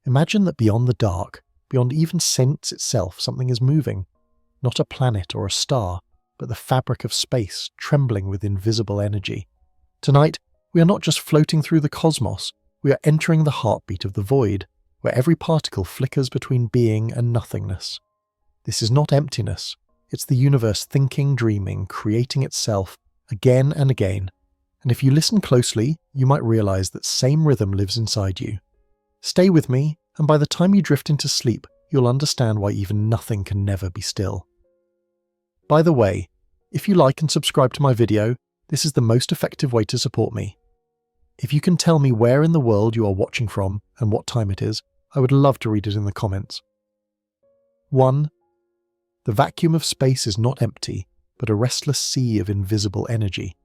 Imagine that beyond the dark, beyond even sense itself, something is moving. Not a planet or a star, but the fabric of space trembling with invisible energy. Tonight, we are not just floating through the cosmos, we are entering the heartbeat of the void, where every particle flickers between being and nothingness. This is not emptiness, it's the universe thinking, dreaming, creating itself again and again. And if you listen closely, you might realize that same rhythm lives inside you. Stay with me, and by the time you drift into sleep, you'll understand why even nothing can never be still. By the way, if you like and subscribe to my video, this is the most effective way to support me. If you can tell me where in the world you are watching from and what time it is, I would love to read it in the comments. 1. The vacuum of space is not empty, but a restless sea of invisible energy.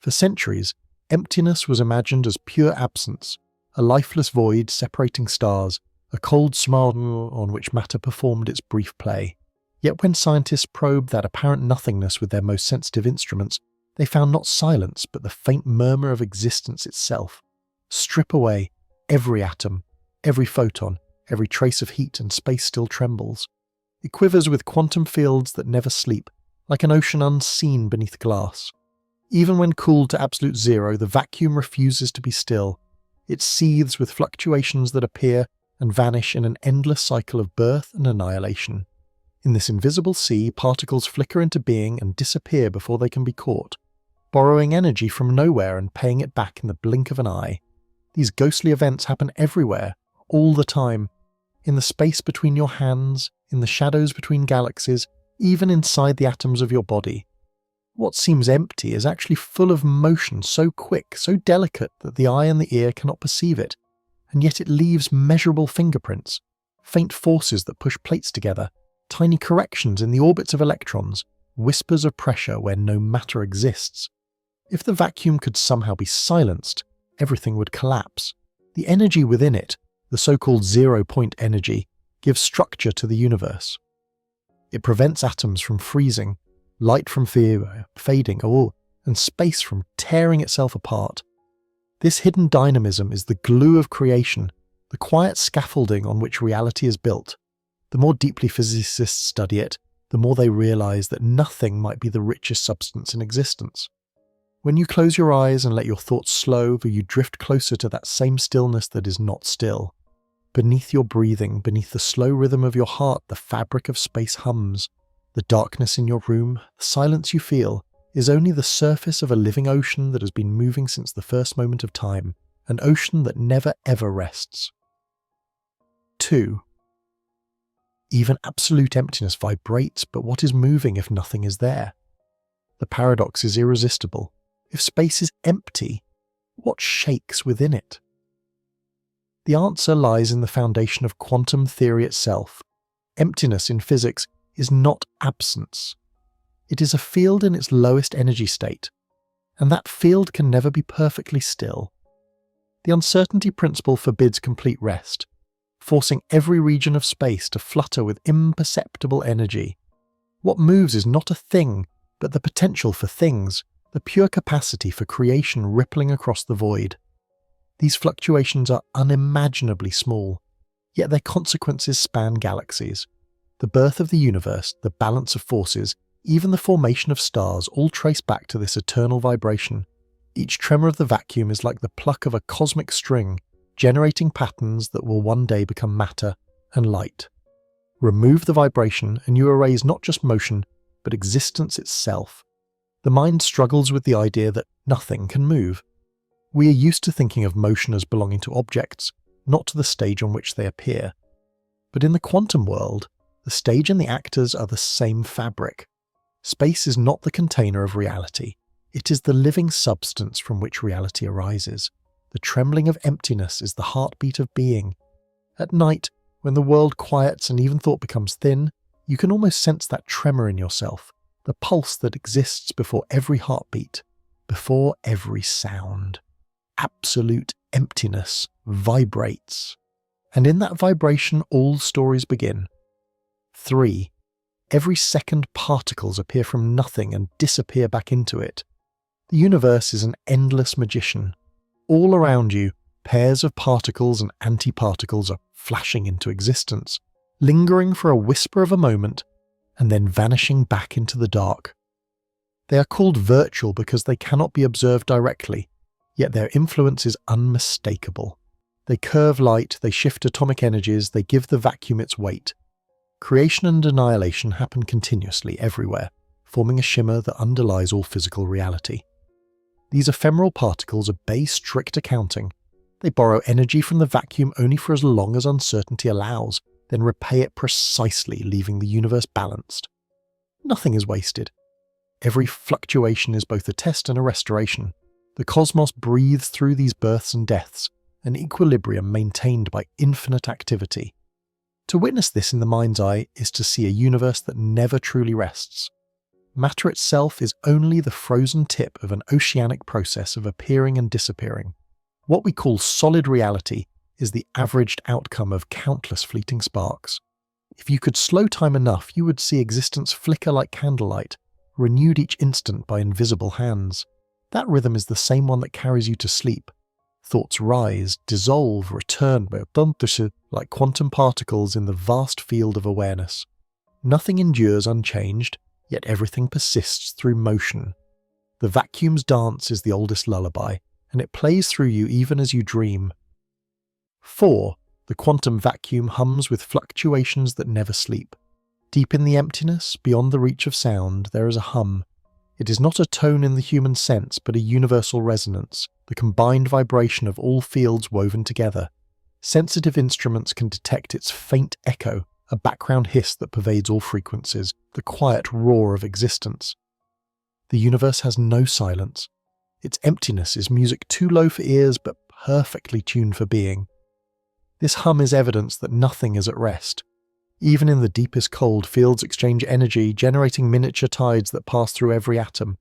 For centuries, emptiness was imagined as pure absence, a lifeless void separating stars, a cold smile on which matter performed its brief play. Yet when scientists probed that apparent nothingness with their most sensitive instruments, they found not silence but the faint murmur of existence itself. Strip away every atom, every photon, every trace of heat, and space still trembles. It quivers with quantum fields that never sleep, like an ocean unseen beneath glass. Even when cooled to absolute zero, the vacuum refuses to be still. It seethes with fluctuations that appear and vanish in an endless cycle of birth and annihilation. In this invisible sea, particles flicker into being and disappear before they can be caught, borrowing energy from nowhere and paying it back in the blink of an eye. These ghostly events happen everywhere, all the time, in the space between your hands, in the shadows between galaxies, even inside the atoms of your body. What seems empty is actually full of motion so quick, so delicate that the eye and the ear cannot perceive it, and yet it leaves measurable fingerprints, faint forces that push plates together, tiny corrections in the orbits of electrons, whispers of pressure where no matter exists. If the vacuum could somehow be silenced, everything would collapse. The energy within it, the so-called zero-point energy, gives structure to the universe. It prevents atoms from freezing, light from fading, and space from tearing itself apart. This hidden dynamism is the glue of creation, the quiet scaffolding on which reality is built. The more deeply physicists study it, the more they realize that nothing might be the richest substance in existence. When you close your eyes and let your thoughts slow, you drift closer to that same stillness that is not still. Beneath your breathing, beneath the slow rhythm of your heart, the fabric of space hums. The darkness in your room, the silence you feel, is only the surface of a living ocean that has been moving since the first moment of time, an ocean that never ever rests. 2. Even absolute emptiness vibrates, but what is moving if nothing is there? The paradox is irresistible. If space is empty, what shakes within it? The answer lies in the foundation of quantum theory itself. Emptiness in physics is not absence. It is a field in its lowest energy state, and that field can never be perfectly still. The uncertainty principle forbids complete rest, forcing every region of space to flutter with imperceptible energy. What moves is not a thing, but the potential for things, the pure capacity for creation rippling across the void. These fluctuations are unimaginably small, yet their consequences span galaxies. The birth of the universe, the balance of forces, even the formation of stars all trace back to this eternal vibration. Each tremor of the vacuum is like the pluck of a cosmic string, generating patterns that will one day become matter and light. Remove the vibration and you erase not just motion, but existence itself. The mind struggles with the idea that nothing can move. We are used to thinking of motion as belonging to objects, not to the stage on which they appear. But in the quantum world, the stage and the actors are the same fabric. Space is not the container of reality. It is the living substance from which reality arises. The trembling of emptiness is the heartbeat of being. At night, when the world quiets and even thought becomes thin, you can almost sense that tremor in yourself, the pulse that exists before every heartbeat, before every sound. Absolute emptiness vibrates. And in that vibration, all stories begin. 3. Every second particles appear from nothing and disappear back into it. The universe is an endless magician. All around you, Pairs of particles and antiparticles are flashing into existence, lingering for a whisper of a moment, and then vanishing back into the dark. They are called virtual because they cannot be observed directly, yet their influence is unmistakable. They curve light, they shift atomic energies, they give the vacuum its weight. Creation and annihilation happen continuously everywhere, forming a shimmer that underlies all physical reality. These ephemeral particles obey strict accounting. They borrow energy from the vacuum only for as long as uncertainty allows, then repay it precisely, leaving the universe balanced. Nothing is wasted. Every fluctuation is both a test and a restoration. The cosmos breathes through these births and deaths, an equilibrium maintained by infinite activity. To witness this in the mind's eye is to see a universe that never truly rests. Matter itself is only the frozen tip of an oceanic process of appearing and disappearing. What we call solid reality is the averaged outcome of countless fleeting sparks. If you could slow time enough, you would see existence flicker like candlelight, renewed each instant by invisible hands. That rhythm is the same one that carries you to sleep. Thoughts rise, dissolve, return like quantum particles in the vast field of awareness. Nothing endures unchanged, yet everything persists through motion. The vacuum's dance is the oldest lullaby, and it plays through you even as you dream. 4. The quantum vacuum hums with fluctuations that never sleep. Deep in the emptiness, beyond the reach of sound, there is a hum. It is not a tone in the human sense, but a universal resonance, the combined vibration of all fields woven together. Sensitive instruments can detect its faint echo, a background hiss that pervades all frequencies, the quiet roar of existence. The universe has no silence. Its emptiness is music too low for ears, but perfectly tuned for being. This hum is evidence that nothing is at rest. Even in the deepest cold, fields exchange energy, generating miniature tides that pass through every atom.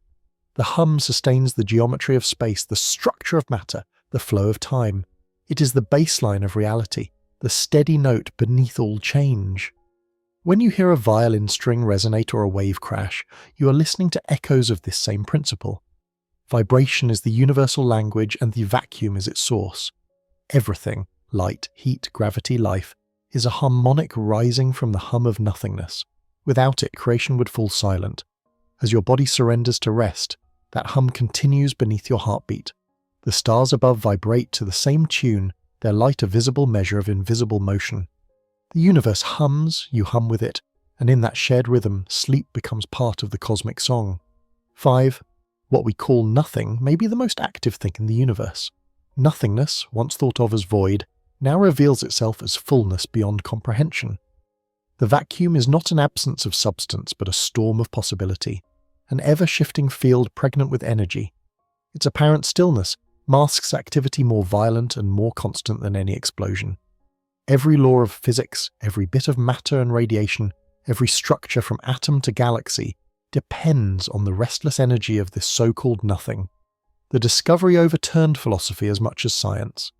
The hum sustains the geometry of space, the structure of matter, the flow of time. It is the baseline of reality, the steady note beneath all change. When you hear a violin string resonate or a wave crash, you are listening to echoes of this same principle. Vibration is the universal language and the vacuum is its source. Everything, light, heat, gravity, life, is a harmonic rising from the hum of nothingness. Without it, creation would fall silent. As your body surrenders to rest, that hum continues beneath your heartbeat. The stars above vibrate to the same tune, their light a visible measure of invisible motion. The universe hums, you hum with it, and in that shared rhythm, sleep becomes part of the cosmic song. 5. What we call nothing may be the most active thing in the universe. Nothingness, once thought of as void, now reveals itself as fullness beyond comprehension. The vacuum is not an absence of substance, but a storm of possibility, an ever-shifting field pregnant with energy. Its apparent stillness masks activity more violent and more constant than any explosion. Every law of physics, every bit of matter and radiation, every structure from atom to galaxy, depends on the restless energy of this so-called nothing. The discovery overturned philosophy as much as science.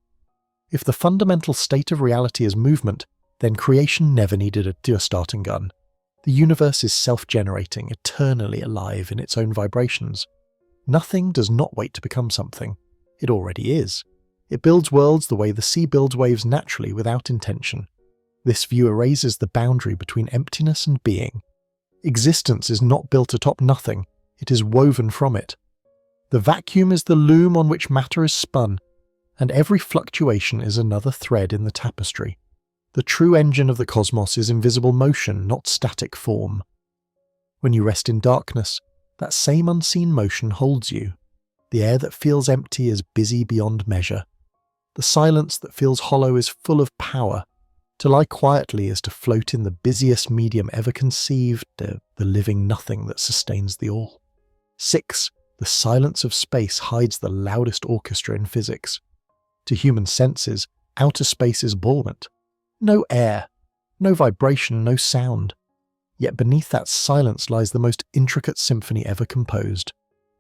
If the fundamental state of reality is movement, then creation never needed a starting gun. The universe is self-generating, eternally alive in its own vibrations. Nothing does not wait to become something. It already is. It builds worlds the way the sea builds waves naturally without intention. This view erases the boundary between emptiness and being. Existence is not built atop nothing, it is woven from it. The vacuum is the loom on which matter is spun, and every fluctuation is another thread in the tapestry. The true engine of the cosmos is invisible motion, not static form. When you rest in darkness, that same unseen motion holds you. The air that feels empty is busy beyond measure. The silence that feels hollow is full of power. To lie quietly is to float in the busiest medium ever conceived, the living nothing that sustains the all. 6. The silence of space hides the loudest orchestra in physics. To human senses, outer space is buoyant. No air, no vibration, no sound. Yet beneath that silence lies the most intricate symphony ever composed.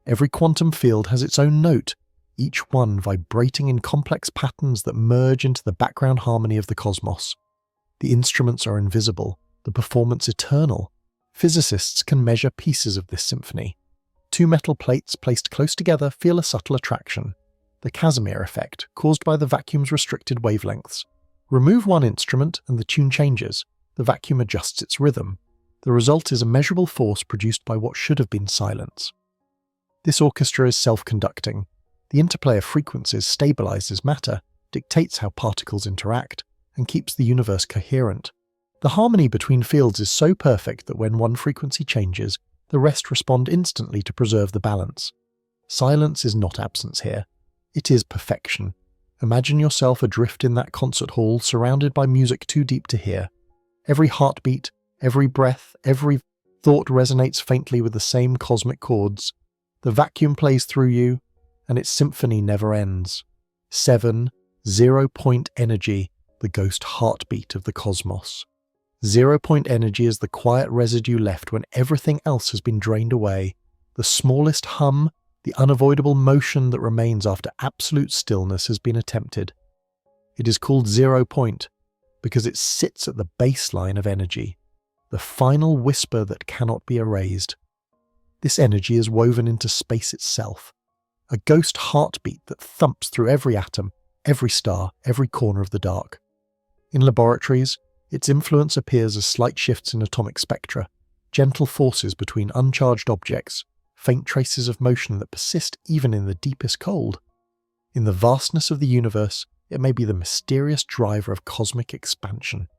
Every quantum field has its own note, each one vibrating in complex patterns that merge into the background harmony of the cosmos. The instruments are invisible, the performance eternal. Physicists can measure pieces of this symphony. Two metal plates placed close together feel a subtle attraction. the Casimir effect, caused by the vacuum's restricted wavelengths. Remove one instrument and the tune changes. The vacuum adjusts its rhythm. The result is a measurable force produced by what should have been silence. This orchestra is self-conducting. The interplay of frequencies stabilizes matter, dictates how particles interact, and keeps the universe coherent. The harmony between fields is so perfect that when one frequency changes, the rest respond instantly to preserve the balance. Silence is not absence here. It is perfection. Imagine yourself adrift in that concert hall, surrounded by music too deep to hear. Every heartbeat, every breath, every thought resonates faintly with the same cosmic chords. The vacuum plays through you, and its symphony never ends. 7. 0-point energy, the ghost heartbeat of the cosmos. 0-point energy is the quiet residue left when everything else has been drained away, the smallest hum, the unavoidable motion that remains after absolute stillness has been attempted. It is called 0-point because it sits at the baseline of energy, the final whisper that cannot be erased. This energy is woven into space itself, a ghost heartbeat that thumps through every atom, every star, every corner of the dark. In laboratories, its influence appears as slight shifts in atomic spectra, gentle forces between uncharged objects, faint traces of motion that persist even in the deepest cold. In the vastness of the universe, it may be the mysterious driver of cosmic expansion.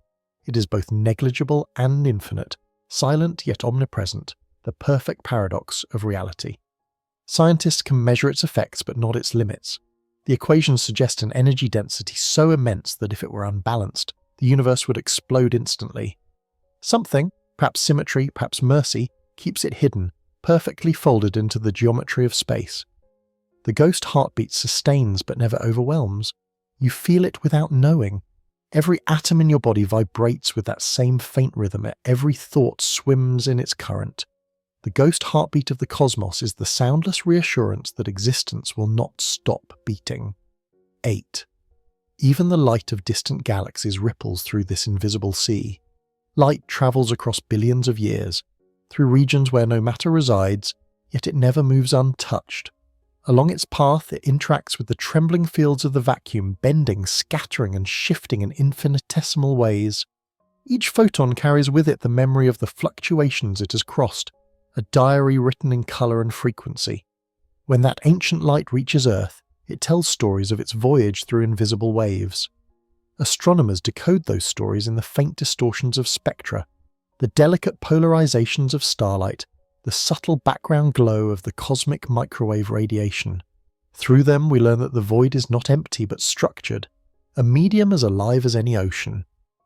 It is both negligible and infinite, silent yet omnipresent, the perfect paradox of reality. Scientists can measure its effects but not its limits. The equations suggest an energy density so immense that if it were unbalanced, the universe would explode instantly. Something, perhaps symmetry, perhaps mercy, keeps it hidden, perfectly folded into the geometry of space. The ghost heartbeat sustains but never overwhelms. You feel it without knowing. Every atom in your body vibrates with that same faint rhythm. Every thought swims in its current. The ghost heartbeat of the cosmos is the soundless reassurance that existence will not stop beating. 8. Even the light of distant galaxies ripples through this invisible sea. Light travels across billions of years, through regions where no matter resides, yet it never moves untouched. Along its path, it interacts with the trembling fields of the vacuum, bending, scattering, and shifting in infinitesimal ways. Each photon carries with it the memory of the fluctuations it has crossed, a diary written in colour and frequency. When that ancient light reaches Earth, it tells stories of its voyage through invisible waves. Astronomers decode those stories in the faint distortions of spectra, the delicate polarizations of starlight, the subtle background glow of the cosmic microwave radiation. Through them we learn that the void is not empty but structured, a medium as alive as any ocean.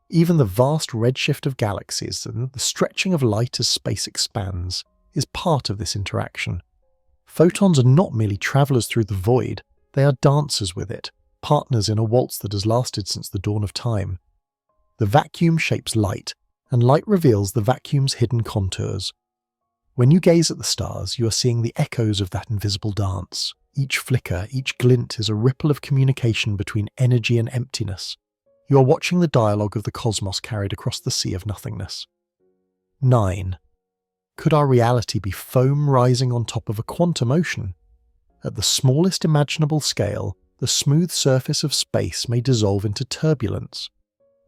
Even the vast redshift of galaxies and the stretching of light as space expands is part of this interaction. Photons are not merely travellers through the void, they are dancers with it, partners in a waltz that has lasted since the dawn of time. The vacuum shapes light, and light reveals the vacuum's hidden contours. When you gaze at the stars, you are seeing the echoes of that invisible dance. Each flicker, each glint is a ripple of communication between energy and emptiness. You are watching the dialogue of the cosmos carried across the sea of nothingness. 9. Could our reality be foam rising on top of a quantum ocean? At the smallest imaginable scale, the smooth surface of space may dissolve into turbulence.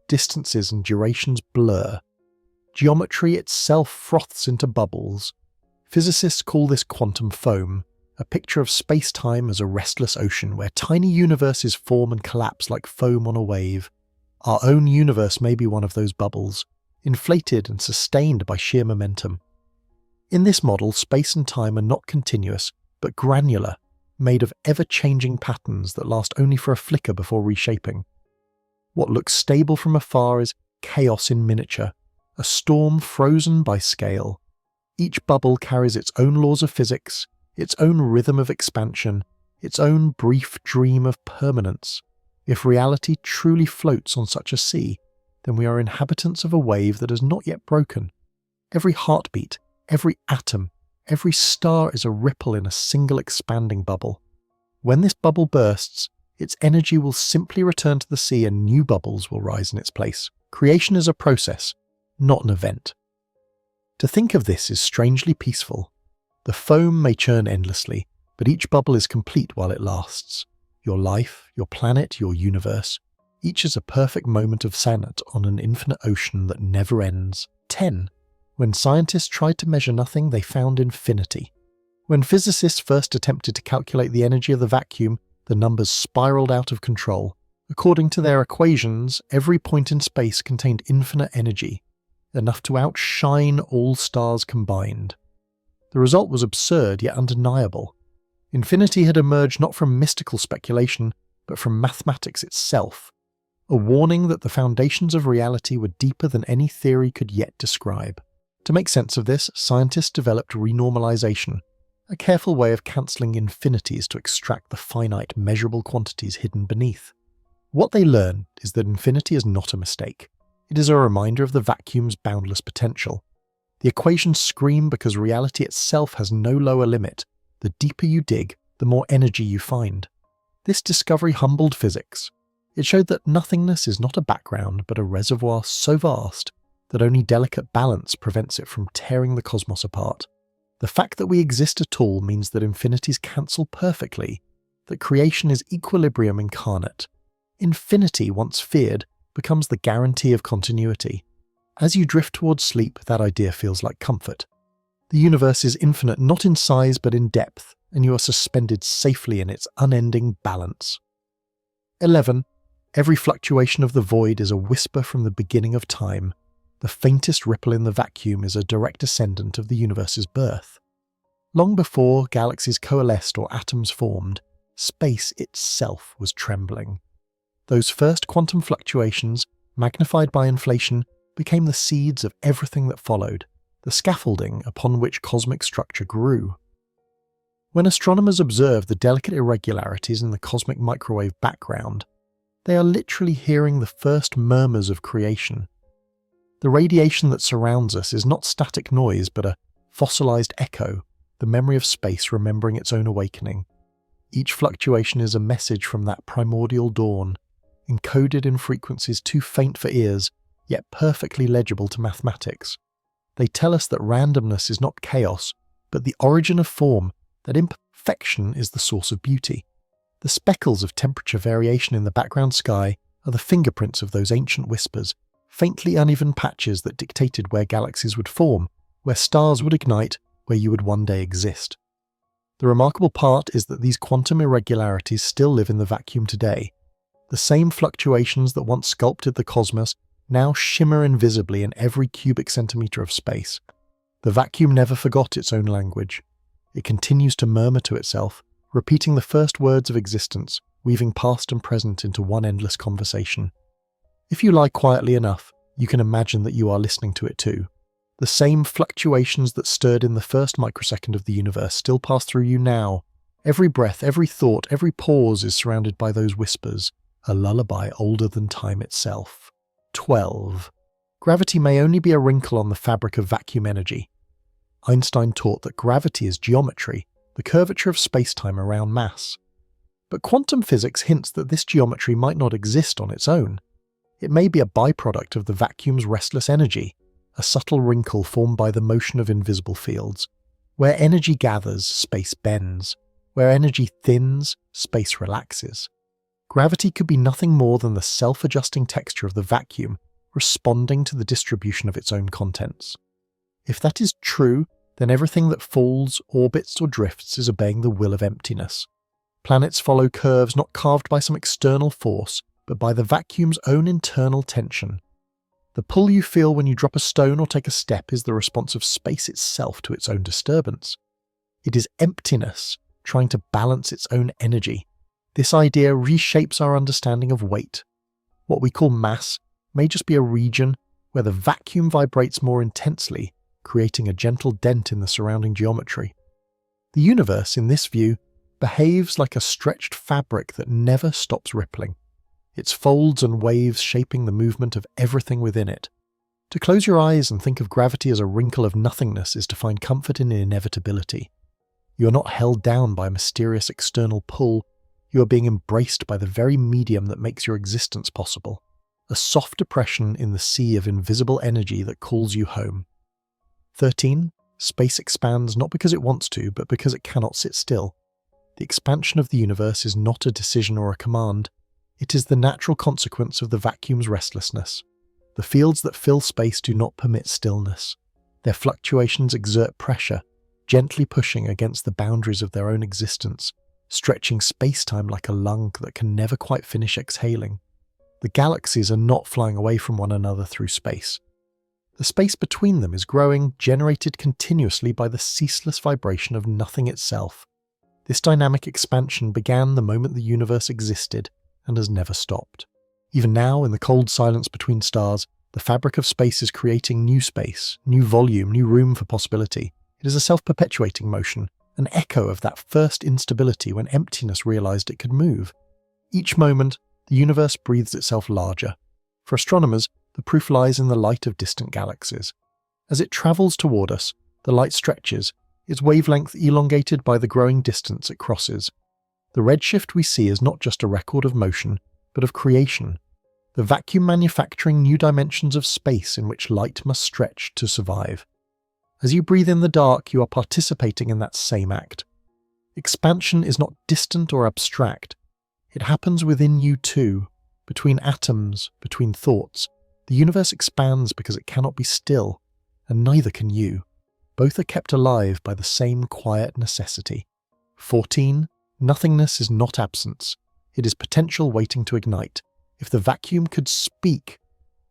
Distances and durations blur. Geometry itself froths into bubbles. Physicists call this quantum foam, a picture of space-time as a restless ocean where tiny universes form and collapse like foam on a wave. Our own universe may be one of those bubbles, inflated and sustained by sheer momentum. In this model, space and time are not continuous, but granular, made of ever-changing patterns that last only for a flicker before reshaping. What looks stable from afar is chaos in miniature, a storm frozen by scale. Each bubble carries its own laws of physics, its own rhythm of expansion, its own brief dream of permanence. If reality truly floats on such a sea, then we are inhabitants of a wave that has not yet broken. Every heartbeat, every atom, every star is a ripple in a single expanding bubble. When this bubble bursts, its energy will simply return to the sea and new bubbles will rise in its place. Creation is a process, not an event. To think of this is strangely peaceful. The foam may churn endlessly, but each bubble is complete while it lasts. your life, your planet, your universe. Each is a perfect moment of sand on an infinite ocean that never ends. 10. When scientists tried to measure nothing, they found infinity. When physicists first attempted to calculate the energy of the vacuum, the numbers spiraled out of control. According to their equations, every point in space contained infinite energy, enough to outshine all stars combined. The result was absurd yet undeniable. Infinity had emerged not from mystical speculation, but from mathematics itself, a warning that the foundations of reality were deeper than any theory could yet describe. To make sense of this, scientists developed renormalization, a careful way of cancelling infinities to extract the finite, measurable quantities hidden beneath. What they learned is that infinity is not a mistake. It is a reminder of the vacuum's boundless potential. The equations scream because reality itself has no lower limit. The deeper you dig, the more energy you find. This discovery humbled physics. It showed that nothingness is not a background, but a reservoir so vast that only delicate balance prevents it from tearing the cosmos apart. The fact that we exist at all means that infinities cancel perfectly, that creation is equilibrium incarnate. Infinity, once feared, becomes the guarantee of continuity. As you drift towards sleep, that idea feels like comfort. The universe is infinite not in size but in depth, and you are suspended safely in its unending balance. 11. Every fluctuation of the void is a whisper from the beginning of time. The faintest ripple in the vacuum is a direct descendant of the universe's birth. Long before galaxies coalesced or atoms formed, space itself was trembling. Those first quantum fluctuations, magnified by inflation, became the seeds of everything that followed, the scaffolding upon which cosmic structure grew. When astronomers observe the delicate irregularities in the cosmic microwave background, they are literally hearing the first murmurs of creation. The radiation that surrounds us is not static noise but a fossilized echo, the memory of space remembering its own awakening. Each fluctuation is a message from that primordial dawn, encoded in frequencies too faint for ears, yet perfectly legible to mathematics. They tell us that randomness is not chaos, but the origin of form, that imperfection is the source of beauty. The speckles of temperature variation in the background sky are the fingerprints of those ancient whispers, faintly uneven patches that dictated where galaxies would form, where stars would ignite, where you would one day exist. The remarkable part is that these quantum irregularities still live in the vacuum today. The same fluctuations that once sculpted the cosmos now shimmer invisibly in every cubic centimetre of space. The vacuum never forgot its own language. It continues to murmur to itself, repeating the first words of existence, weaving past and present into one endless conversation. If you lie quietly enough, you can imagine that you are listening to it too. The same fluctuations that stirred in the first microsecond of the universe still pass through you now. Every breath, every thought, every pause is surrounded by those whispers, a lullaby older than time itself. 12. Gravity may only be a wrinkle on the fabric of vacuum energy. Einstein taught that gravity is geometry, the curvature of space-time around mass. But quantum physics hints that this geometry might not exist on its own. It may be a byproduct of the vacuum's restless energy, a subtle wrinkle formed by the motion of invisible fields. Where energy gathers, space bends. Where energy thins, space relaxes. Gravity could be nothing more than the self-adjusting texture of the vacuum, responding to the distribution of its own contents. If that is true, then everything that falls, orbits, or drifts is obeying the will of emptiness. Planets follow curves not carved by some external force, but by the vacuum's own internal tension. The pull you feel when you drop a stone or take a step is the response of space itself to its own disturbance. It is emptiness trying to balance its own energy. This idea reshapes our understanding of weight. What we call mass may just be a region where the vacuum vibrates more intensely, creating a gentle dent in the surrounding geometry. The universe, in this view, behaves like a stretched fabric that never stops rippling, its folds and waves shaping the movement of everything within it. To close your eyes and think of gravity as a wrinkle of nothingness is to find comfort in inevitability. You are not held down by a mysterious external pull. You are being embraced by the very medium that makes your existence possible, a soft depression in the sea of invisible energy that calls you home. 13. Space expands not because it wants to, but because it cannot sit still. the expansion of the universe is not a decision or a command. It is the natural consequence of the vacuum's restlessness. The fields that fill space do not permit stillness. Their fluctuations exert pressure, gently pushing against the boundaries of their own existence, stretching space-time like a lung that can never quite finish exhaling. The galaxies are not flying away from one another through space. The space between them is growing, generated continuously by the ceaseless vibration of nothing itself. This dynamic expansion began the moment the universe existed and has never stopped. Even now, in the cold silence between stars, the fabric of space is creating new space, new volume, new room for possibility. It is a self-perpetuating motion, an echo of that first instability when emptiness realized it could move. Each moment, the universe breathes itself larger. For astronomers, the proof lies in the light of distant galaxies. As it travels toward us, the light stretches, its wavelength elongated by the growing distance it crosses. The redshift we see is not just a record of motion, but of creation. The vacuum manufacturing new dimensions of space in which light must stretch to survive. As you breathe in the dark, you are participating in that same act. Expansion is not distant or abstract. It happens within you too, between atoms, between thoughts. The universe expands because it cannot be still, and neither can you. Both are kept alive by the same quiet necessity. 14. Nothingness is not absence. It is potential waiting to ignite. If the vacuum could speak,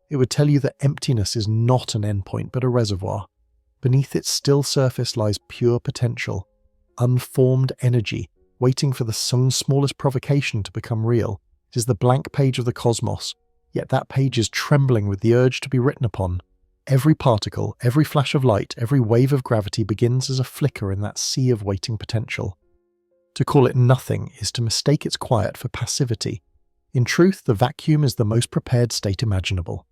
it would tell you that emptiness is not an endpoint but a reservoir. Beneath its still surface lies pure potential, unformed energy, waiting for the sun's smallest provocation to become real. It is the blank page of the cosmos, yet that page is trembling with the urge to be written upon. Every particle, every flash of light, every wave of gravity begins as a flicker in that sea of waiting potential. To call it nothing is to mistake its quiet for passivity. In truth, the vacuum is the most prepared state imaginable.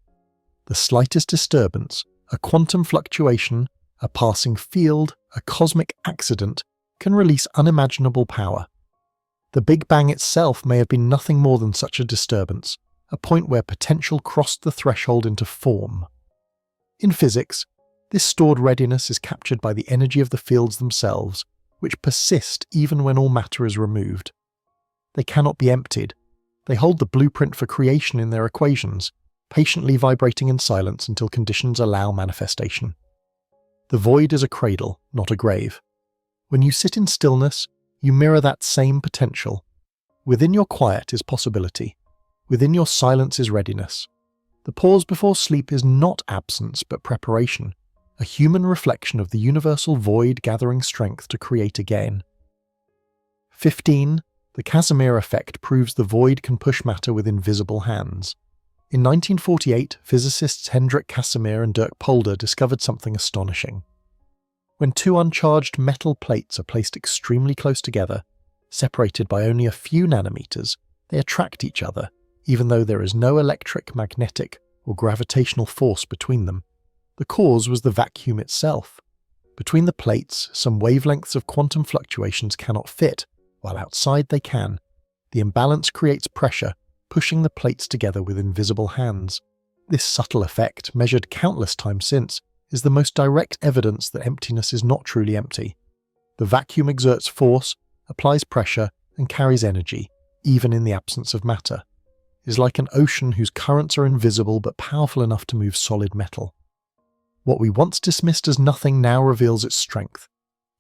The slightest disturbance, a quantum fluctuation, a passing field, a cosmic accident, can release unimaginable power. The Big Bang itself may have been nothing more than such a disturbance, a point where potential crossed the threshold into form. In physics, this stored readiness is captured by the energy of the fields themselves, which persist even when all matter is removed. They cannot be emptied. They hold the blueprint for creation in their equations, patiently vibrating in silence until conditions allow manifestation. The void is a cradle, not a grave. When you sit in stillness, you mirror that same potential. Within your quiet is possibility. Within your silence is readiness. The pause before sleep is not absence but preparation, a human reflection of the universal void gathering strength to create again. 15. The Casimir effect proves the void can push matter with invisible hands. In 1948, physicists Hendrik Casimir and Dirk Polder discovered something astonishing. When two uncharged metal plates are placed extremely close together, separated by only a few nanometers, they attract each other, even though there is no electric, magnetic, or gravitational force between them. The cause was the vacuum itself. Between the plates, some wavelengths of quantum fluctuations cannot fit, while outside they can. The imbalance creates pressure, pushing the plates together with invisible hands. This subtle effect, measured countless times since, is the most direct evidence that emptiness is not truly empty. The vacuum exerts force, applies pressure, and carries energy, even in the absence of matter. It is like an ocean whose currents are invisible but powerful enough to move solid metal. What we once dismissed as nothing now reveals its strength.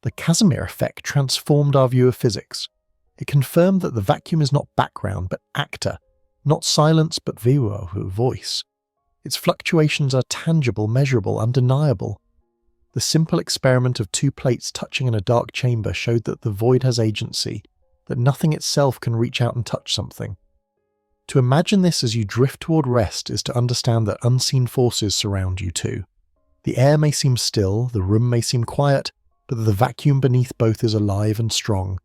The Casimir effect transformed our view of physics. It confirmed that the vacuum is not background but actor, not silence but voice. Its fluctuations are tangible, measurable, undeniable. The simple experiment of two plates touching in a dark chamber showed that the void has agency, that nothing itself can reach out and touch something. To imagine this as you drift toward rest is to understand that unseen forces surround you too. The air may seem still, the room may seem quiet, but the vacuum beneath both is alive and strong.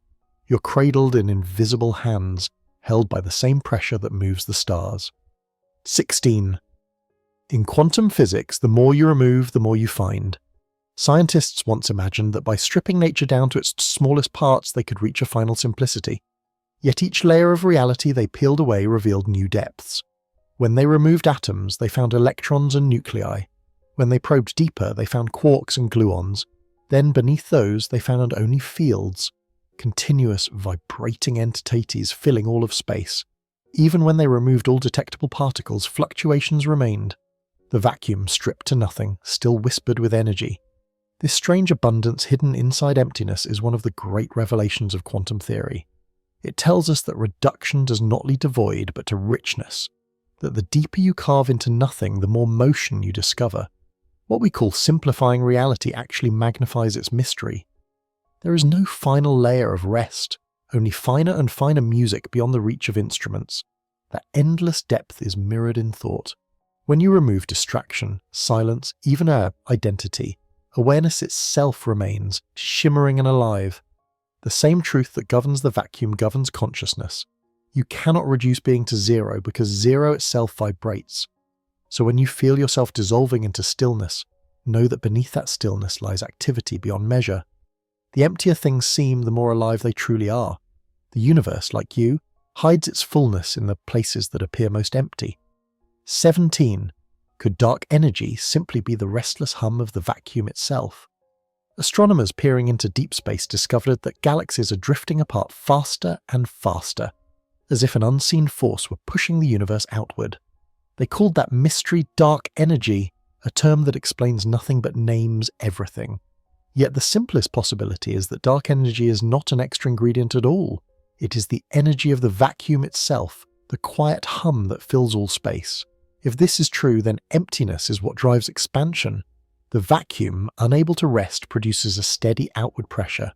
You're cradled in invisible hands, held by the same pressure that moves the stars. 16. In quantum physics, the more you remove, the more you find. Scientists once imagined that by stripping nature down to its smallest parts, they could reach a final simplicity. Yet each layer of reality they peeled away revealed new depths. When they removed atoms, they found electrons and nuclei. When they probed deeper, they found quarks and gluons. Then beneath those, they found only fields. continuous, vibrating entities filling all of space. Even when they removed all detectable particles, fluctuations remained. The vacuum, stripped to nothing, still whispered with energy. This strange abundance hidden inside emptiness is one of the great revelations of quantum theory. It tells us that reduction does not lead to void, but to richness. That the deeper you carve into nothing, the more motion you discover. What we call simplifying reality actually magnifies its mystery. There is no final layer of rest, only finer and finer music beyond the reach of instruments. That endless depth is mirrored in thought. When you remove distraction, silence, even our identity, awareness itself remains, shimmering and alive. The same truth that governs the vacuum governs consciousness. You cannot reduce being to zero because zero itself vibrates. So when you feel yourself dissolving into stillness, know that beneath that stillness lies activity beyond measure. The emptier things seem, the more alive they truly are. The universe, like you, hides its fullness in the places that appear most empty. 17. Could dark energy simply be the restless hum of the vacuum itself? Astronomers peering into deep space discovered that galaxies are drifting apart faster and faster, as if an unseen force were pushing the universe outward. They called that mystery dark energy, a term that explains nothing but names everything. Yet the simplest possibility is that dark energy is not an extra ingredient at all. It is the energy of the vacuum itself, the quiet hum that fills all space. If this is true, then emptiness is what drives expansion. The vacuum, unable to rest, produces a steady outward pressure.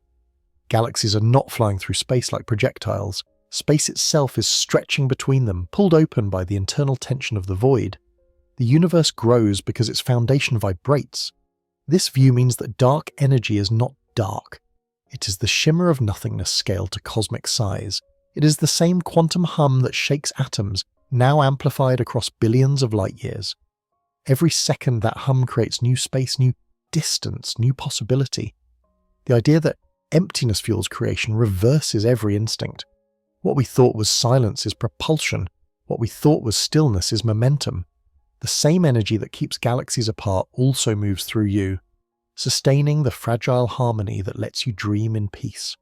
Galaxies are not flying through space like projectiles. Space itself is stretching between them, pulled open by the internal tension of the void. The universe grows because its foundation vibrates. This view means that dark energy is not dark. It is the shimmer of nothingness scaled to cosmic size. It is the same quantum hum that shakes atoms, now amplified across billions of light years. Every second that hum creates new space, new distance, new possibility. The idea that emptiness fuels creation reverses every instinct. What we thought was silence is propulsion. What we thought was stillness is momentum. The same energy that keeps galaxies apart also moves through you, sustaining the fragile harmony that lets you dream in peace.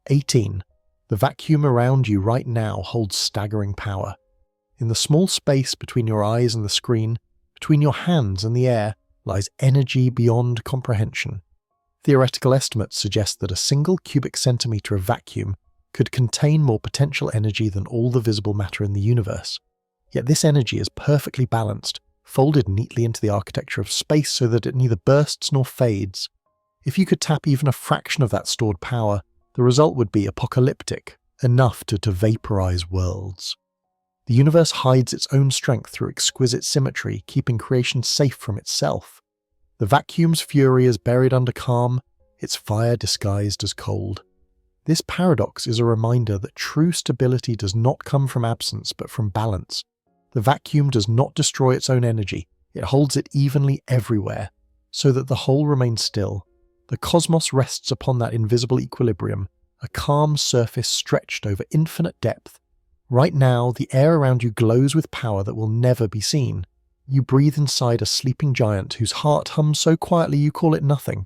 18. The vacuum around you right now holds staggering power. In the small space between your eyes and the screen, between your hands and the air, lies energy beyond comprehension. Theoretical estimates suggest that a single cubic centimetre of vacuum could contain more potential energy than all the visible matter in the universe. Yet this energy is perfectly balanced, folded neatly into the architecture of space so that it neither bursts nor fades. If you could tap even a fraction of that stored power, the result would be apocalyptic, enough to vaporize worlds. The universe hides its own strength through exquisite symmetry, keeping creation safe from itself. The vacuum's fury is buried under calm, its fire disguised as cold. This paradox is a reminder that true stability does not come from absence but from balance. The vacuum does not destroy its own energy, it holds it evenly everywhere, so that the whole remains still. The cosmos rests upon that invisible equilibrium, a calm surface stretched over infinite depth. Right now, the air around you glows with power that will never be seen. You breathe inside a sleeping giant whose heart hums so quietly you call it nothing.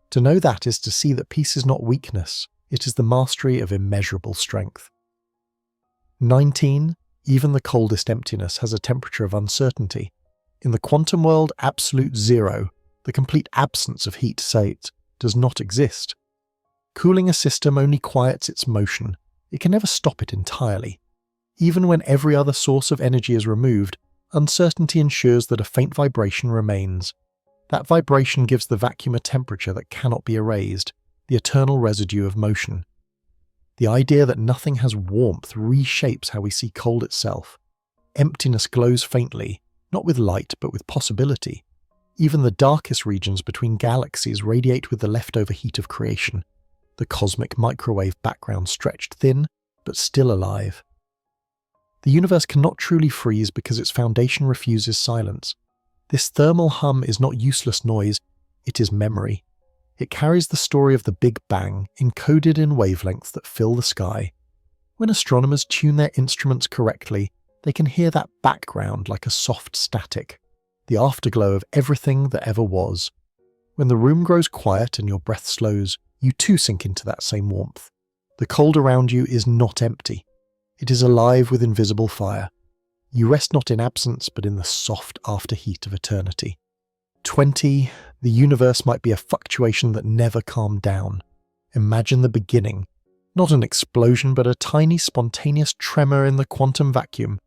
To know that is to see that peace is not weakness, it is the mastery of immeasurable strength. 19. Even the coldest emptiness has a temperature of uncertainty. In the quantum world, absolute zero, the complete absence of heat, say it, does not exist. Cooling a system only quiets its motion. It can never stop it entirely. Even when every other source of energy is removed, uncertainty ensures that a faint vibration remains. That vibration gives the vacuum a temperature that cannot be erased, the eternal residue of motion. The idea that nothing has warmth reshapes how we see cold itself. Emptiness glows faintly, not with light but with possibility. Even the darkest regions between galaxies radiate with the leftover heat of creation, the cosmic microwave background stretched thin but still alive. The universe cannot truly freeze because its foundation refuses silence. This thermal hum is not useless noise, it is memory. It carries the story of the Big Bang, encoded in wavelengths that fill the sky. When astronomers tune their instruments correctly, they can hear that background like a soft static, the afterglow of everything that ever was. When the room grows quiet and your breath slows, you too sink into that same warmth. The cold around you is not empty. It is alive with invisible fire. You rest not in absence, but in the soft afterheat of eternity. 20. The universe might be a fluctuation that never calmed down. Imagine the beginning. Not an explosion, but a tiny spontaneous tremor in the quantum vacuum.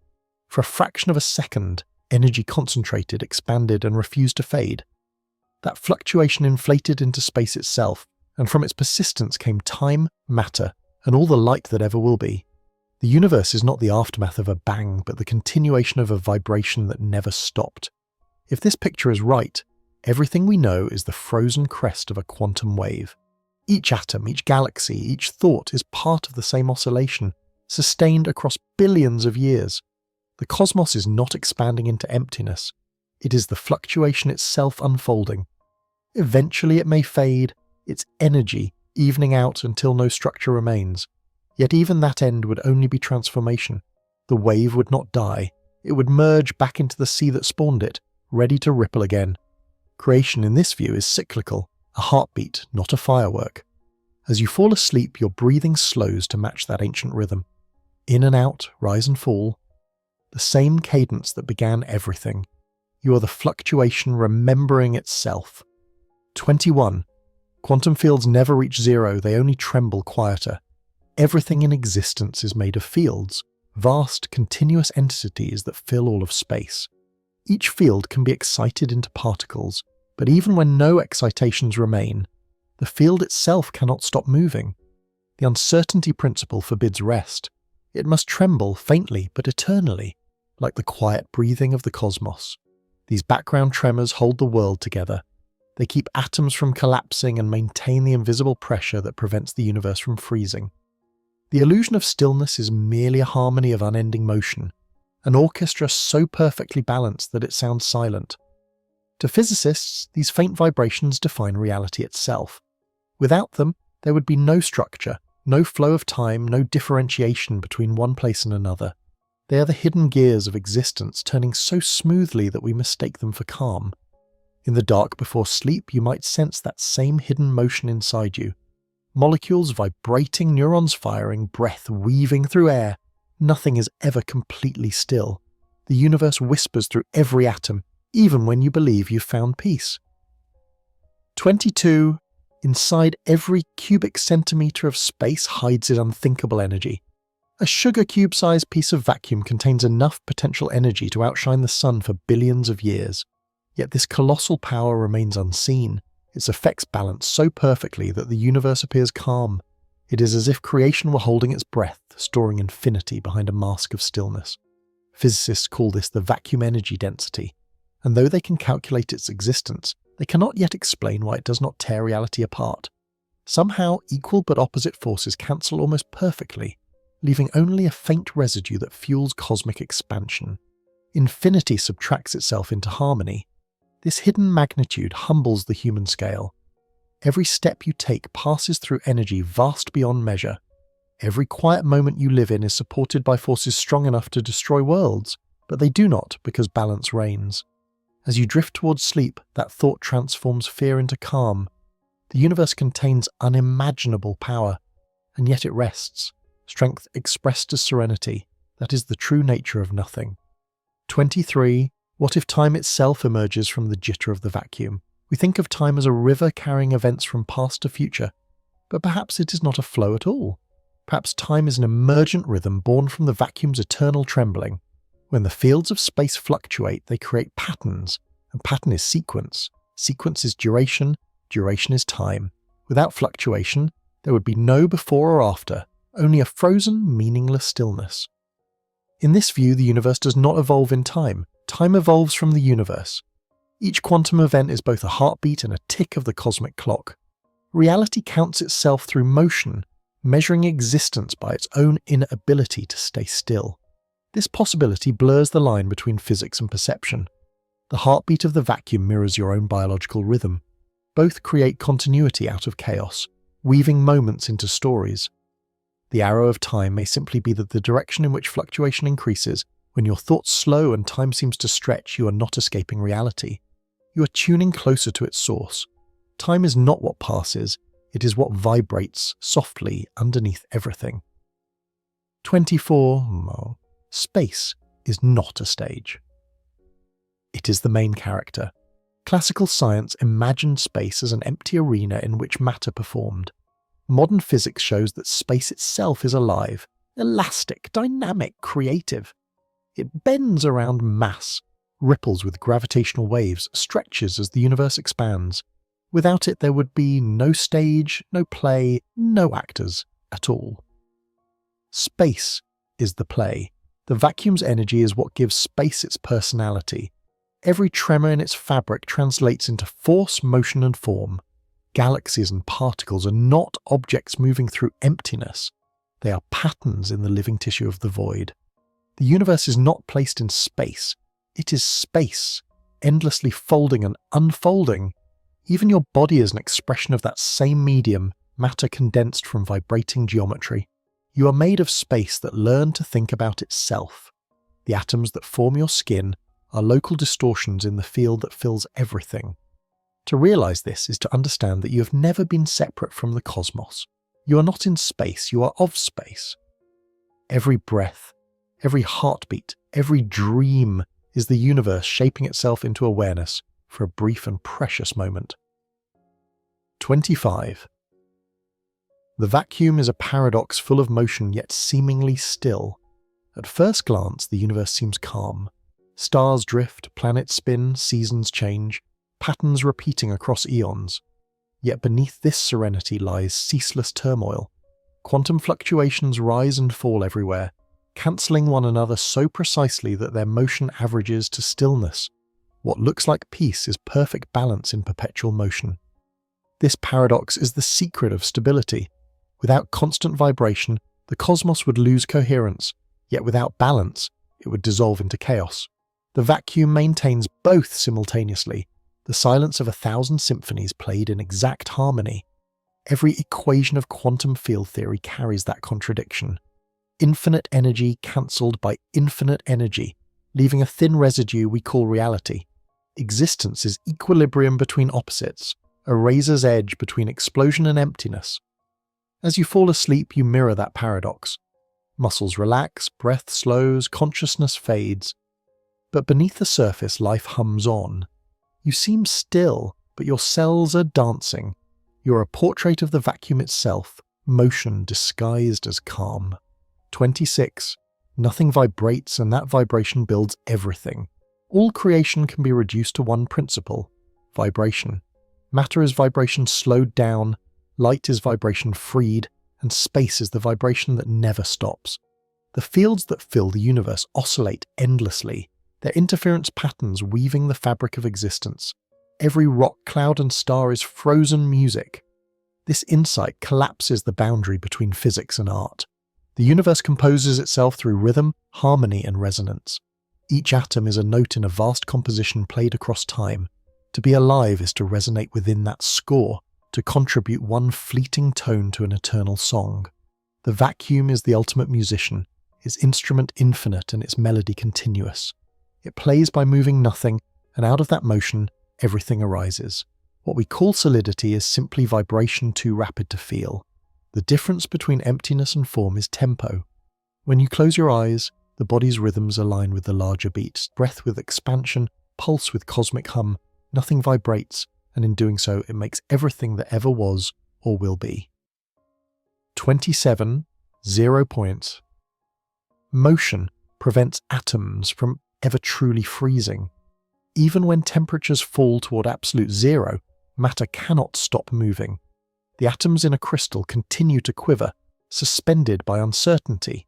For a fraction of a second, energy concentrated, expanded, and refused to fade. That fluctuation inflated into space itself, and from its persistence came time, matter, and all the light that ever will be. The universe is not the aftermath of a bang, but the continuation of a vibration that never stopped. If this picture is right, everything we know is the frozen crest of a quantum wave. Each atom, each galaxy, each thought is part of the same oscillation, sustained across billions of years. The cosmos is not expanding into emptiness. It is the fluctuation itself unfolding. Eventually it may fade, its energy evening out until no structure remains. Yet even that end would only be transformation. The wave would not die. It would merge back into the sea that spawned it, ready to ripple again. Creation in this view is cyclical, a heartbeat, not a firework. As you fall asleep, your breathing slows to match that ancient rhythm. In and out, rise and fall. The same cadence that began everything. You are the fluctuation remembering itself. 21. Quantum fields never reach zero, they only tremble quieter. Everything in existence is made of fields, vast, continuous entities that fill all of space. Each field can be excited into particles, but even when no excitations remain, the field itself cannot stop moving. The uncertainty principle forbids rest. It must tremble faintly but eternally, like the quiet breathing of the cosmos. These background tremors hold the world together. They keep atoms from collapsing and maintain the invisible pressure that prevents the universe from freezing. The illusion of stillness is merely a harmony of unending motion, an orchestra so perfectly balanced that it sounds silent. To physicists, these faint vibrations define reality itself. Without them, there would be no structure, no flow of time, no differentiation between one place and another. They are the hidden gears of existence turning so smoothly that we mistake them for calm. In the dark before sleep, you might sense that same hidden motion inside you. Molecules vibrating, neurons firing, breath weaving through air. Nothing is ever completely still. The universe whispers through every atom, even when you believe you've found peace. 22. Inside every cubic centimetre of space hides its unthinkable energy. A sugar cube-sized piece of vacuum contains enough potential energy to outshine the sun for billions of years. Yet this colossal power remains unseen, its effects balanced so perfectly that the universe appears calm. It is as if creation were holding its breath, storing infinity behind a mask of stillness. Physicists call this the vacuum energy density, and though they can calculate its existence, they cannot yet explain why it does not tear reality apart. Somehow, equal but opposite forces cancel almost perfectly, leaving only a faint residue that fuels cosmic expansion. Infinity subtracts itself into harmony. This hidden magnitude humbles the human scale. Every step you take passes through energy vast beyond measure. Every quiet moment you live in is supported by forces strong enough to destroy worlds, but they do not because balance reigns. As you drift towards sleep, that thought transforms fear into calm. The universe contains unimaginable power, and yet it rests. Strength expressed as serenity. That is the true nature of nothing. 23. What if time itself emerges from the jitter of the vacuum? We think of time as a river carrying events from past to future, but perhaps it is not a flow at all. Perhaps time is an emergent rhythm born from the vacuum's eternal trembling. When the fields of space fluctuate, they create patterns, and pattern is sequence. Sequence is duration, duration is time. Without fluctuation, there would be no before or after, only a frozen, meaningless stillness. In this view, the universe does not evolve in time. Time evolves from the universe. Each quantum event is both a heartbeat and a tick of the cosmic clock. Reality counts itself through motion, measuring existence by its own inability to stay still. This possibility blurs the line between physics and perception. The heartbeat of the vacuum mirrors your own biological rhythm. Both create continuity out of chaos, weaving moments into stories. The arrow of time may simply be that the direction in which fluctuation increases. When your thoughts slow and time seems to stretch, you are not escaping reality. You are tuning closer to its source. Time is not what passes, It is what vibrates softly underneath everything. 24. Space is not a stage. It is the main character. Classical science imagined space as an empty arena in which matter performed. Modern physics shows that space itself is alive, elastic, dynamic, creative. It bends around mass, ripples with gravitational waves, stretches as the universe expands. Without it, there would be no stage, no play, no actors at all. Space is the play. The vacuum's energy is what gives space its personality. Every tremor in its fabric translates into force, motion, and form. Galaxies and particles are not objects moving through emptiness. They are patterns in the living tissue of the void. The universe is not placed in space. It is space, endlessly folding and unfolding. Even your body is an expression of that same medium, matter condensed from vibrating geometry. You are made of space that learned to think about itself. The atoms that form your skin are local distortions in the field that fills everything. To realize this is to understand that you have never been separate from the cosmos. You are not in space, you are of space. Every breath, every heartbeat, every dream is the universe shaping itself into awareness for a brief and precious moment. 25. The vacuum is a paradox full of motion yet seemingly still. At first glance, the universe seems calm. Stars drift, planets spin, seasons change, patterns repeating across eons. Yet beneath this serenity lies ceaseless turmoil. Quantum fluctuations rise and fall everywhere, cancelling one another so precisely that their motion averages to stillness. What looks like peace is perfect balance in perpetual motion. This paradox is the secret of stability. Without constant vibration, the cosmos would lose coherence, yet without balance, it would dissolve into chaos. The vacuum maintains both simultaneously, the silence of 1,000 symphonies played in exact harmony. Every equation of quantum field theory carries that contradiction. Infinite energy cancelled by infinite energy, leaving a thin residue we call reality. Existence is equilibrium between opposites, a razor's edge between explosion and emptiness. As you fall asleep, you mirror that paradox. Muscles relax, breath slows, consciousness fades. But beneath the surface, life hums on. You seem still, but your cells are dancing. You're a portrait of the vacuum itself, motion disguised as calm. 26. Nothing vibrates, and that vibration builds everything. All creation can be reduced to one principle: vibration. Matter is vibration slowed down, light is vibration freed, and space is the vibration that never stops. The fields that fill the universe oscillate endlessly, their interference patterns weaving the fabric of existence. Every rock, cloud, and star is frozen music. This insight collapses the boundary between physics and art. The universe composes itself through rhythm, harmony, and resonance. Each atom is a note in a vast composition played across time. To be alive is to resonate within that score, to contribute one fleeting tone to an eternal song. The vacuum is the ultimate musician, its instrument infinite and its melody continuous. It plays by moving nothing, and out of that motion, everything arises. What we call solidity is simply vibration too rapid to feel. The difference between emptiness and form is tempo. When you close your eyes, the body's rhythms align with the larger beats, breath with expansion, pulse with cosmic hum. Nothing vibrates, and in doing so, it makes everything that ever was or will be. 27. 0 points. Motion prevents atoms from ever truly freezing. Even when temperatures fall toward absolute zero, matter cannot stop moving. The atoms in a crystal continue to quiver, suspended by uncertainty.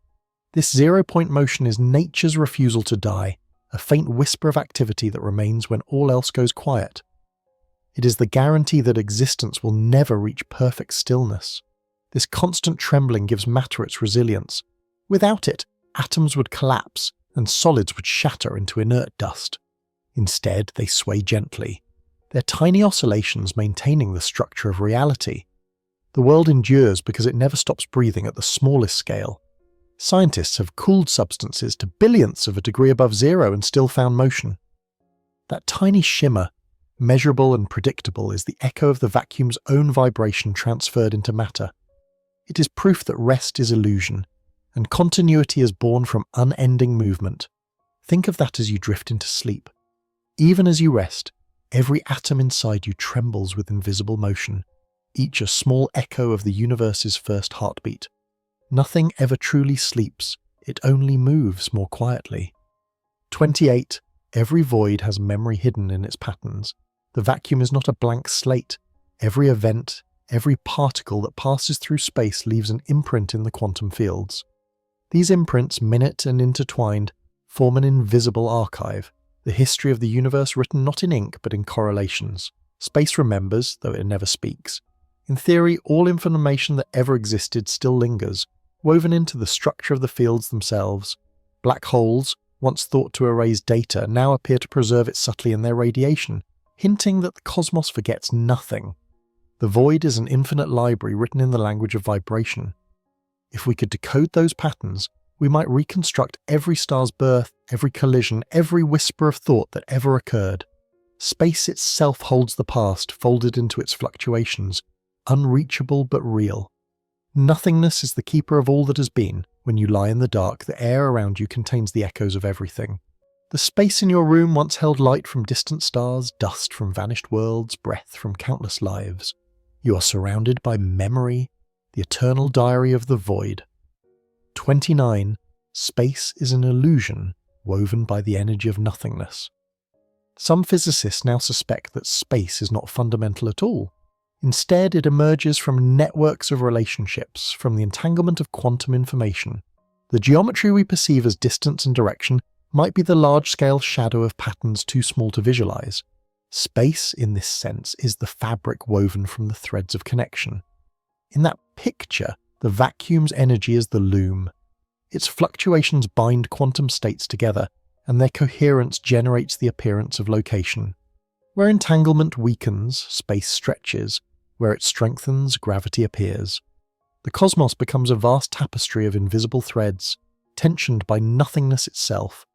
This 0 point motion is nature's refusal to die, a faint whisper of activity that remains when all else goes quiet. It is the guarantee that existence will never reach perfect stillness. This constant trembling gives matter its resilience. Without it, atoms would collapse, and solids would shatter into inert dust. Instead, they sway gently, their tiny oscillations maintaining the structure of reality. The world endures because it never stops breathing at the smallest scale. Scientists have cooled substances to billionths of a degree above zero and still found motion. That tiny shimmer, Measurable and predictable is the echo of the vacuum's own vibration transferred into matter. It is proof that rest is illusion, and continuity is born from unending movement. Think of that as you drift into sleep. Even as you rest, every atom inside you trembles with invisible motion, each a small echo of the universe's first heartbeat. Nothing ever truly sleeps, it only moves more quietly. 28. Every void has memory hidden in its patterns. The vacuum is not a blank slate. Every event, every particle that passes through space leaves an imprint in the quantum fields. These imprints, minute and intertwined, form an invisible archive, the history of the universe written not in ink but in correlations. Space remembers, though it never speaks. In theory, all information that ever existed still lingers, woven into the structure of the fields themselves. Black holes, once thought to erase data, now appear to preserve it subtly in their radiation, hinting that the cosmos forgets nothing. The void is an infinite library written in the language of vibration. If we could decode those patterns, we might reconstruct every star's birth, every collision, every whisper of thought that ever occurred. Space itself holds the past folded into its fluctuations, unreachable but real. Nothingness is the keeper of all that has been. When you lie in the dark, the air around you contains the echoes of everything. The space in your room once held light from distant stars, dust from vanished worlds, breath from countless lives. You are surrounded by memory, the eternal diary of the void. 29. Space is an illusion woven by the energy of nothingness. Some physicists now suspect that space is not fundamental at all. Instead, it emerges from networks of relationships, from the entanglement of quantum information. The geometry we perceive as distance and direction might be the large-scale shadow of patterns too small to visualize. Space, in this sense, is the fabric woven from the threads of connection. In that picture, the vacuum's energy is the loom. Its fluctuations bind quantum states together, and their coherence generates the appearance of location. Where entanglement weakens, space stretches. Where it strengthens, gravity appears. The cosmos becomes a vast tapestry of invisible threads, tensioned by nothingness itself.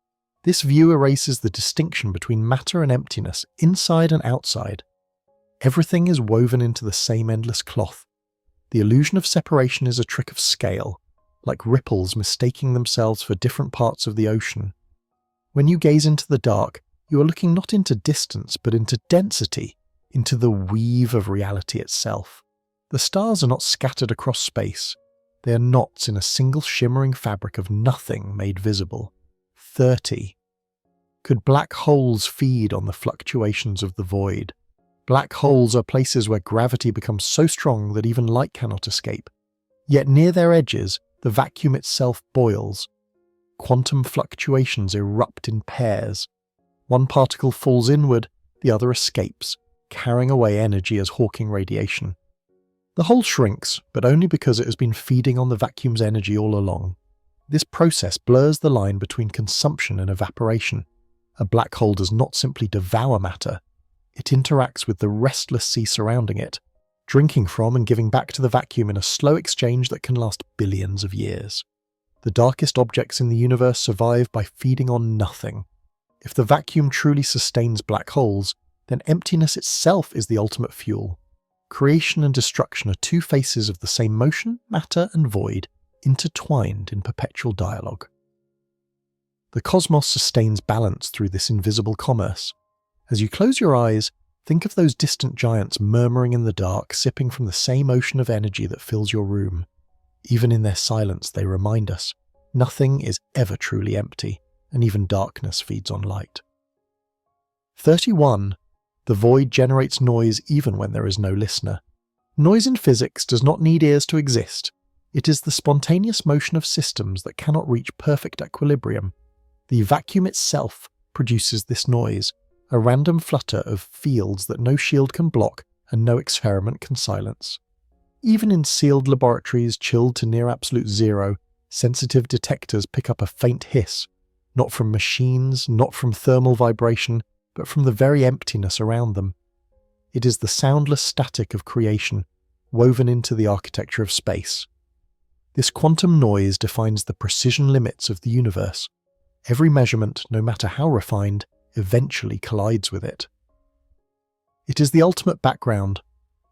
This view erases the distinction between matter and emptiness, inside and outside. Everything is woven into the same endless cloth. The illusion of separation is a trick of scale, like ripples mistaking themselves for different parts of the ocean. When you gaze into the dark, you are looking not into distance, but into density, into the weave of reality itself. The stars are not scattered across space. They are knots in a single shimmering fabric of nothing made visible. 30. Could black holes feed on the fluctuations of the void? Black holes are places where gravity becomes so strong that even light cannot escape. Yet near their edges, the vacuum itself boils. Quantum fluctuations erupt in pairs. One particle falls inward, the other escapes, carrying away energy as Hawking radiation. The hole shrinks, but only because it has been feeding on the vacuum's energy all along. This process blurs the line between consumption and evaporation. A black hole does not simply devour matter. It interacts with the restless sea surrounding it, drinking from and giving back to the vacuum in a slow exchange that can last billions of years. The darkest objects in the universe survive by feeding on nothing. If the vacuum truly sustains black holes, then emptiness itself is the ultimate fuel. Creation and destruction are two faces of the same motion, matter, and void, intertwined in perpetual dialogue. The cosmos sustains balance through this invisible commerce. As you close your eyes, think of those distant giants murmuring in the dark, sipping from the same ocean of energy that fills your room. Even in their silence, they remind us, nothing is ever truly empty, and even darkness feeds on light. 31. The void generates noise even when there is no listener. Noise in physics does not need ears to exist. It is the spontaneous motion of systems that cannot reach perfect equilibrium. The vacuum itself produces this noise, a random flutter of fields that no shield can block and no experiment can silence. Even in sealed laboratories chilled to near absolute zero, sensitive detectors pick up a faint hiss, not from machines, not from thermal vibration, but from the very emptiness around them. It is the soundless static of creation, woven into the architecture of space. This quantum noise defines the precision limits of the universe. Every measurement, no matter how refined, eventually collides with it. It is the ultimate background,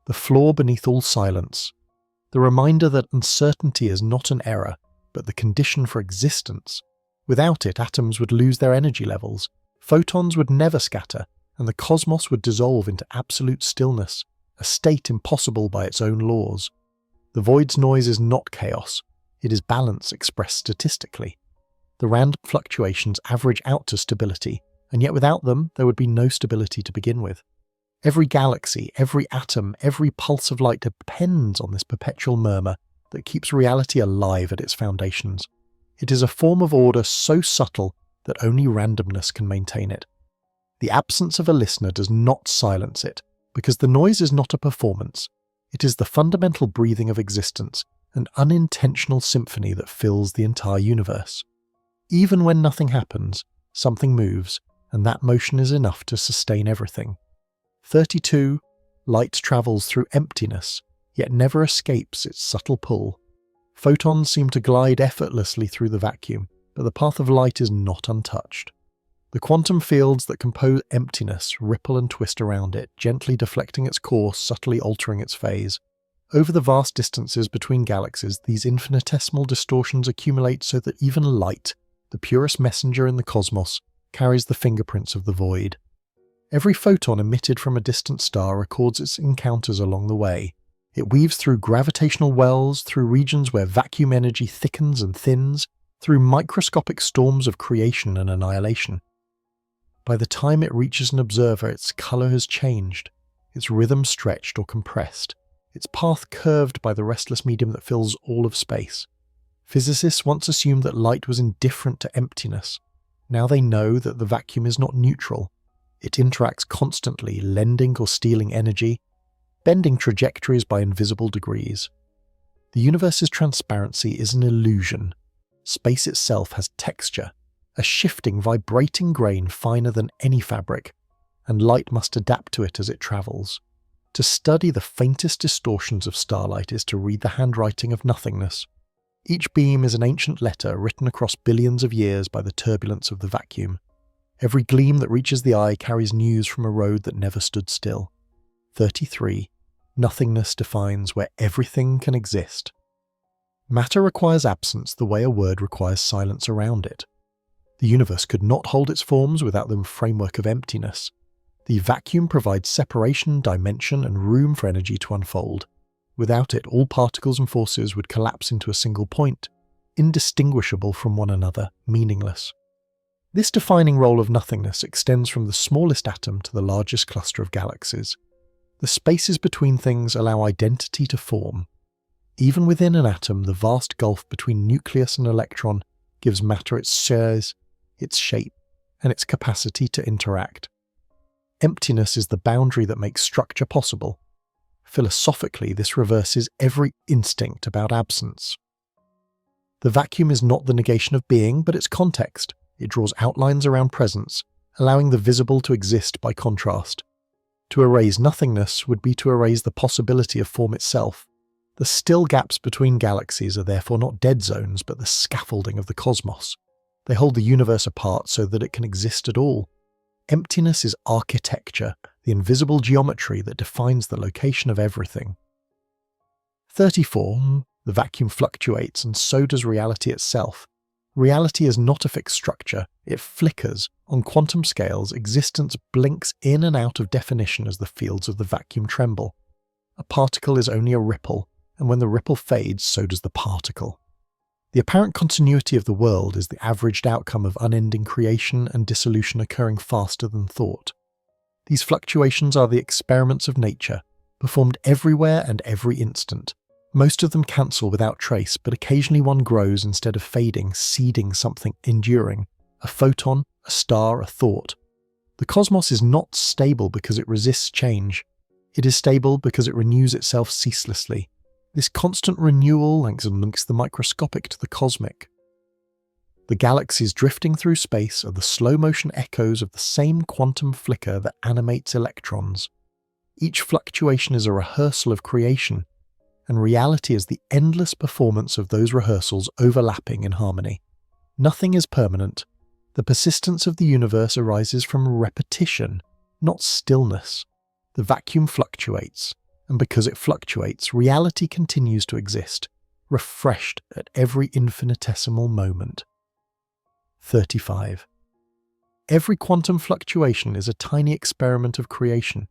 the flaw beneath all silence, the reminder that uncertainty is not an error, but the condition for existence. Without it, atoms would lose their energy levels, photons would never scatter, and the cosmos would dissolve into absolute stillness, a state impossible by its own laws. The void's noise is not chaos, it is balance expressed statistically. The random fluctuations average out to stability, and yet without them there would be no stability to begin with. Every galaxy, every atom, every pulse of light depends on this perpetual murmur that keeps reality alive at its foundations. It is a form of order so subtle that only randomness can maintain it. The absence of a listener does not silence it, because the noise is not a performance. It is the fundamental breathing of existence, an unintentional symphony that fills the entire universe. Even when nothing happens, something moves, and that motion is enough to sustain everything. 32. Light travels through emptiness, yet never escapes its subtle pull. Photons seem to glide effortlessly through the vacuum, but the path of light is not untouched. The quantum fields that compose emptiness ripple and twist around it, gently deflecting its course, subtly altering its phase. Over the vast distances between galaxies, these infinitesimal distortions accumulate so that even light, the purest messenger in the cosmos, carries the fingerprints of the void. Every photon emitted from a distant star records its encounters along the way. It weaves through gravitational wells, through regions where vacuum energy thickens and thins, through microscopic storms of creation and annihilation. By the time it reaches an observer, its color has changed, its rhythm stretched or compressed, its path curved by the restless medium that fills all of space. Physicists once assumed that light was indifferent to emptiness. Now they know that the vacuum is not neutral. It interacts constantly, lending or stealing energy, bending trajectories by invisible degrees. The universe's transparency is an illusion. Space itself has texture, a shifting, vibrating grain finer than any fabric, and light must adapt to it as it travels. To study the faintest distortions of starlight is to read the handwriting of nothingness. Each beam is an ancient letter written across billions of years by the turbulence of the vacuum. Every gleam that reaches the eye carries news from a road that never stood still. 33. Nothingness defines where everything can exist. Matter requires absence the way a word requires silence around it. The universe could not hold its forms without the framework of emptiness. The vacuum provides separation, dimension, and room for energy to unfold. Without it, all particles and forces would collapse into a single point, indistinguishable from one another, meaningless. This defining role of nothingness extends from the smallest atom to the largest cluster of galaxies. The spaces between things allow identity to form. Even within an atom, the vast gulf between nucleus and electron gives matter its size, its shape, and its capacity to interact. Emptiness is the boundary that makes structure possible. Philosophically, this reverses every instinct about absence. The vacuum is not the negation of being, but its context. It draws outlines around presence, allowing the visible to exist by contrast. To erase nothingness would be to erase the possibility of form itself. The still gaps between galaxies are therefore not dead zones, but the scaffolding of the cosmos. They hold the universe apart so that it can exist at all. Emptiness is architecture, the invisible geometry that defines the location of everything. 34. The vacuum fluctuates, and so does reality itself. Reality is not a fixed structure, it flickers. On quantum scales, existence blinks in and out of definition as the fields of the vacuum tremble. A particle is only a ripple, and when the ripple fades, so does the particle. The apparent continuity of the world is the averaged outcome of unending creation and dissolution occurring faster than thought. These fluctuations are the experiments of nature, performed everywhere and every instant. Most of them cancel without trace, but occasionally one grows instead of fading, seeding something enduring. A photon, a star, a thought. The cosmos is not stable because it resists change. It is stable because it renews itself ceaselessly. This constant renewal links the microscopic to the cosmic. The galaxies drifting through space are the slow-motion echoes of the same quantum flicker that animates electrons. Each fluctuation is a rehearsal of creation, and reality is the endless performance of those rehearsals overlapping in harmony. Nothing is permanent. The persistence of the universe arises from repetition, not stillness. The the vacuum fluctuates, and because it fluctuates, reality continues to exist, refreshed at every infinitesimal moment. 35. Every quantum fluctuation is a tiny experiment of creation.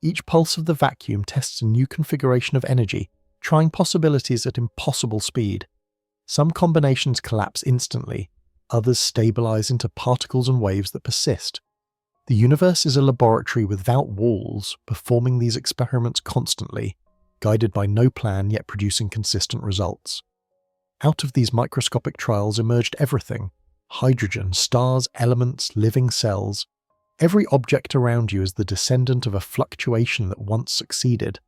Each pulse of the vacuum tests a new configuration of energy, trying possibilities at impossible speed. Some combinations collapse instantly, others stabilize into particles and waves that persist. The universe is a laboratory without walls, performing these experiments constantly, guided by no plan yet producing consistent results. Out of these microscopic trials emerged everything: hydrogen, stars, elements, living cells. Every object around you is the descendant of a fluctuation that once succeeded.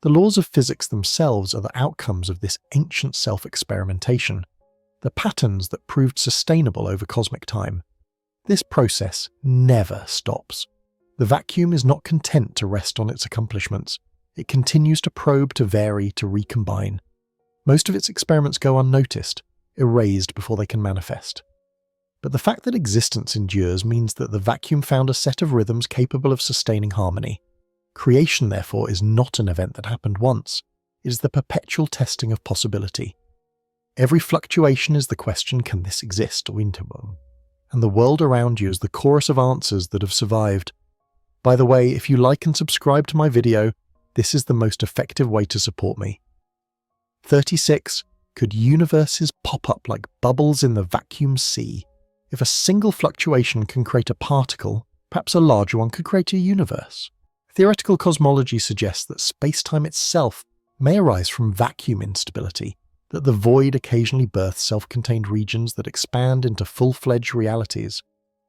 The laws of physics themselves are the outcomes of this ancient self-experimentation, the patterns that proved sustainable over cosmic time. This process never stops. The vacuum is not content to rest on its accomplishments. It continues to probe, to vary, to recombine. Most of its experiments go unnoticed, erased before they can manifest. But the fact that existence endures means that the vacuum found a set of rhythms capable of sustaining harmony. Creation, therefore, is not an event that happened once. It is the perpetual testing of possibility. Every fluctuation is the question, can this exist? And the world around you is the chorus of answers that have survived. By the way, if you like and subscribe to my video, this is the most effective way to support me. 36. Could universes pop up like bubbles in the vacuum sea? If a single fluctuation can create a particle, perhaps a larger one could create a universe. Theoretical cosmology suggests that space-time itself may arise from vacuum instability, that the void occasionally births self-contained regions that expand into full-fledged realities.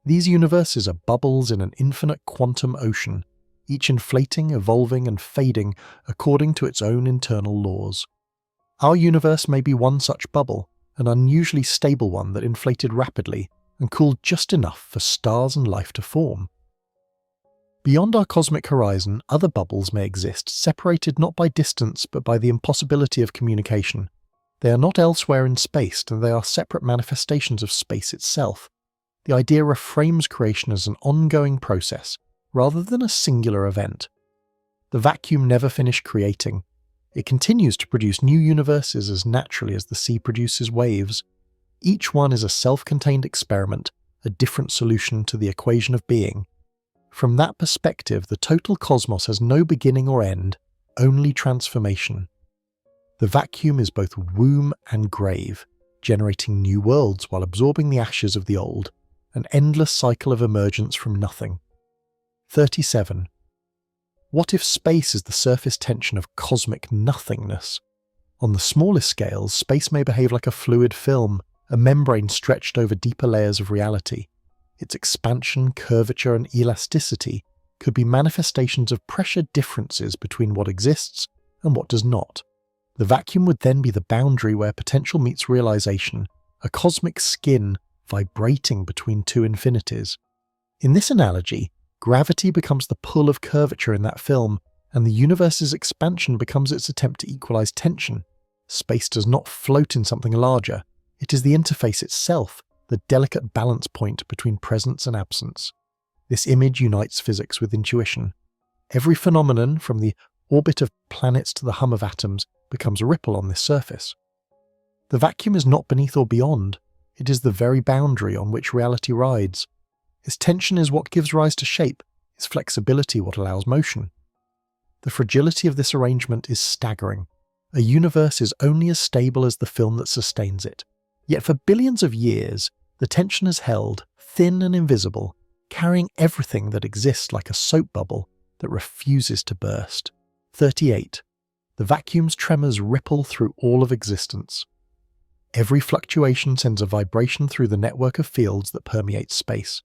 These universes are bubbles in an infinite quantum ocean, each inflating, evolving, and fading according to its own internal laws. Our universe may be one such bubble, an unusually stable one that inflated rapidly and cooled just enough for stars and life to form. Beyond our cosmic horizon, other bubbles may exist, separated not by distance but by the impossibility of communication. They are not elsewhere in space, and they are separate manifestations of space itself. The idea reframes creation as an ongoing process, rather than a singular event. The vacuum never finished creating. It continues to produce new universes as naturally as the sea produces waves. Each one is a self-contained experiment, a different solution to the equation of being. From that perspective, the total cosmos has no beginning or end, only transformation. The vacuum is both womb and grave, generating new worlds while absorbing the ashes of the old, an endless cycle of emergence from nothing. 37. What if space is the surface tension of cosmic nothingness? On the smallest scales, space may behave like a fluid film, a membrane stretched over deeper layers of reality. Its expansion, curvature, and elasticity could be manifestations of pressure differences between what exists and what does not. The vacuum would then be the boundary where potential meets realization, a cosmic skin vibrating between two infinities. In this analogy, gravity becomes the pull of curvature in that film, and the universe's expansion becomes its attempt to equalize tension. Space does not float in something larger. It is the interface itself, the delicate balance point between presence and absence. This image unites physics with intuition. Every phenomenon, from the orbit of planets to the hum of atoms, becomes a ripple on this surface. The vacuum is not beneath or beyond. It is the very boundary on which reality rides. Its tension is what gives rise to shape, its flexibility what allows motion. The fragility of this arrangement is staggering. A universe is only as stable as the film that sustains it. Yet for billions of years, the tension has held, thin and invisible, carrying everything that exists like a soap bubble that refuses to burst. 38. The vacuum's tremors ripple through all of existence. Every fluctuation sends a vibration through the network of fields that permeate space.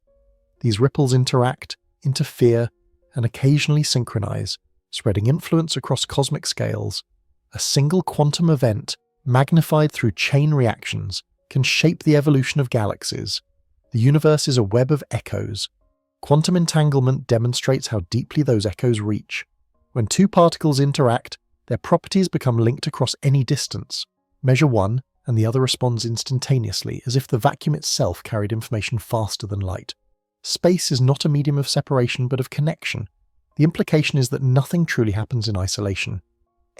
These ripples interact, interfere, and occasionally synchronize, spreading influence across cosmic scales. A single quantum event, magnified through chain reactions, can shape the evolution of galaxies. The universe is a web of echoes. Quantum entanglement demonstrates how deeply those echoes reach. When two particles interact, their properties become linked across any distance. Measure one, and the other responds instantaneously, as if the vacuum itself carried information faster than light. Space is not a medium of separation but of connection. The implication is that nothing truly happens in isolation.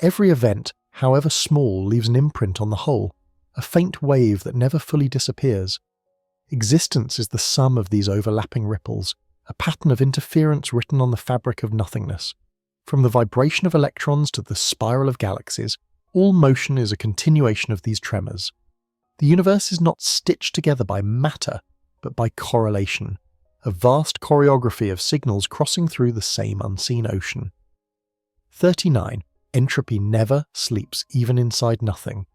Every event, however small, leaves an imprint on the whole, a faint wave that never fully disappears. Existence is the sum of these overlapping ripples, a pattern of interference written on the fabric of nothingness. From the vibration of electrons to the spiral of galaxies, all motion is a continuation of these tremors. The universe is not stitched together by matter, but by correlation, a vast choreography of signals crossing through the same unseen ocean. 39. Entropy never sleeps, even inside nothing.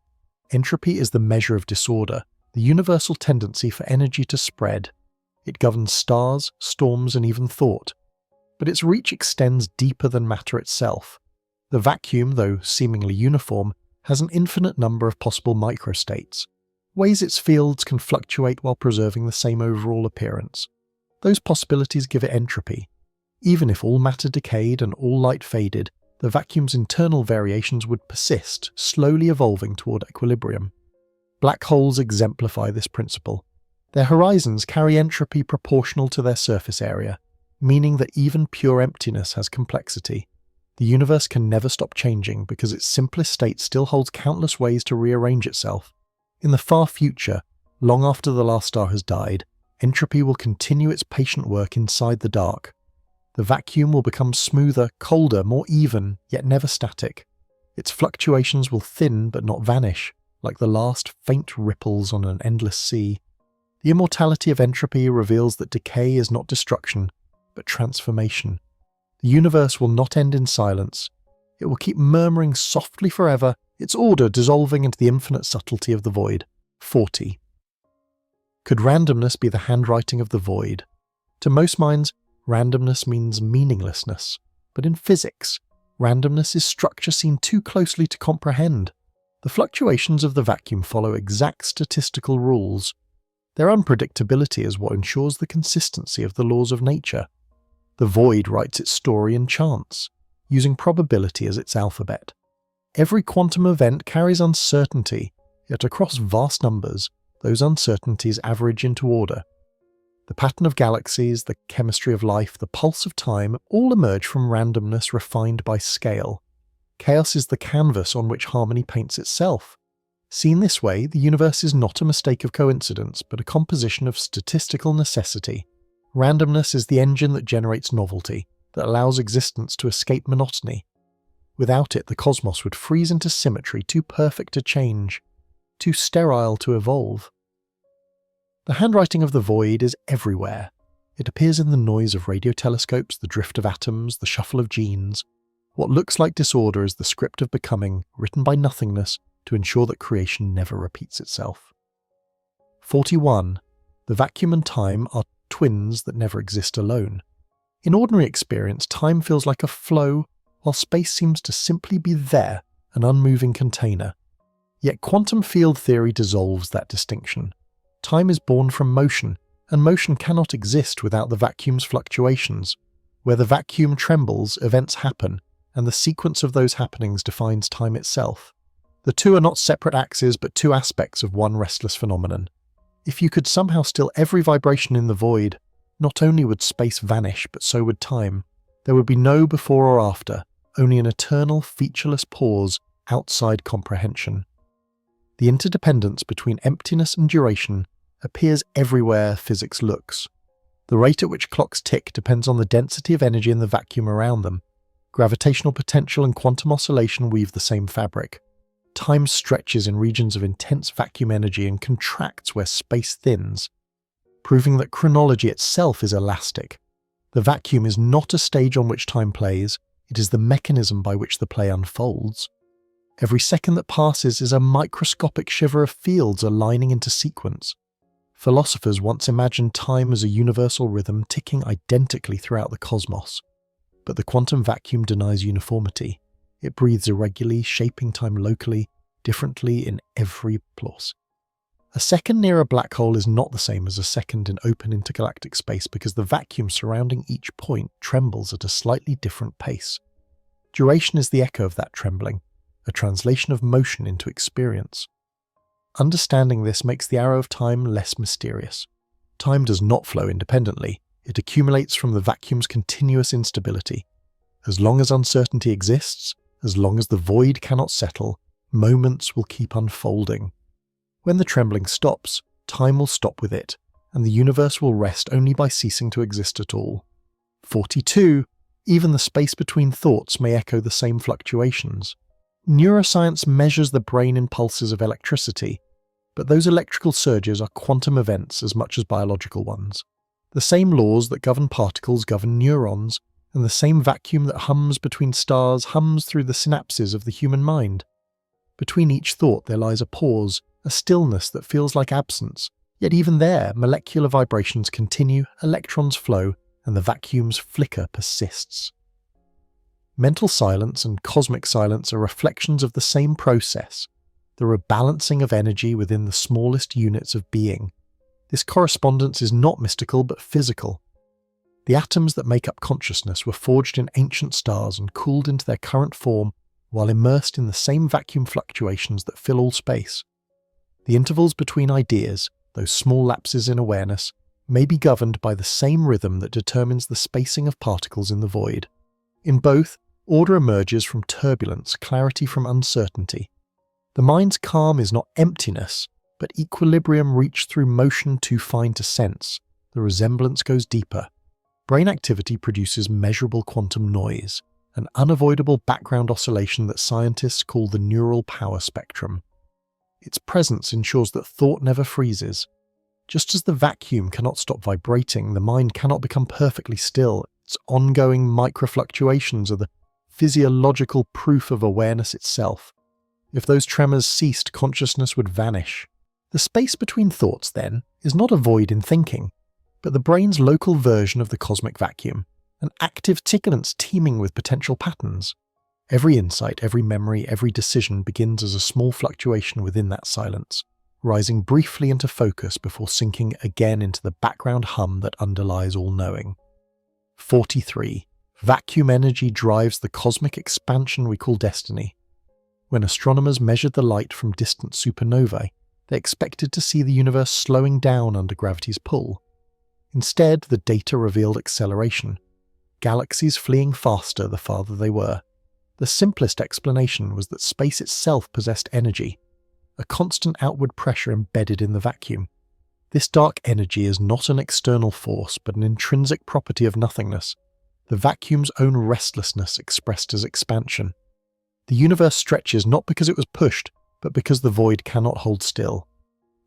Entropy is the measure of disorder, the universal tendency for energy to spread. It governs stars, storms, and even thought. But its reach extends deeper than matter itself. The vacuum, though seemingly uniform, has an infinite number of possible microstates, ways its fields can fluctuate while preserving the same overall appearance. Those possibilities give it entropy. Even if all matter decayed and all light faded, the vacuum's internal variations would persist, slowly evolving toward equilibrium. Black holes exemplify this principle. Their horizons carry entropy proportional to their surface area, meaning that even pure emptiness has complexity. The universe can never stop changing because its simplest state still holds countless ways to rearrange itself. In the far future, long after the last star has died, entropy will continue its patient work inside the dark. The vacuum will become smoother, colder, more even, yet never static. Its fluctuations will thin but not vanish, like the last faint ripples on an endless sea. The immortality of entropy reveals that decay is not destruction, but transformation. The universe will not end in silence. It will keep murmuring softly forever, its order dissolving into the infinite subtlety of the void. 40. Could randomness be the handwriting of the void? To most minds, randomness means meaninglessness. But in physics, randomness is structure seen too closely to comprehend. The fluctuations of the vacuum follow exact statistical rules. Their unpredictability is what ensures the consistency of the laws of nature. The void writes its story in chance, using probability as its alphabet. Every quantum event carries uncertainty, yet across vast numbers, those uncertainties average into order. The pattern of galaxies, the chemistry of life, the pulse of time all emerge from randomness refined by scale. Chaos is the canvas on which harmony paints itself. Seen this way, the universe is not a mistake of coincidence, but a composition of statistical necessity. Randomness is the engine that generates novelty, that allows existence to escape monotony. Without it, the cosmos would freeze into symmetry too perfect to change, too sterile to evolve. The handwriting of the void is everywhere. It appears in the noise of radio telescopes, the drift of atoms, the shuffle of genes. What looks like disorder is the script of becoming, written by nothingness to ensure that creation never repeats itself. 41. The vacuum and time are twins that never exist alone. In ordinary experience, time feels like a flow, while space seems to simply be there, an unmoving container. Yet quantum field theory dissolves that distinction. Time is born from motion, and motion cannot exist without the vacuum's fluctuations. Where the vacuum trembles, events happen, and the sequence of those happenings defines time itself. The two are not separate axes, but two aspects of one restless phenomenon. If you could somehow still every vibration in the void, not only would space vanish, but so would time. There would be no before or after, only an eternal, featureless pause outside comprehension. The interdependence between emptiness and duration appears everywhere physics looks. The rate at which clocks tick depends on the density of energy in the vacuum around them. Gravitational potential and quantum oscillation weave the same fabric. Time stretches in regions of intense vacuum energy and contracts where space thins, proving that chronology itself is elastic. The vacuum is not a stage on which time plays, it is the mechanism by which the play unfolds. Every second that passes is a microscopic shiver of fields aligning into sequence. Philosophers once imagined time as a universal rhythm ticking identically throughout the cosmos. But the quantum vacuum denies uniformity. It breathes irregularly, shaping time locally, differently in every place. A second near a black hole is not the same as a second in open intergalactic space because the vacuum surrounding each point trembles at a slightly different pace. Duration is the echo of that trembling, a translation of motion into experience. Understanding this makes the arrow of time less mysterious. Time does not flow independently, it accumulates from the vacuum's continuous instability. As long as uncertainty exists, as long as the void cannot settle, moments will keep unfolding. When the trembling stops, time will stop with it, and the universe will rest only by ceasing to exist at all. 42. Even the space between thoughts may echo the same fluctuations. Neuroscience measures the brain impulses of electricity, but those electrical surges are quantum events as much as biological ones. The same laws that govern particles govern neurons, and the same vacuum that hums between stars hums through the synapses of the human mind. Between each thought there lies a pause, a stillness that feels like absence, yet even there molecular vibrations continue, electrons flow, and the vacuum's flicker persists. Mental silence and cosmic silence are reflections of the same process, the rebalancing of energy within the smallest units of being. This correspondence is not mystical but physical. The atoms that make up consciousness were forged in ancient stars and cooled into their current form while immersed in the same vacuum fluctuations that fill all space. The intervals between ideas, those small lapses in awareness, may be governed by the same rhythm that determines the spacing of particles in the void. In both, order emerges from turbulence, clarity from uncertainty. The mind's calm is not emptiness, but equilibrium reached through motion too fine to sense. The resemblance goes deeper. Brain activity produces measurable quantum noise, an unavoidable background oscillation that scientists call the neural power spectrum. Its presence ensures that thought never freezes. Just as the vacuum cannot stop vibrating, the mind cannot become perfectly still. Its ongoing microfluctuations are the physiological proof of awareness itself. If those tremors ceased, consciousness would vanish. The space between thoughts, then, is not a void in thinking, but the brain's local version of the cosmic vacuum, an active ticklance teeming with potential patterns. Every insight, every memory, every decision begins as a small fluctuation within that silence, rising briefly into focus before sinking again into the background hum that underlies all knowing. 43. Vacuum energy drives the cosmic expansion we call destiny. When astronomers measured the light from distant supernovae, they expected to see the universe slowing down under gravity's pull. Instead, the data revealed acceleration, galaxies fleeing faster the farther they were. The simplest explanation was that space itself possessed energy, a constant outward pressure embedded in the vacuum. This dark energy is not an external force, but an intrinsic property of nothingness, the vacuum's own restlessness expressed as expansion. The universe stretches not because it was pushed, but because the void cannot hold still.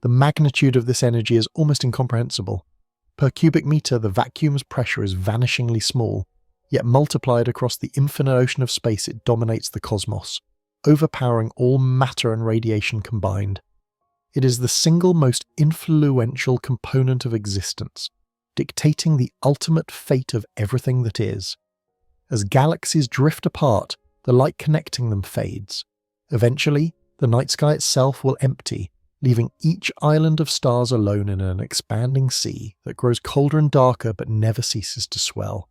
The magnitude of this energy is almost incomprehensible. Per cubic meter, the vacuum's pressure is vanishingly small, yet multiplied across the infinite ocean of space it dominates the cosmos, overpowering all matter and radiation combined. It is the single most influential component of existence, dictating the ultimate fate of everything that is. As galaxies drift apart, the light connecting them fades. Eventually, the night sky itself will empty, leaving each island of stars alone in an expanding sea that grows colder and darker but never ceases to swell.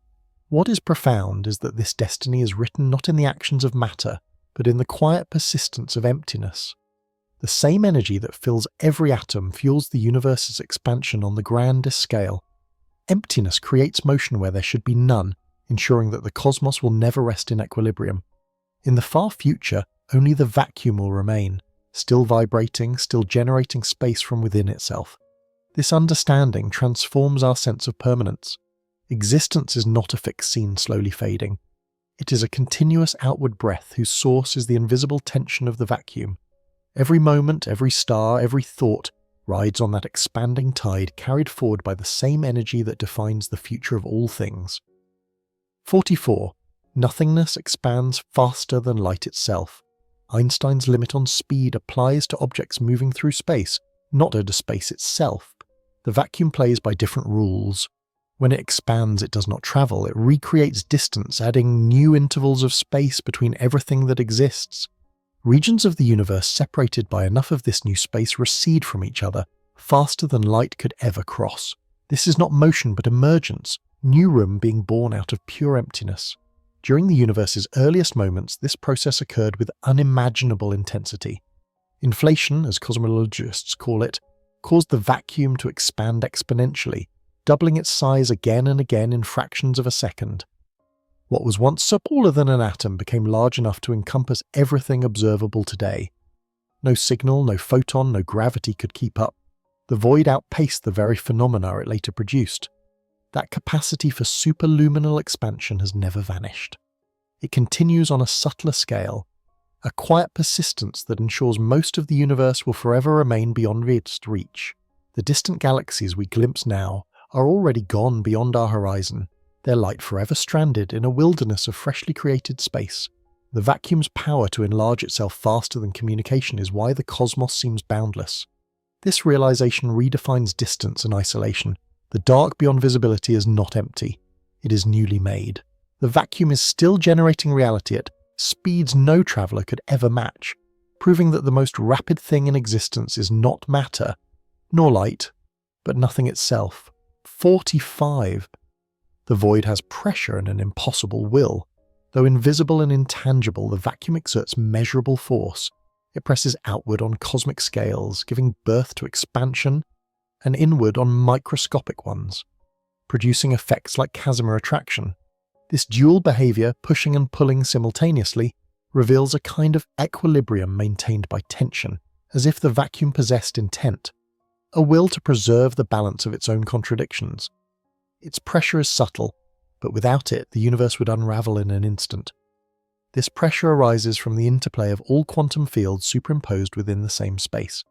What is profound is that this destiny is written not in the actions of matter, but in the quiet persistence of emptiness. The same energy that fills every atom fuels the universe's expansion on the grandest scale. Emptiness creates motion where there should be none, ensuring that the cosmos will never rest in equilibrium. In the far future, only the vacuum will remain, still vibrating, still generating space from within itself. This understanding transforms our sense of permanence. Existence is not a fixed scene slowly fading. It is a continuous outward breath whose source is the invisible tension of the vacuum. Every moment, every star, every thought rides on that expanding tide carried forward by the same energy that defines the future of all things. 44. Nothingness expands faster than light itself. Einstein's limit on speed applies to objects moving through space, not to space itself. The vacuum plays by different rules. When it expands, it does not travel. It recreates distance, adding new intervals of space between everything that exists. Regions of the universe separated by enough of this new space recede from each other, faster than light could ever cross. This is not motion but emergence, new room being born out of pure emptiness. During the universe's earliest moments, this process occurred with unimaginable intensity. Inflation, as cosmologists call it, caused the vacuum to expand exponentially, doubling its size again and again in fractions of a second. What was once smaller than an atom became large enough to encompass everything observable today. No signal, no photon, no gravity could keep up. The void outpaced the very phenomena it later produced. That capacity for superluminal expansion has never vanished. It continues on a subtler scale, a quiet persistence that ensures most of the universe will forever remain beyond its reach. The distant galaxies we glimpse now are already gone beyond our horizon, their light forever stranded in a wilderness of freshly created space. The vacuum's power to enlarge itself faster than communication is why the cosmos seems boundless. This realization redefines distance and isolation. The dark beyond visibility is not empty. It is newly made. The vacuum is still generating reality at speeds no traveller could ever match, proving that the most rapid thing in existence is not matter, nor light, but nothing itself. 45. The void has pressure and an impossible will. Though invisible and intangible, the vacuum exerts measurable force. It presses outward on cosmic scales, giving birth to expansion, and inward on microscopic ones, producing effects like Casimir attraction. This dual behavior, pushing and pulling simultaneously, reveals a kind of equilibrium maintained by tension, as if the vacuum possessed intent, a will to preserve the balance of its own contradictions. Its pressure is subtle, but without it the universe would unravel in an instant. This pressure arises from the interplay of all quantum fields superimposed within the same space.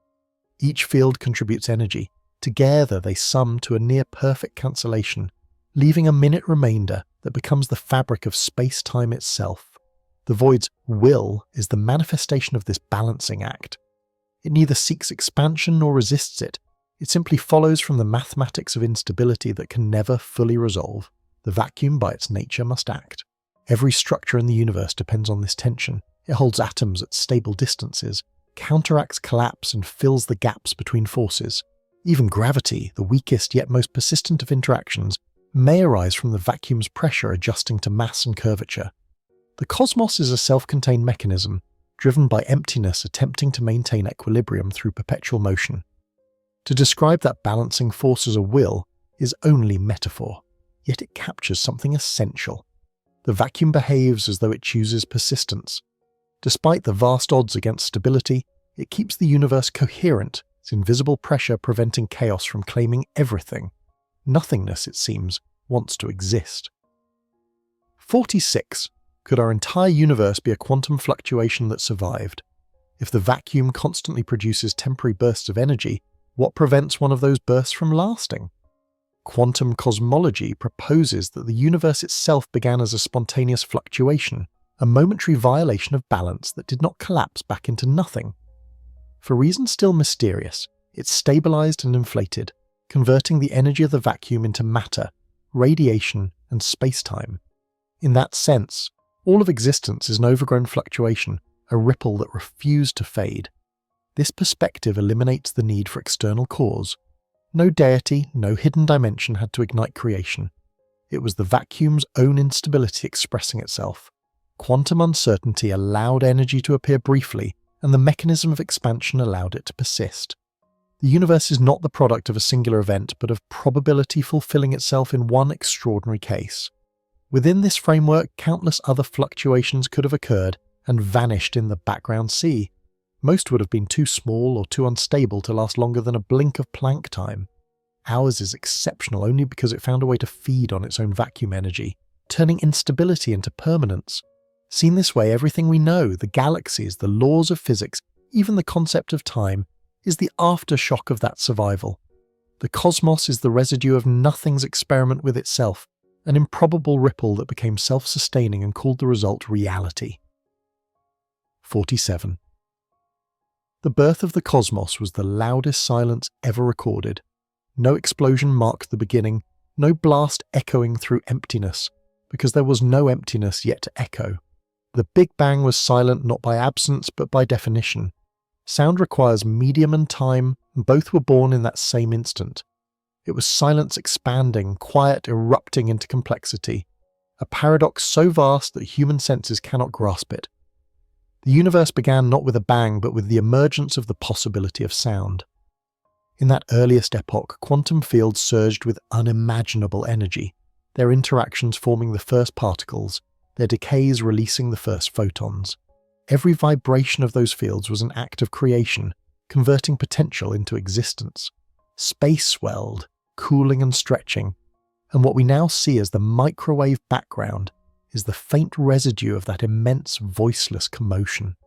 Each field contributes energy. Together they sum to a near-perfect cancellation, leaving a minute remainder that becomes the fabric of space-time itself. The void's will is the manifestation of this balancing act. It neither seeks expansion nor resists it. It simply follows from the mathematics of instability that can never fully resolve. The vacuum, by its nature, must act. Every structure in the universe depends on this tension. It holds atoms at stable distances, counteracts collapse, and fills the gaps between forces. Even gravity, the weakest yet most persistent of interactions, may arise from the vacuum's pressure adjusting to mass and curvature. The cosmos is a self-contained mechanism, driven by emptiness attempting to maintain equilibrium through perpetual motion. To describe that balancing force as a will is only metaphor, yet it captures something essential. The vacuum behaves as though it chooses persistence. Despite the vast odds against stability, it keeps the universe coherent, its invisible pressure preventing chaos from claiming everything. Nothingness, it seems, wants to exist. 46. Could our entire universe be a quantum fluctuation that survived? If the vacuum constantly produces temporary bursts of energy, what prevents one of those bursts from lasting? Quantum cosmology proposes that the universe itself began as a spontaneous fluctuation, a momentary violation of balance that did not collapse back into nothing. For reasons still mysterious, it stabilized and inflated, converting the energy of the vacuum into matter, radiation, and space-time. In that sense, all of existence is an overgrown fluctuation, a ripple that refused to fade. This perspective eliminates the need for external cause. No deity, no hidden dimension had to ignite creation. It was the vacuum's own instability expressing itself. Quantum uncertainty allowed energy to appear briefly, and the mechanism of expansion allowed it to persist. The universe is not the product of a singular event, but of probability fulfilling itself in one extraordinary case. Within this framework, countless other fluctuations could have occurred and vanished in the background sea. Most would have been too small or too unstable to last longer than a blink of Planck time. Ours is exceptional only because it found a way to feed on its own vacuum energy, turning instability into permanence. Seen this way, everything we know, the galaxies, the laws of physics, even the concept of time, is the aftershock of that survival. The cosmos is the residue of nothing's experiment with itself, an improbable ripple that became self-sustaining and called the result reality. 47. The birth of the cosmos was the loudest silence ever recorded. No explosion marked the beginning, no blast echoing through emptiness, because there was no emptiness yet to echo. The Big Bang was silent not by absence but by definition. Sound requires medium and time, and both were born in that same instant. It was silence expanding, quiet erupting into complexity, a paradox so vast that human senses cannot grasp it. The universe began not with a bang but with the emergence of the possibility of sound. In that earliest epoch, quantum fields surged with unimaginable energy, their interactions forming the first particles, their decays releasing the first photons. Every vibration of those fields was an act of creation, converting potential into existence. Space swelled, cooling and stretching, and what we now see as the microwave background is the faint residue of that immense voiceless commotion.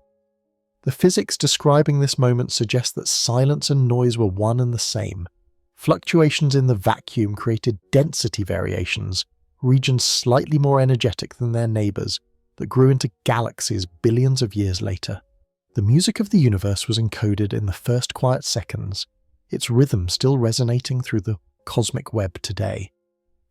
The physics describing this moment suggest that silence and noise were one and the same. Fluctuations in the vacuum created density variations, regions slightly more energetic than their neighbours, that grew into galaxies billions of years later. The music of the universe was encoded in the first quiet seconds, its rhythm still resonating through the cosmic web today.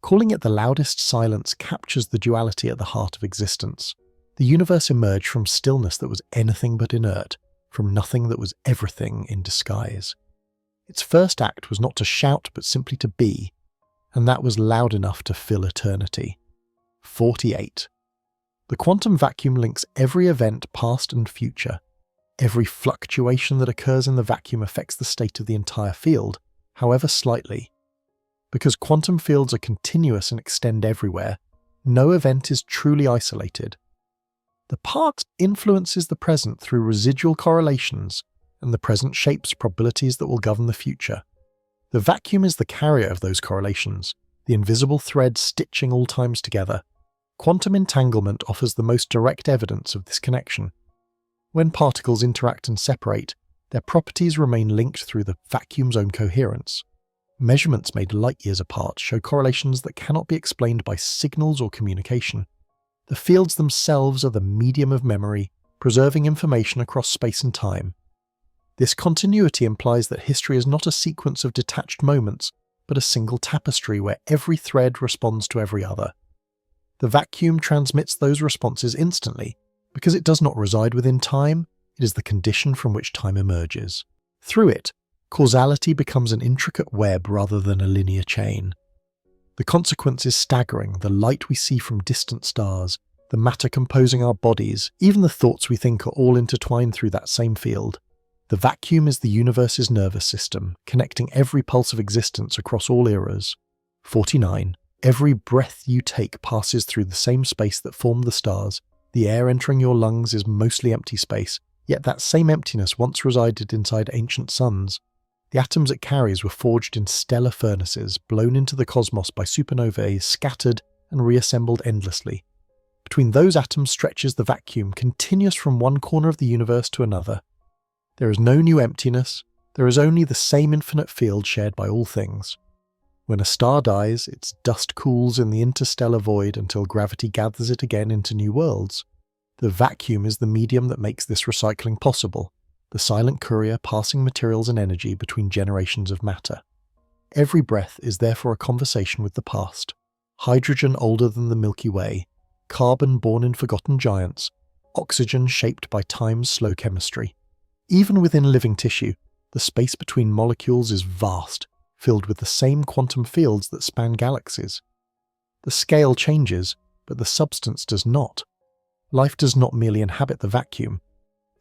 Calling it the loudest silence captures the duality at the heart of existence. The universe emerged from stillness that was anything but inert, from nothing that was everything in disguise. Its first act was not to shout but simply to be, and that was loud enough to fill eternity. 48. The quantum vacuum links every event, past and future. Every fluctuation that occurs in the vacuum affects the state of the entire field, however slightly. Because quantum fields are continuous and extend everywhere, no event is truly isolated. The past influences the present through residual correlations, and the present shapes probabilities that will govern the future. The vacuum is the carrier of those correlations, the invisible thread stitching all times together. Quantum entanglement offers the most direct evidence of this connection. When particles interact and separate, their properties remain linked through the vacuum's own coherence. Measurements made light years apart show correlations that cannot be explained by signals or communication. The fields themselves are the medium of memory, preserving information across space and time. This continuity implies that history is not a sequence of detached moments, but a single tapestry where every thread responds to every other. The vacuum transmits those responses instantly. Because it does not reside within time, it is the condition from which time emerges. Through it, causality becomes an intricate web rather than a linear chain. The consequence is staggering: the light we see from distant stars, the matter composing our bodies, even the thoughts we think are all intertwined through that same field. The vacuum is the universe's nervous system, connecting every pulse of existence across all eras. 49. Every breath you take passes through the same space that formed the stars. The air entering your lungs is mostly empty space, yet that same emptiness once resided inside ancient suns. The atoms it carries were forged in stellar furnaces, blown into the cosmos by supernovae, scattered and reassembled endlessly. Between those atoms stretches the vacuum, continuous from one corner of the universe to another. There is no new emptiness, there is only the same infinite field shared by all things. When a star dies, its dust cools in the interstellar void until gravity gathers it again into new worlds. The vacuum is the medium that makes this recycling possible, the silent courier passing materials and energy between generations of matter. Every breath is therefore a conversation with the past. Hydrogen older than the Milky Way, carbon born in forgotten giants, oxygen shaped by time's slow chemistry. Even within living tissue, the space between molecules is vast, filled with the same quantum fields that span galaxies. The scale changes, but the substance does not. Life does not merely inhabit the vacuum.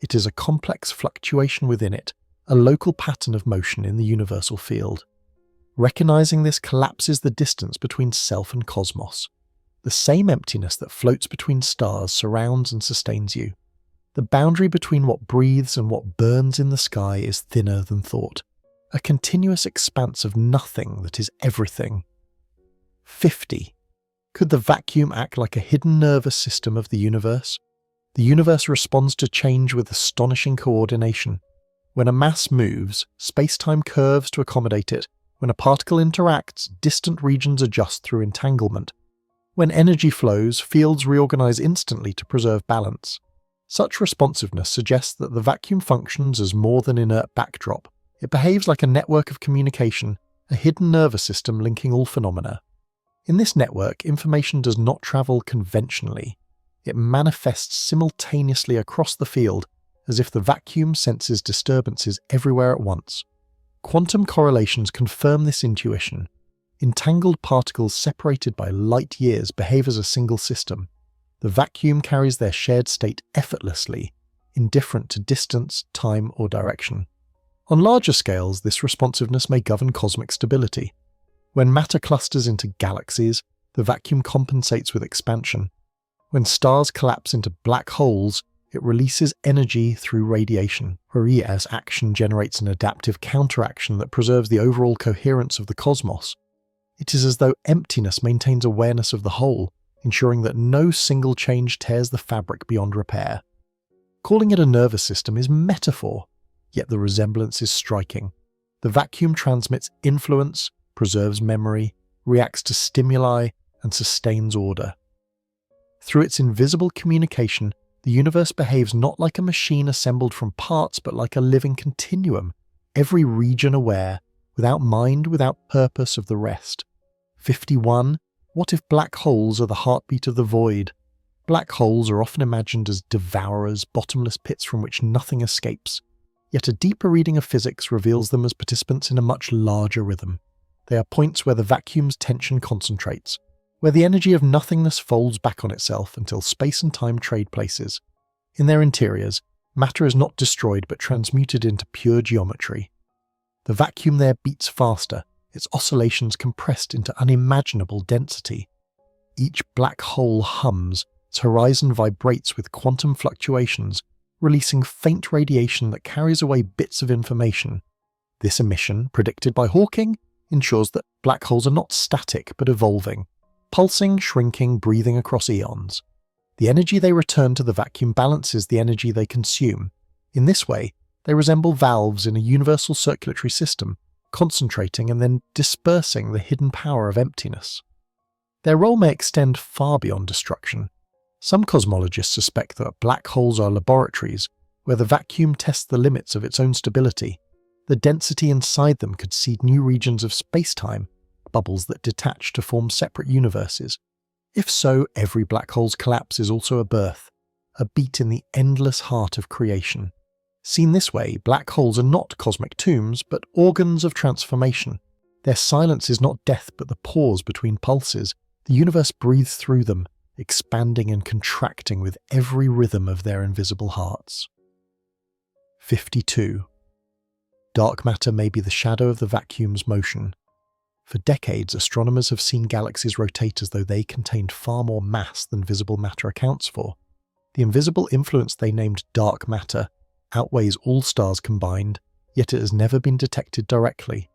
It is a complex fluctuation within it, a local pattern of motion in the universal field. Recognizing this collapses the distance between self and cosmos. The same emptiness that floats between stars surrounds and sustains you. The boundary between what breathes and what burns in the sky is thinner than thought. A continuous expanse of nothing that is everything. 50. Could the vacuum act like a hidden nervous system of the universe? The universe responds to change with astonishing coordination. When a mass moves, space-time curves to accommodate it. When a particle interacts, distant regions adjust through entanglement. When energy flows, fields reorganize instantly to preserve balance. Such responsiveness suggests that the vacuum functions as more than inert backdrop. It behaves like a network of communication, a hidden nervous system linking all phenomena. In this network, information does not travel conventionally. It manifests simultaneously across the field, as if the vacuum senses disturbances everywhere at once. Quantum correlations confirm this intuition. Entangled particles separated by light years behave as a single system. The vacuum carries their shared state effortlessly, indifferent to distance, time, or direction. On larger scales, this responsiveness may govern cosmic stability. When matter clusters into galaxies, the vacuum compensates with expansion. When stars collapse into black holes, it releases energy through radiation, whereas action generates an adaptive counteraction that preserves the overall coherence of the cosmos. It is as though emptiness maintains awareness of the whole, ensuring that no single change tears the fabric beyond repair. Calling it a nervous system is metaphor, yet the resemblance is striking. The vacuum transmits influence, preserves memory, reacts to stimuli, and sustains order. Through its invisible communication, the universe behaves not like a machine assembled from parts, but like a living continuum, every region aware, without mind, without purpose of the rest. 51. What if black holes are the heartbeat of the void? Black holes are often imagined as devourers, bottomless pits from which nothing escapes. Yet a deeper reading of physics reveals them as participants in a much larger rhythm. They are points where the vacuum's tension concentrates, where the energy of nothingness folds back on itself until space and time trade places. In their interiors, matter is not destroyed but transmuted into pure geometry. The vacuum there beats faster, its oscillations compressed into unimaginable density. Each black hole hums, its horizon vibrates with quantum fluctuations, releasing faint radiation that carries away bits of information. This emission, predicted by Hawking, ensures that black holes are not static but evolving, pulsing, shrinking, breathing across eons. The energy they return to the vacuum balances the energy they consume. In this way, they resemble valves in a universal circulatory system, concentrating and then dispersing the hidden power of emptiness. Their role may extend far beyond destruction. Some cosmologists suspect that black holes are laboratories where the vacuum tests the limits of its own stability. The density inside them could seed new regions of space-time, bubbles that detach to form separate universes. If so, every black hole's collapse is also a birth, a beat in the endless heart of creation. Seen this way, black holes are not cosmic tombs, but organs of transformation. Their silence is not death but the pause between pulses. The universe breathes through them, expanding and contracting with every rhythm of their invisible hearts. 52. Dark matter may be the shadow of the vacuum's motion. For decades, astronomers have seen galaxies rotate as though they contained far more mass than visible matter accounts for. The invisible influence they named dark matter outweighs all stars combined, yet it has never been detected directly.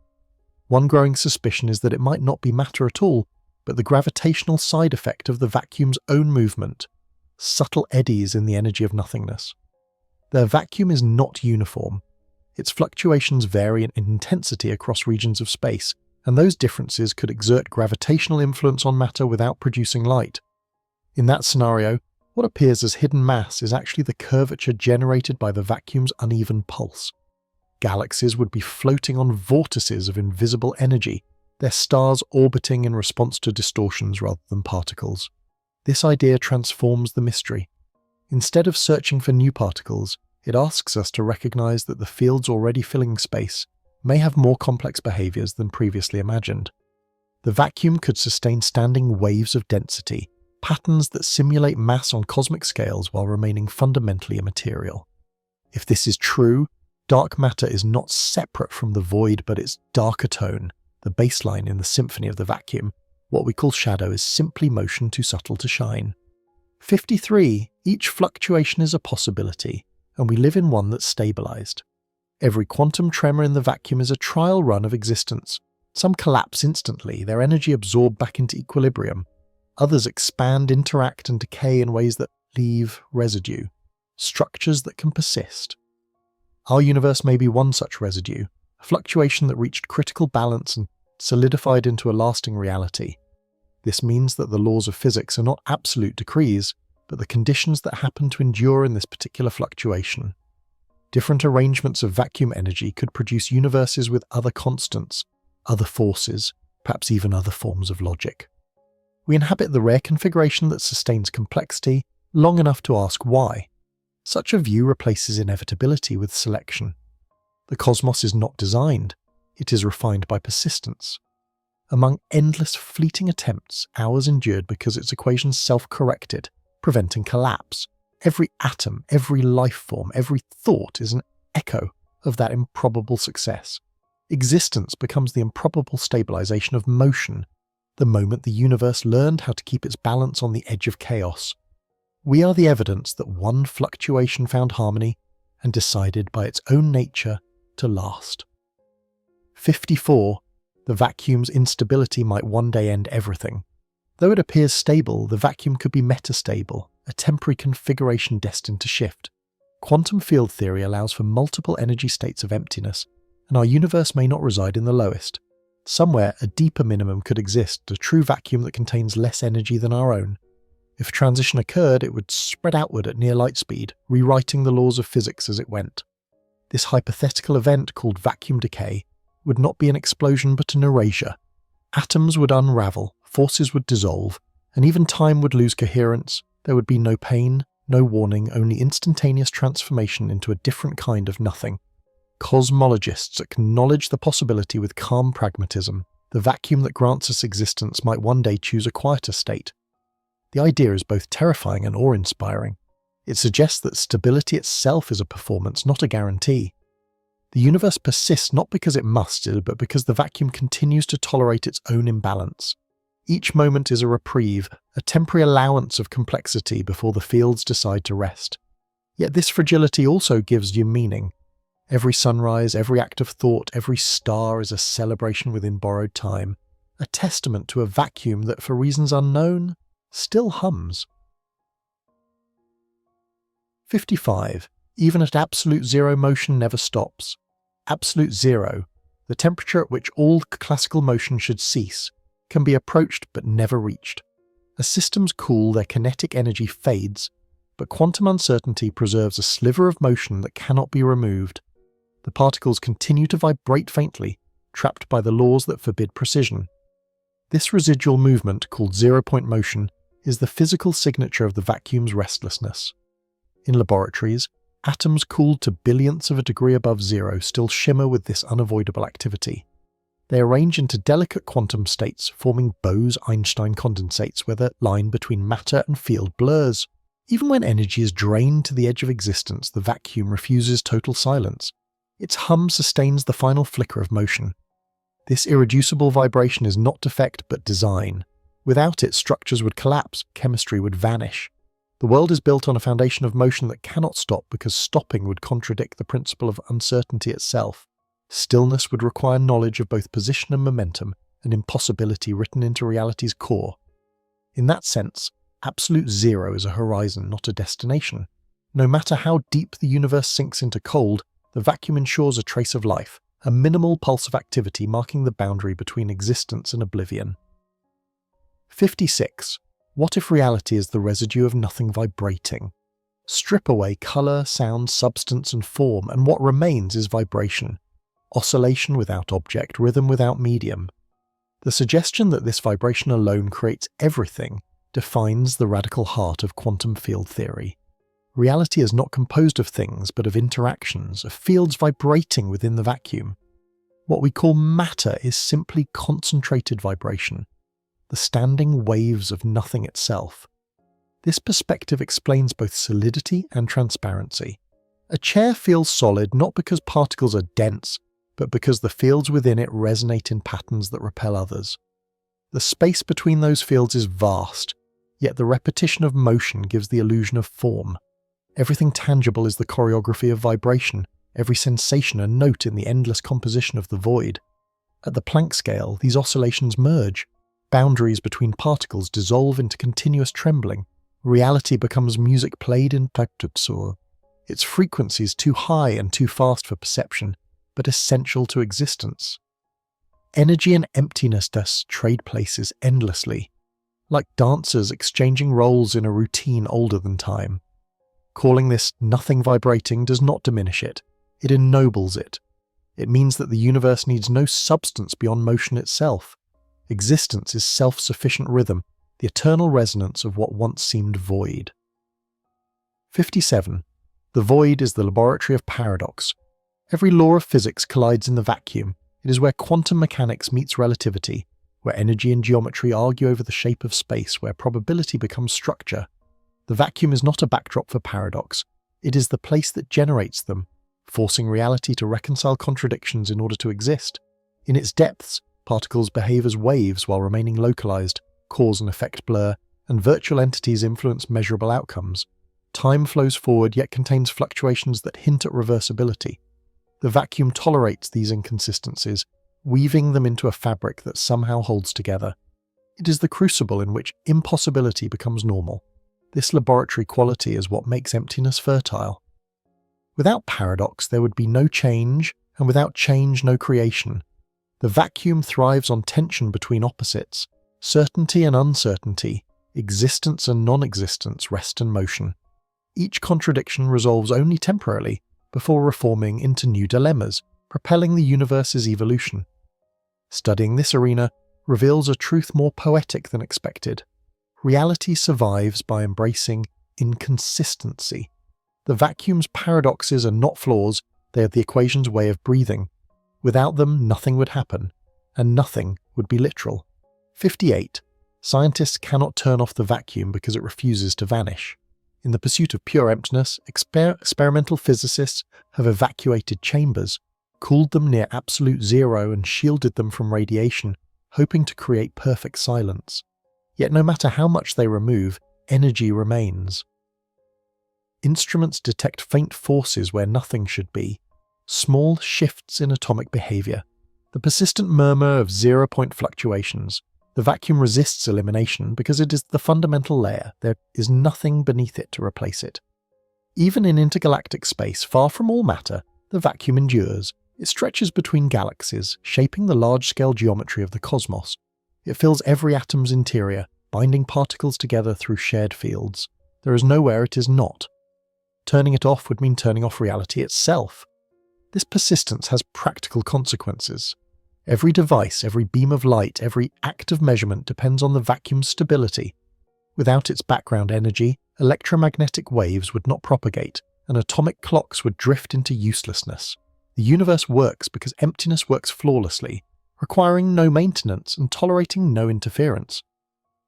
One growing suspicion is that it might not be matter at all, but the gravitational side effect of the vacuum's own movement, subtle eddies in the energy of nothingness. Their vacuum is not uniform. Its fluctuations vary in intensity across regions of space, and those differences could exert gravitational influence on matter without producing light. In that scenario, what appears as hidden mass is actually the curvature generated by the vacuum's uneven pulse. Galaxies would be floating on vortices of invisible energy, their stars orbiting in response to distortions rather than particles. This idea transforms the mystery. Instead of searching for new particles, it asks us to recognize that the fields already filling space may have more complex behaviors than previously imagined. The vacuum could sustain standing waves of density, patterns that simulate mass on cosmic scales while remaining fundamentally immaterial. If this is true, dark matter is not separate from the void but its darker tone, the baseline in the symphony of the vacuum. What we call shadow is simply motion too subtle to shine. 53. Each fluctuation is a possibility, and we live in one that's stabilized. Every quantum tremor in the vacuum is a trial run of existence. Some collapse instantly, their energy absorbed back into equilibrium. Others expand, interact, and decay in ways that leave residue, structures that can persist. Our universe may be one such residue, a fluctuation that reached critical balance and solidified into a lasting reality. This means that the laws of physics are not absolute decrees, but the conditions that happen to endure in this particular fluctuation. Different arrangements of vacuum energy could produce universes with other constants, other forces, perhaps even other forms of logic. We inhabit the rare configuration that sustains complexity long enough to ask why. Such a view replaces inevitability with selection. The cosmos is not designed, it is refined by persistence. Among endless fleeting attempts, ours endured because its equations self-corrected, preventing collapse. Every atom, every life form, every thought is an echo of that improbable success. Existence becomes the improbable stabilization of motion, the moment the universe learned how to keep its balance on the edge of chaos. We are the evidence that one fluctuation found harmony and decided by its own nature to last. 54. The vacuum's instability might one day end everything. Though it appears stable, the vacuum could be metastable, a temporary configuration destined to shift. Quantum field theory allows for multiple energy states of emptiness, and our universe may not reside in the lowest. Somewhere, a deeper minimum could exist, a true vacuum that contains less energy than our own. If a transition occurred, it would spread outward at near light speed, rewriting the laws of physics as it went. This hypothetical event, called vacuum decay, would not be an explosion but an erasure. Atoms would unravel, forces would dissolve, and even time would lose coherence. There would be no pain, no warning, only instantaneous transformation into a different kind of nothing. Cosmologists acknowledge the possibility with calm pragmatism. The vacuum that grants us existence might one day choose a quieter state. The idea is both terrifying and awe-inspiring. It suggests that stability itself is a performance, not a guarantee. The universe persists not because it must, but because the vacuum continues to tolerate its own imbalance. Each moment is a reprieve, a temporary allowance of complexity before the fields decide to rest. Yet this fragility also gives you meaning. Every sunrise, every act of thought, every star is a celebration within borrowed time, a testament to a vacuum that, for reasons unknown, still hums. 55. Even at absolute zero, motion never stops. Absolute zero, the temperature at which all classical motion should cease, can be approached but never reached. As systems cool, their kinetic energy fades, but quantum uncertainty preserves a sliver of motion that cannot be removed. The particles continue to vibrate faintly, trapped by the laws that forbid precision. This residual movement, called zero-point motion, is the physical signature of the vacuum's restlessness. In laboratories, atoms cooled to billionths of a degree above zero still shimmer with this unavoidable activity. They arrange into delicate quantum states, forming Bose-Einstein condensates where the line between matter and field blurs. Even when energy is drained to the edge of existence, the vacuum refuses total silence. Its hum sustains the final flicker of motion. This irreducible vibration is not defect but design. Without it, structures would collapse, chemistry would vanish. The world is built on a foundation of motion that cannot stop because stopping would contradict the principle of uncertainty itself. Stillness would require knowledge of both position and momentum, an impossibility written into reality's core. In that sense, absolute zero is a horizon, not a destination. No matter how deep the universe sinks into cold, the vacuum ensures a trace of life, a minimal pulse of activity marking the boundary between existence and oblivion. 56. What if reality is the residue of nothing vibrating? Strip away colour, sound, substance and form, and what remains is vibration. Oscillation without object, rhythm without medium. The suggestion that this vibration alone creates everything defines the radical heart of quantum field theory. Reality is not composed of things, but of interactions, of fields vibrating within the vacuum. What we call matter is simply concentrated vibration, the standing waves of nothing itself. This perspective explains both solidity and transparency. A chair feels solid not because particles are dense, but because the fields within it resonate in patterns that repel others. The space between those fields is vast, yet the repetition of motion gives the illusion of form. Everything tangible is the choreography of vibration, every sensation a note in the endless composition of the void. At the Planck scale, these oscillations merge. Boundaries between particles dissolve into continuous trembling. Reality becomes music played in Taktutsur. Its frequency is too high and too fast for perception, but essential to existence. Energy and emptiness thus trade places endlessly, like dancers exchanging roles in a routine older than time. Calling this nothing vibrating does not diminish it, it ennobles it. It means that the universe needs no substance beyond motion itself. Existence is self-sufficient rhythm, the eternal resonance of what once seemed void. 57. The void is the laboratory of paradox. Every law of physics collides in the vacuum. It is where quantum mechanics meets relativity, where energy and geometry argue over the shape of space, where probability becomes structure. The vacuum is not a backdrop for paradox. It is the place that generates them, forcing reality to reconcile contradictions in order to exist. In its depths, particles behave as waves while remaining localized, cause and effect blur, and virtual entities influence measurable outcomes. Time flows forward yet contains fluctuations that hint at reversibility. The vacuum tolerates these inconsistencies, weaving them into a fabric that somehow holds together. It is the crucible in which impossibility becomes normal. This laboratory quality is what makes emptiness fertile. Without paradox, there would be no change, and without change, no creation. The vacuum thrives on tension between opposites. Certainty and uncertainty, existence and non-existence, rest and motion. Each contradiction resolves only temporarily before reforming into new dilemmas, propelling the universe's evolution. Studying this arena reveals a truth more poetic than expected. Reality survives by embracing inconsistency. The vacuum's paradoxes are not flaws, they are the equation's way of breathing. Without them, nothing would happen, and nothing would be literal. 58. Scientists cannot turn off the vacuum because it refuses to vanish. In the pursuit of pure emptiness, experimental physicists have evacuated chambers, cooled them near absolute zero and shielded them from radiation, hoping to create perfect silence. Yet no matter how much they remove, energy remains. Instruments detect faint forces where nothing should be, small shifts in atomic behavior, the persistent murmur of zero-point fluctuations. The vacuum resists elimination because it is the fundamental layer. There is nothing beneath it to replace it. Even in intergalactic space, far from all matter, the vacuum endures. It stretches between galaxies, shaping the large-scale geometry of the cosmos. It fills every atom's interior, binding particles together through shared fields. There is nowhere it is not. Turning it off would mean turning off reality itself. This persistence has practical consequences. Every device, every beam of light, every act of measurement depends on the vacuum's stability. Without its background energy, electromagnetic waves would not propagate, and atomic clocks would drift into uselessness. The universe works because emptiness works flawlessly, requiring no maintenance and tolerating no interference.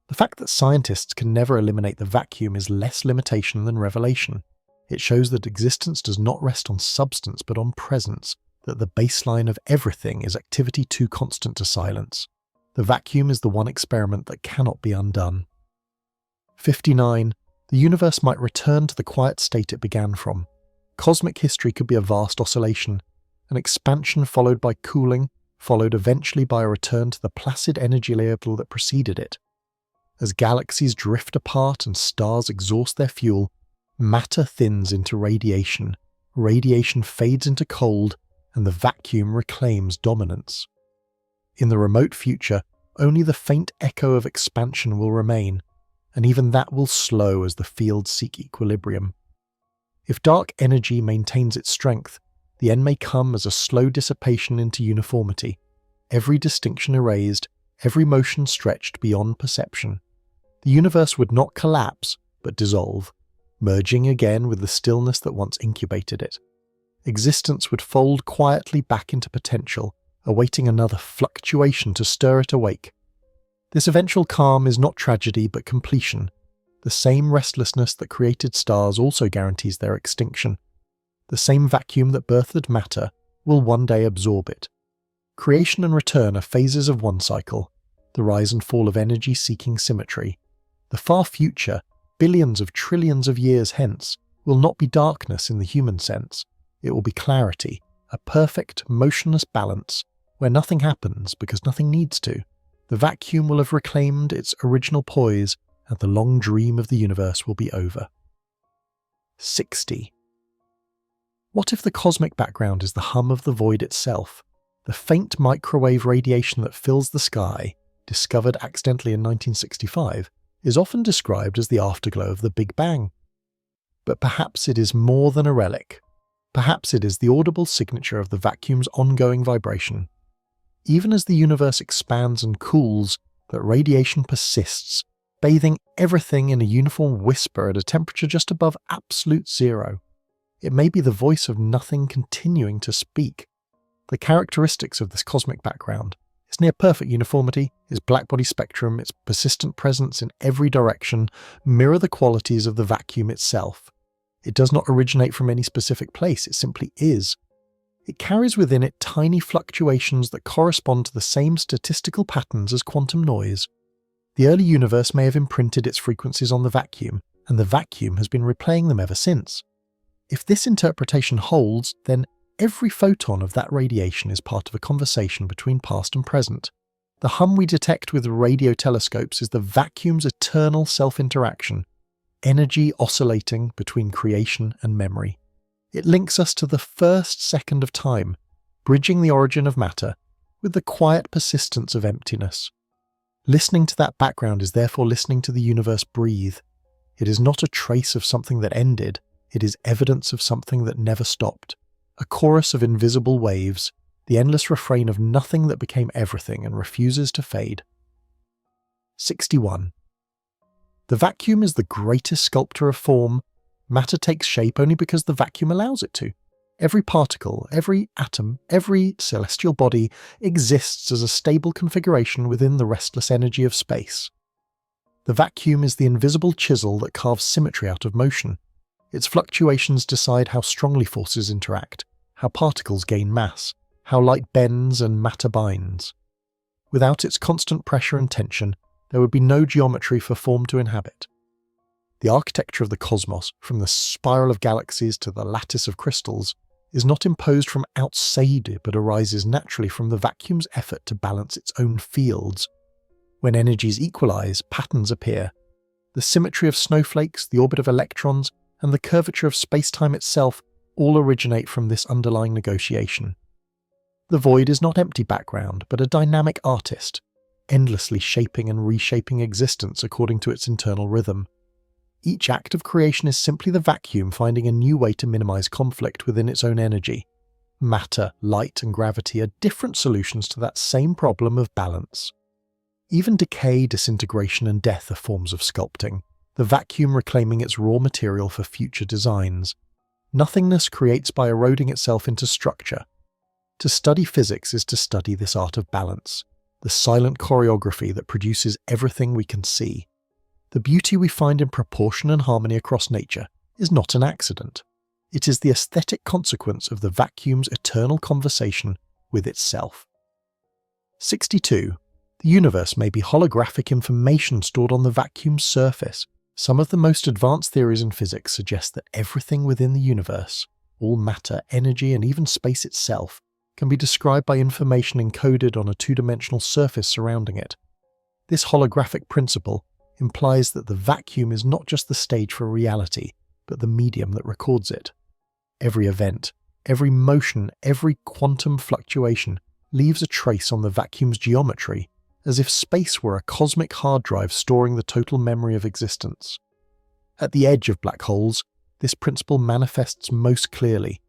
The fact that scientists can never eliminate the vacuum is less limitation than revelation. It shows that existence does not rest on substance but on presence, that the baseline of everything is activity too constant to silence. The vacuum is the one experiment that cannot be undone. 59. The universe might return to the quiet state it began from. Cosmic history could be a vast oscillation, an expansion followed by cooling, followed eventually by a return to the placid energy level that preceded it. As galaxies drift apart and stars exhaust their fuel, matter thins into radiation, radiation fades into cold, and the vacuum reclaims dominance. In the remote future, only the faint echo of expansion will remain, and even that will slow as the fields seek equilibrium. If dark energy maintains its strength, the end may come as a slow dissipation into uniformity, every distinction erased, every motion stretched beyond perception. The universe would not collapse, but dissolve, merging again with the stillness that once incubated it. Existence would fold quietly back into potential, awaiting another fluctuation to stir it awake. This eventual calm is not tragedy but completion. The same restlessness that created stars also guarantees their extinction. The same vacuum that birthed matter will one day absorb it. Creation and return are phases of one cycle, the rise and fall of energy seeking symmetry. The far future, billions of trillions of years hence, will not be darkness in the human sense. It will be clarity, a perfect, motionless balance, where nothing happens because nothing needs to. The vacuum will have reclaimed its original poise, and the long dream of the universe will be over. 60. What if the cosmic background is the hum of the void itself? The faint microwave radiation that fills the sky, discovered accidentally in 1965, is often described as the afterglow of the Big Bang. But perhaps it is more than a relic. Perhaps it is the audible signature of the vacuum's ongoing vibration. Even as the universe expands and cools, that radiation persists, bathing everything in a uniform whisper at a temperature just above absolute zero. It may be the voice of nothing continuing to speak. The characteristics of this cosmic background, its near-perfect uniformity, its blackbody spectrum, its persistent presence in every direction, mirror the qualities of the vacuum itself. It does not originate from any specific place, it simply is. It carries within it tiny fluctuations that correspond to the same statistical patterns as quantum noise. The early universe may have imprinted its frequencies on the vacuum, and the vacuum has been replaying them ever since. If this interpretation holds, then every photon of that radiation is part of a conversation between past and present. The hum we detect with radio telescopes is the vacuum's eternal self-interaction, energy oscillating between creation and memory. It links us to the first second of time, bridging the origin of matter with the quiet persistence of emptiness. Listening to that background is therefore listening to the universe breathe. It is not a trace of something that ended, it is evidence of something that never stopped. A chorus of invisible waves, the endless refrain of nothing that became everything and refuses to fade. 61. The vacuum is the greatest sculptor of form. Matter takes shape only because the vacuum allows it to. Every particle, every atom, every celestial body exists as a stable configuration within the restless energy of space. The vacuum is the invisible chisel that carves symmetry out of motion. Its fluctuations decide how strongly forces interact, how particles gain mass, how light bends and matter binds. Without its constant pressure and tension, there would be no geometry for form to inhabit. The architecture of the cosmos, from the spiral of galaxies to the lattice of crystals, is not imposed from outside but arises naturally from the vacuum's effort to balance its own fields. When energies equalize, patterns appear. The symmetry of snowflakes, the orbit of electrons, and the curvature of space-time itself all originate from this underlying negotiation. The void is not empty background, but a dynamic artist, endlessly shaping and reshaping existence according to its internal rhythm. Each act of creation is simply the vacuum finding a new way to minimize conflict within its own energy. Matter, light, and gravity are different solutions to that same problem of balance. Even decay, disintegration, and death are forms of sculpting, the vacuum reclaiming its raw material for future designs. Nothingness creates by eroding itself into structure. To study physics is to study this art of balance, the silent choreography that produces everything we can see. The beauty we find in proportion and harmony across nature is not an accident. It is the aesthetic consequence of the vacuum's eternal conversation with itself. 62. The universe may be holographic information stored on the vacuum's surface. Some of the most advanced theories in physics suggest that everything within the universe, all matter, energy, and even space itself, can be described by information encoded on a two-dimensional surface surrounding it. This holographic principle implies that the vacuum is not just the stage for reality, but the medium that records it. Every event, every motion, every quantum fluctuation leaves a trace on the vacuum's geometry, as if space were a cosmic hard drive storing the total memory of existence. At the edge of black holes, this principle manifests most clearly.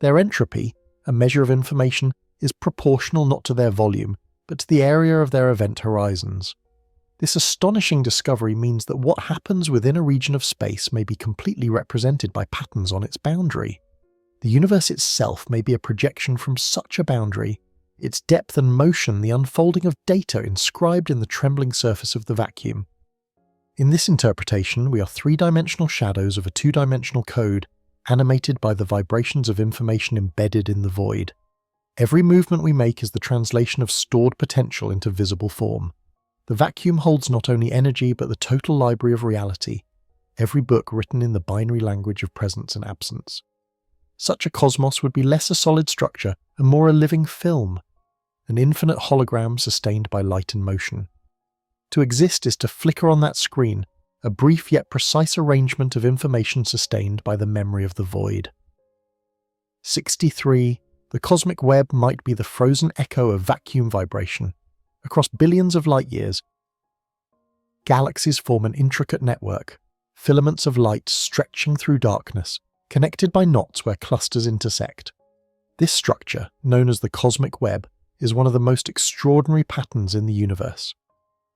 Their entropy, a measure of information, is proportional not to their volume, but to the area of their event horizons. This astonishing discovery means that what happens within a region of space may be completely represented by patterns on its boundary. The universe itself may be a projection from such a boundary, its depth and motion the unfolding of data inscribed in the trembling surface of the vacuum. In this interpretation, we are three-dimensional shadows of a two-dimensional code, animated by the vibrations of information embedded in the void. Every movement we make is the translation of stored potential into visible form. The vacuum holds not only energy but the total library of reality, every book written in the binary language of presence and absence. Such a cosmos would be less a solid structure and more a living film, an infinite hologram sustained by light and motion. To exist is to flicker on that screen, a brief yet precise arrangement of information sustained by the memory of the void. 63. The cosmic web might be the frozen echo of vacuum vibration. Across billions of light years, galaxies form an intricate network, filaments of light stretching through darkness, connected by knots where clusters intersect. This structure, known as the cosmic web, is one of the most extraordinary patterns in the universe.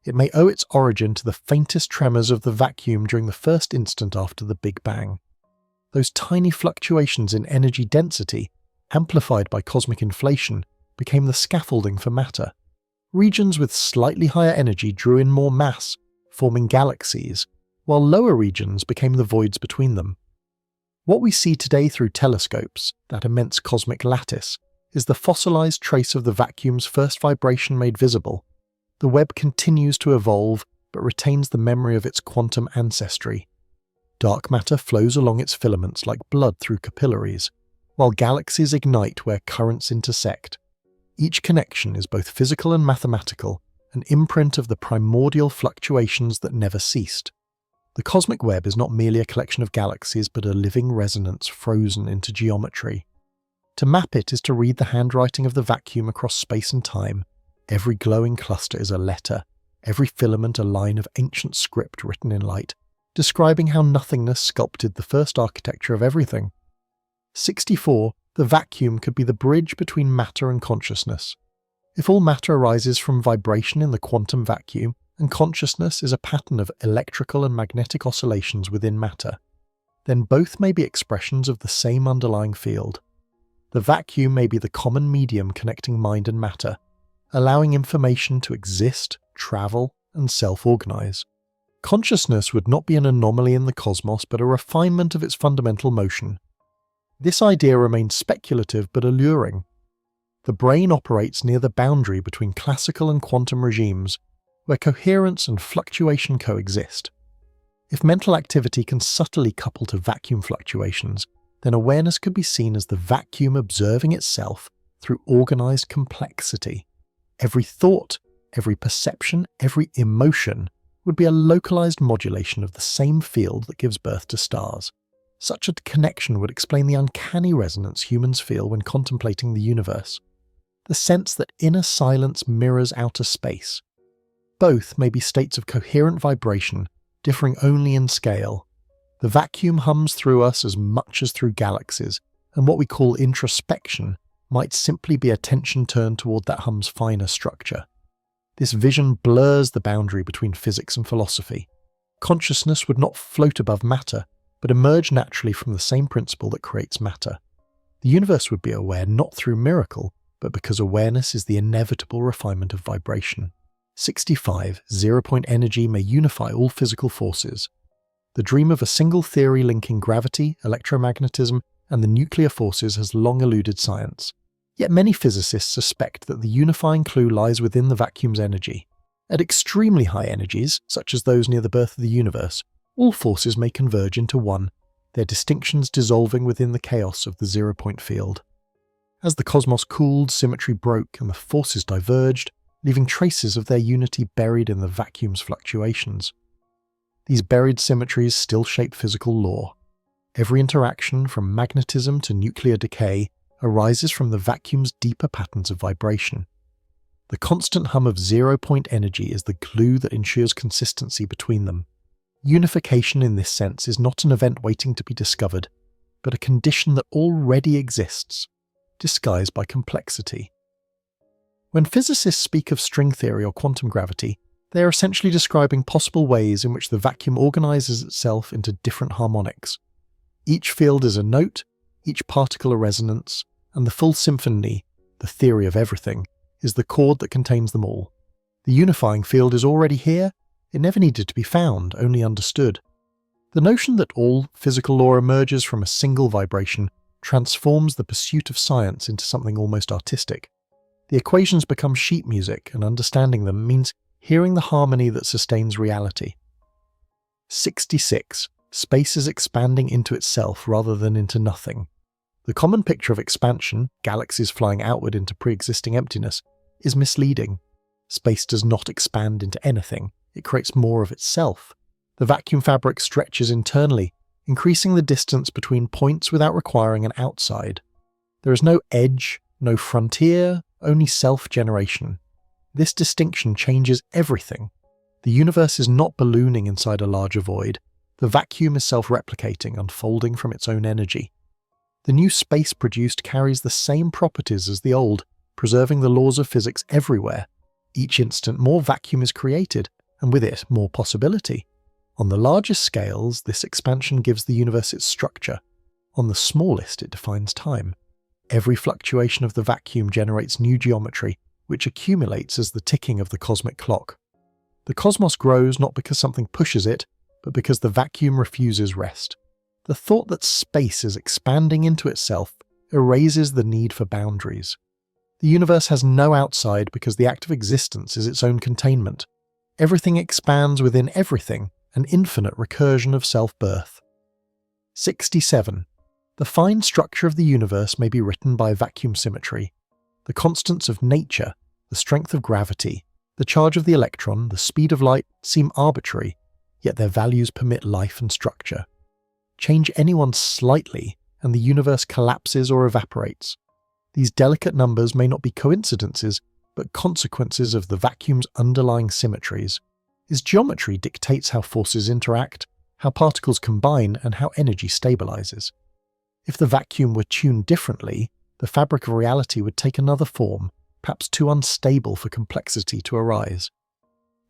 It may owe its origin to the faintest tremors of the vacuum during the first instant after the Big Bang. Those tiny fluctuations in energy density, amplified by cosmic inflation, became the scaffolding for matter. Regions with slightly higher energy drew in more mass, forming galaxies, while lower regions became the voids between them. What we see today through telescopes, that immense cosmic lattice, is the fossilized trace of the vacuum's first vibration made visible. The web continues to evolve, but retains the memory of its quantum ancestry. Dark matter flows along its filaments like blood through capillaries, while galaxies ignite where currents intersect. Each connection is both physical and mathematical, an imprint of the primordial fluctuations that never ceased. The cosmic web is not merely a collection of galaxies, but a living resonance frozen into geometry. To map it is to read the handwriting of the vacuum across space and time. Every glowing cluster is a letter, every filament a line of ancient script written in light, describing how nothingness sculpted the first architecture of everything. 64. The vacuum could be the bridge between matter and consciousness. If all matter arises from vibration in the quantum vacuum, and consciousness is a pattern of electrical and magnetic oscillations within matter, then both may be expressions of the same underlying field. The vacuum may be the common medium connecting mind and matter, allowing information to exist, travel, and self-organize. Consciousness would not be an anomaly in the cosmos, but a refinement of its fundamental motion. This idea remains speculative but alluring. The brain operates near the boundary between classical and quantum regimes, where coherence and fluctuation coexist. If mental activity can subtly couple to vacuum fluctuations, then awareness could be seen as the vacuum observing itself through organized complexity. Every thought, every perception, every emotion would be a localized modulation of the same field that gives birth to stars. Such a connection would explain the uncanny resonance humans feel when contemplating the universe. The sense that inner silence mirrors outer space. Both may be states of coherent vibration, differing only in scale. The vacuum hums through us as much as through galaxies, and what we call introspection might simply be attention turned toward that hum's finer structure. This vision blurs the boundary between physics and philosophy. Consciousness would not float above matter, but emerge naturally from the same principle that creates matter. The universe would be aware not through miracle, but because awareness is the inevitable refinement of vibration. 65. Zero-point energy may unify all physical forces. The dream of a single theory linking gravity, electromagnetism, and the nuclear forces has long eluded science. Yet many physicists suspect that the unifying clue lies within the vacuum's energy. At extremely high energies, such as those near the birth of the universe, all forces may converge into one, their distinctions dissolving within the chaos of the zero-point field. As the cosmos cooled, symmetry broke, and the forces diverged, leaving traces of their unity buried in the vacuum's fluctuations. These buried symmetries still shape physical law. Every interaction, from magnetism to nuclear decay, arises from the vacuum's deeper patterns of vibration. The constant hum of zero-point energy is the glue that ensures consistency between them. Unification in this sense is not an event waiting to be discovered, but a condition that already exists, disguised by complexity. When physicists speak of string theory or quantum gravity, they are essentially describing possible ways in which the vacuum organizes itself into different harmonics. Each field is a note, each particle a resonance, and the full symphony, the theory of everything, is the chord that contains them all. The unifying field is already here, it never needed to be found, only understood. The notion that all physical law emerges from a single vibration transforms the pursuit of science into something almost artistic. The equations become sheet music, and understanding them means hearing the harmony that sustains reality. 66. Space is expanding into itself rather than into nothing. The common picture of expansion, galaxies flying outward into pre-existing emptiness, is misleading. Space does not expand into anything, it creates more of itself. The vacuum fabric stretches internally, increasing the distance between points without requiring an outside. There is no edge, no frontier, only self-generation. This distinction changes everything. The universe is not ballooning inside a larger void. The vacuum is self-replicating, unfolding from its own energy. The new space produced carries the same properties as the old, preserving the laws of physics everywhere. Each instant more vacuum is created, and with it more possibility. On the largest scales, this expansion gives the universe its structure. On the smallest, it defines time. Every fluctuation of the vacuum generates new geometry, which accumulates as the ticking of the cosmic clock. The cosmos grows not because something pushes it, but because the vacuum refuses rest. The thought that space is expanding into itself erases the need for boundaries. The universe has no outside because the act of existence is its own containment. Everything expands within everything, an infinite recursion of self-birth. 67. The fine structure of the universe may be written by vacuum symmetry. The constants of nature, the strength of gravity, the charge of the electron, the speed of light seem arbitrary, yet their values permit life and structure. Change anyone slightly, and the universe collapses or evaporates. These delicate numbers may not be coincidences, but consequences of the vacuum's underlying symmetries. Its geometry dictates how forces interact, how particles combine, and how energy stabilizes. If the vacuum were tuned differently, the fabric of reality would take another form, perhaps too unstable for complexity to arise.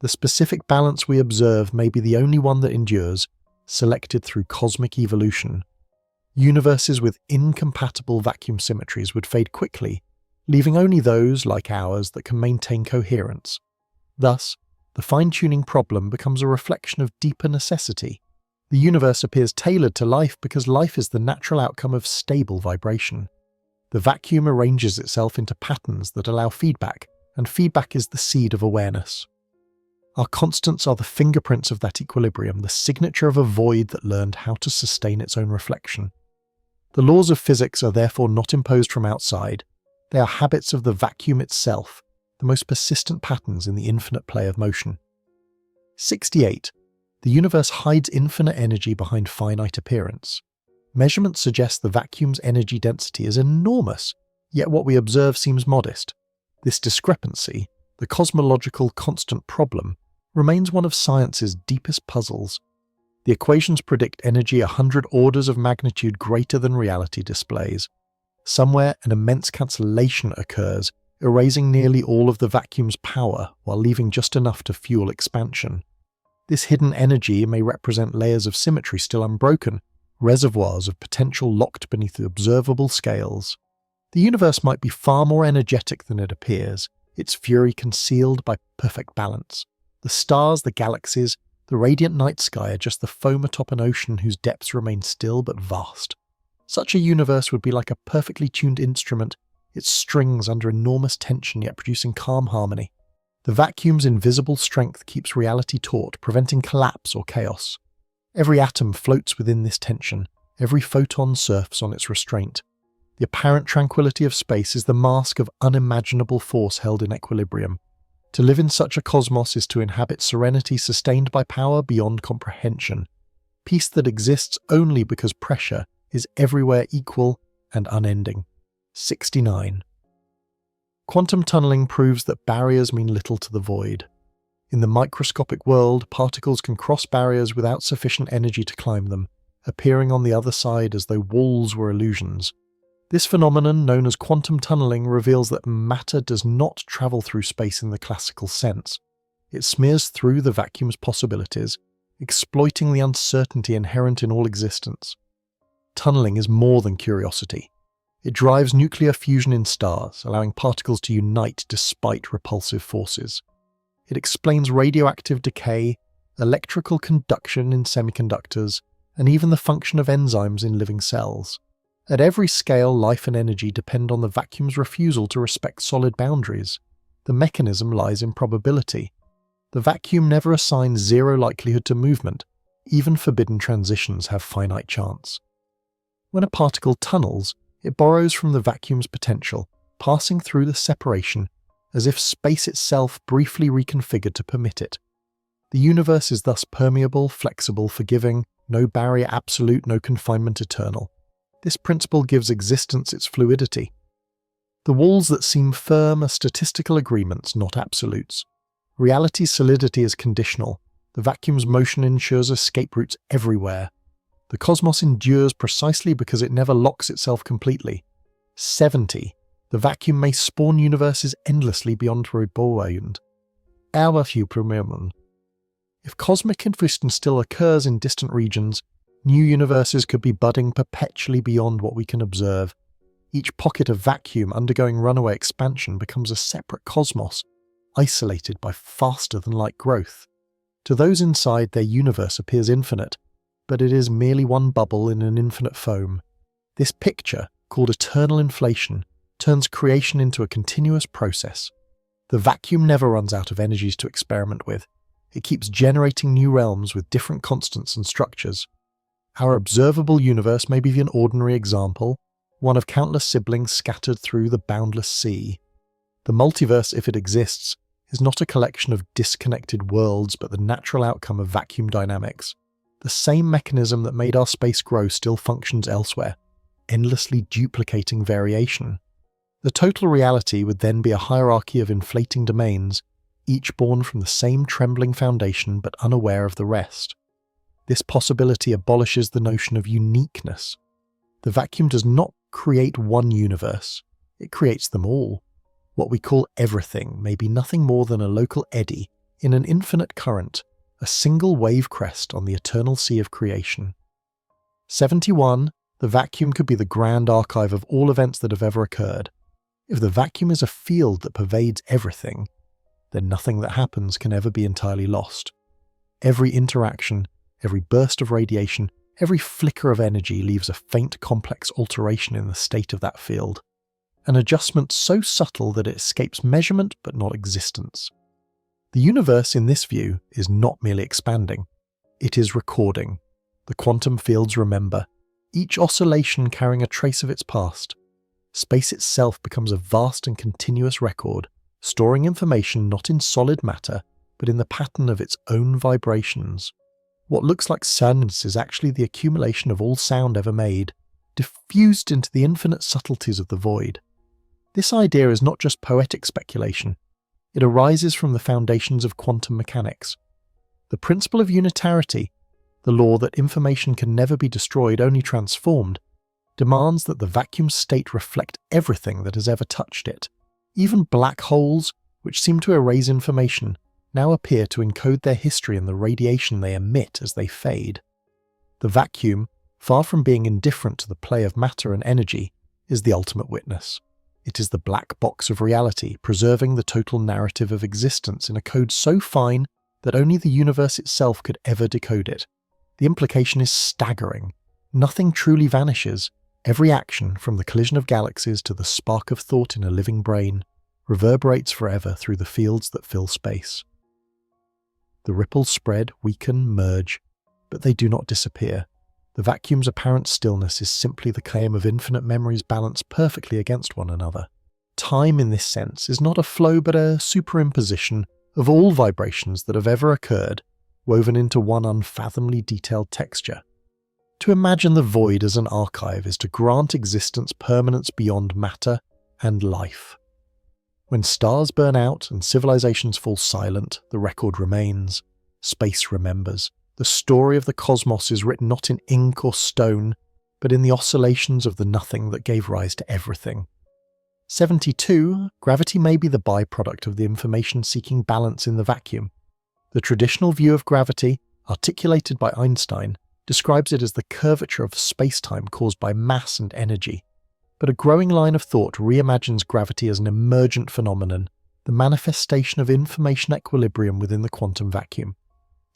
The specific balance we observe may be the only one that endures, selected through cosmic evolution. Universes with incompatible vacuum symmetries would fade quickly, leaving only those, like ours, that can maintain coherence. Thus, the fine-tuning problem becomes a reflection of deeper necessity. The universe appears tailored to life because life is the natural outcome of stable vibration. The vacuum arranges itself into patterns that allow feedback, and feedback is the seed of awareness. Our constants are the fingerprints of that equilibrium, the signature of a void that learned how to sustain its own reflection. The laws of physics are therefore not imposed from outside. They are habits of the vacuum itself, the most persistent patterns in the infinite play of motion. 68. The universe hides infinite energy behind finite appearance. Measurements suggest the vacuum's energy density is enormous, yet what we observe seems modest. This discrepancy, the cosmological constant problem, remains one of science's deepest puzzles. The equations predict energy 100 orders of magnitude greater than reality displays. Somewhere an immense cancellation occurs, erasing nearly all of the vacuum's power while leaving just enough to fuel expansion. This hidden energy may represent layers of symmetry still unbroken, reservoirs of potential locked beneath the observable scales. The universe might be far more energetic than it appears, its fury concealed by perfect balance. The stars, the galaxies, the radiant night sky are just the foam atop an ocean whose depths remain still but vast. Such a universe would be like a perfectly tuned instrument, its strings under enormous tension yet producing calm harmony. The vacuum's invisible strength keeps reality taut, preventing collapse or chaos. Every atom floats within this tension, every photon surfs on its restraint. The apparent tranquility of space is the mask of unimaginable force held in equilibrium. To live in such a cosmos is to inhabit serenity sustained by power beyond comprehension, peace that exists only because pressure is everywhere equal and unending. 69. Quantum tunneling proves that barriers mean little to the void. In the microscopic world, particles can cross barriers without sufficient energy to climb them, appearing on the other side as though walls were illusions. This phenomenon, known as quantum tunneling, reveals that matter does not travel through space in the classical sense. It smears through the vacuum's possibilities, exploiting the uncertainty inherent in all existence. Tunneling is more than curiosity. It drives nuclear fusion in stars, allowing particles to unite despite repulsive forces. It explains radioactive decay, electrical conduction in semiconductors, and even the function of enzymes in living cells. At every scale, life and energy depend on the vacuum's refusal to respect solid boundaries. The mechanism lies in probability. The vacuum never assigns zero likelihood to movement. Even forbidden transitions have finite chance. When a particle tunnels, it borrows from the vacuum's potential, passing through the separation, as if space itself briefly reconfigured to permit it. The universe is thus permeable, flexible, forgiving, no barrier absolute, no confinement eternal. This principle gives existence its fluidity. The walls that seem firm are statistical agreements, not absolutes. Reality's solidity is conditional. The vacuum's motion ensures escape routes everywhere. The cosmos endures precisely because it never locks itself completely. 70. The vacuum may spawn universes endlessly beyond Rebauend. If cosmic infusion still occurs in distant regions, new universes could be budding perpetually beyond what we can observe. Each pocket of vacuum undergoing runaway expansion becomes a separate cosmos, isolated by faster-than-light growth. To those inside, their universe appears infinite, but it is merely one bubble in an infinite foam. This picture, called eternal inflation, turns creation into a continuous process. The vacuum never runs out of energies to experiment with. It keeps generating new realms with different constants and structures. Our observable universe may be an ordinary example, one of countless siblings scattered through the boundless sea. The multiverse, if it exists, is not a collection of disconnected worlds but the natural outcome of vacuum dynamics. The same mechanism that made our space grow still functions elsewhere, endlessly duplicating variation. The total reality would then be a hierarchy of inflating domains, each born from the same trembling foundation but unaware of the rest. This possibility abolishes the notion of uniqueness. The vacuum does not create one universe, it creates them all. What we call everything may be nothing more than a local eddy in an infinite current, a single wave crest on the eternal sea of creation. 71. The vacuum could be the grand archive of all events that have ever occurred. If the vacuum is a field that pervades everything, then nothing that happens can ever be entirely lost. Every interaction, every burst of radiation, every flicker of energy leaves a faint complex alteration in the state of that field. An adjustment so subtle that it escapes measurement but not existence. The universe in this view is not merely expanding, it is recording. The quantum fields remember, each oscillation carrying a trace of its past. Space itself becomes a vast and continuous record, storing information not in solid matter, but in the pattern of its own vibrations. What looks like silence is actually the accumulation of all sound ever made, diffused into the infinite subtleties of the void. This idea is not just poetic speculation. It arises from the foundations of quantum mechanics. The principle of unitarity, the law that information can never be destroyed, only transformed, demands that the vacuum state reflect everything that has ever touched it. Even black holes, which seem to erase information, now appear to encode their history in the radiation they emit as they fade. The vacuum, far from being indifferent to the play of matter and energy, is the ultimate witness. It is the black box of reality, preserving the total narrative of existence in a code so fine that only the universe itself could ever decode it. The implication is staggering. Nothing truly vanishes. Every action, from the collision of galaxies to the spark of thought in a living brain, reverberates forever through the fields that fill space. The ripples spread, weaken, merge, but they do not disappear. The vacuum's apparent stillness is simply the claim of infinite memories balanced perfectly against one another. Time, in this sense, is not a flow but a superimposition of all vibrations that have ever occurred, woven into one unfathomably detailed texture. To imagine the void as an archive is to grant existence permanence beyond matter and life. When stars burn out and civilizations fall silent, the record remains. Space remembers. The story of the cosmos is written not in ink or stone, but in the oscillations of the nothing that gave rise to everything. 72. Gravity may be the byproduct of the information-seeking balance in the vacuum. The traditional view of gravity, articulated by Einstein, describes it as the curvature of space-time caused by mass and energy. But a growing line of thought reimagines gravity as an emergent phenomenon, the manifestation of information equilibrium within the quantum vacuum.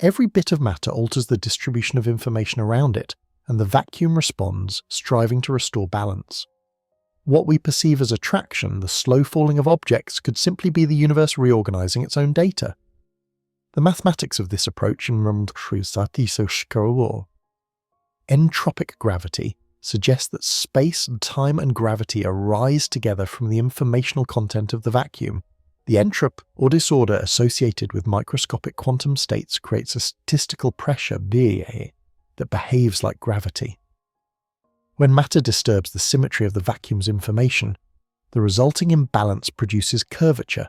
Every bit of matter alters the distribution of information around it, and the vacuum responds, striving to restore balance. What we perceive as attraction, the slow falling of objects, could simply be the universe reorganizing its own data. The mathematics of this approach entropic gravity suggests that space, time and gravity arise together from the informational content of the vacuum. The entropy or disorder associated with microscopic quantum states creates a statistical pressure that behaves like gravity. When matter disturbs the symmetry of the vacuum's information, the resulting imbalance produces curvature,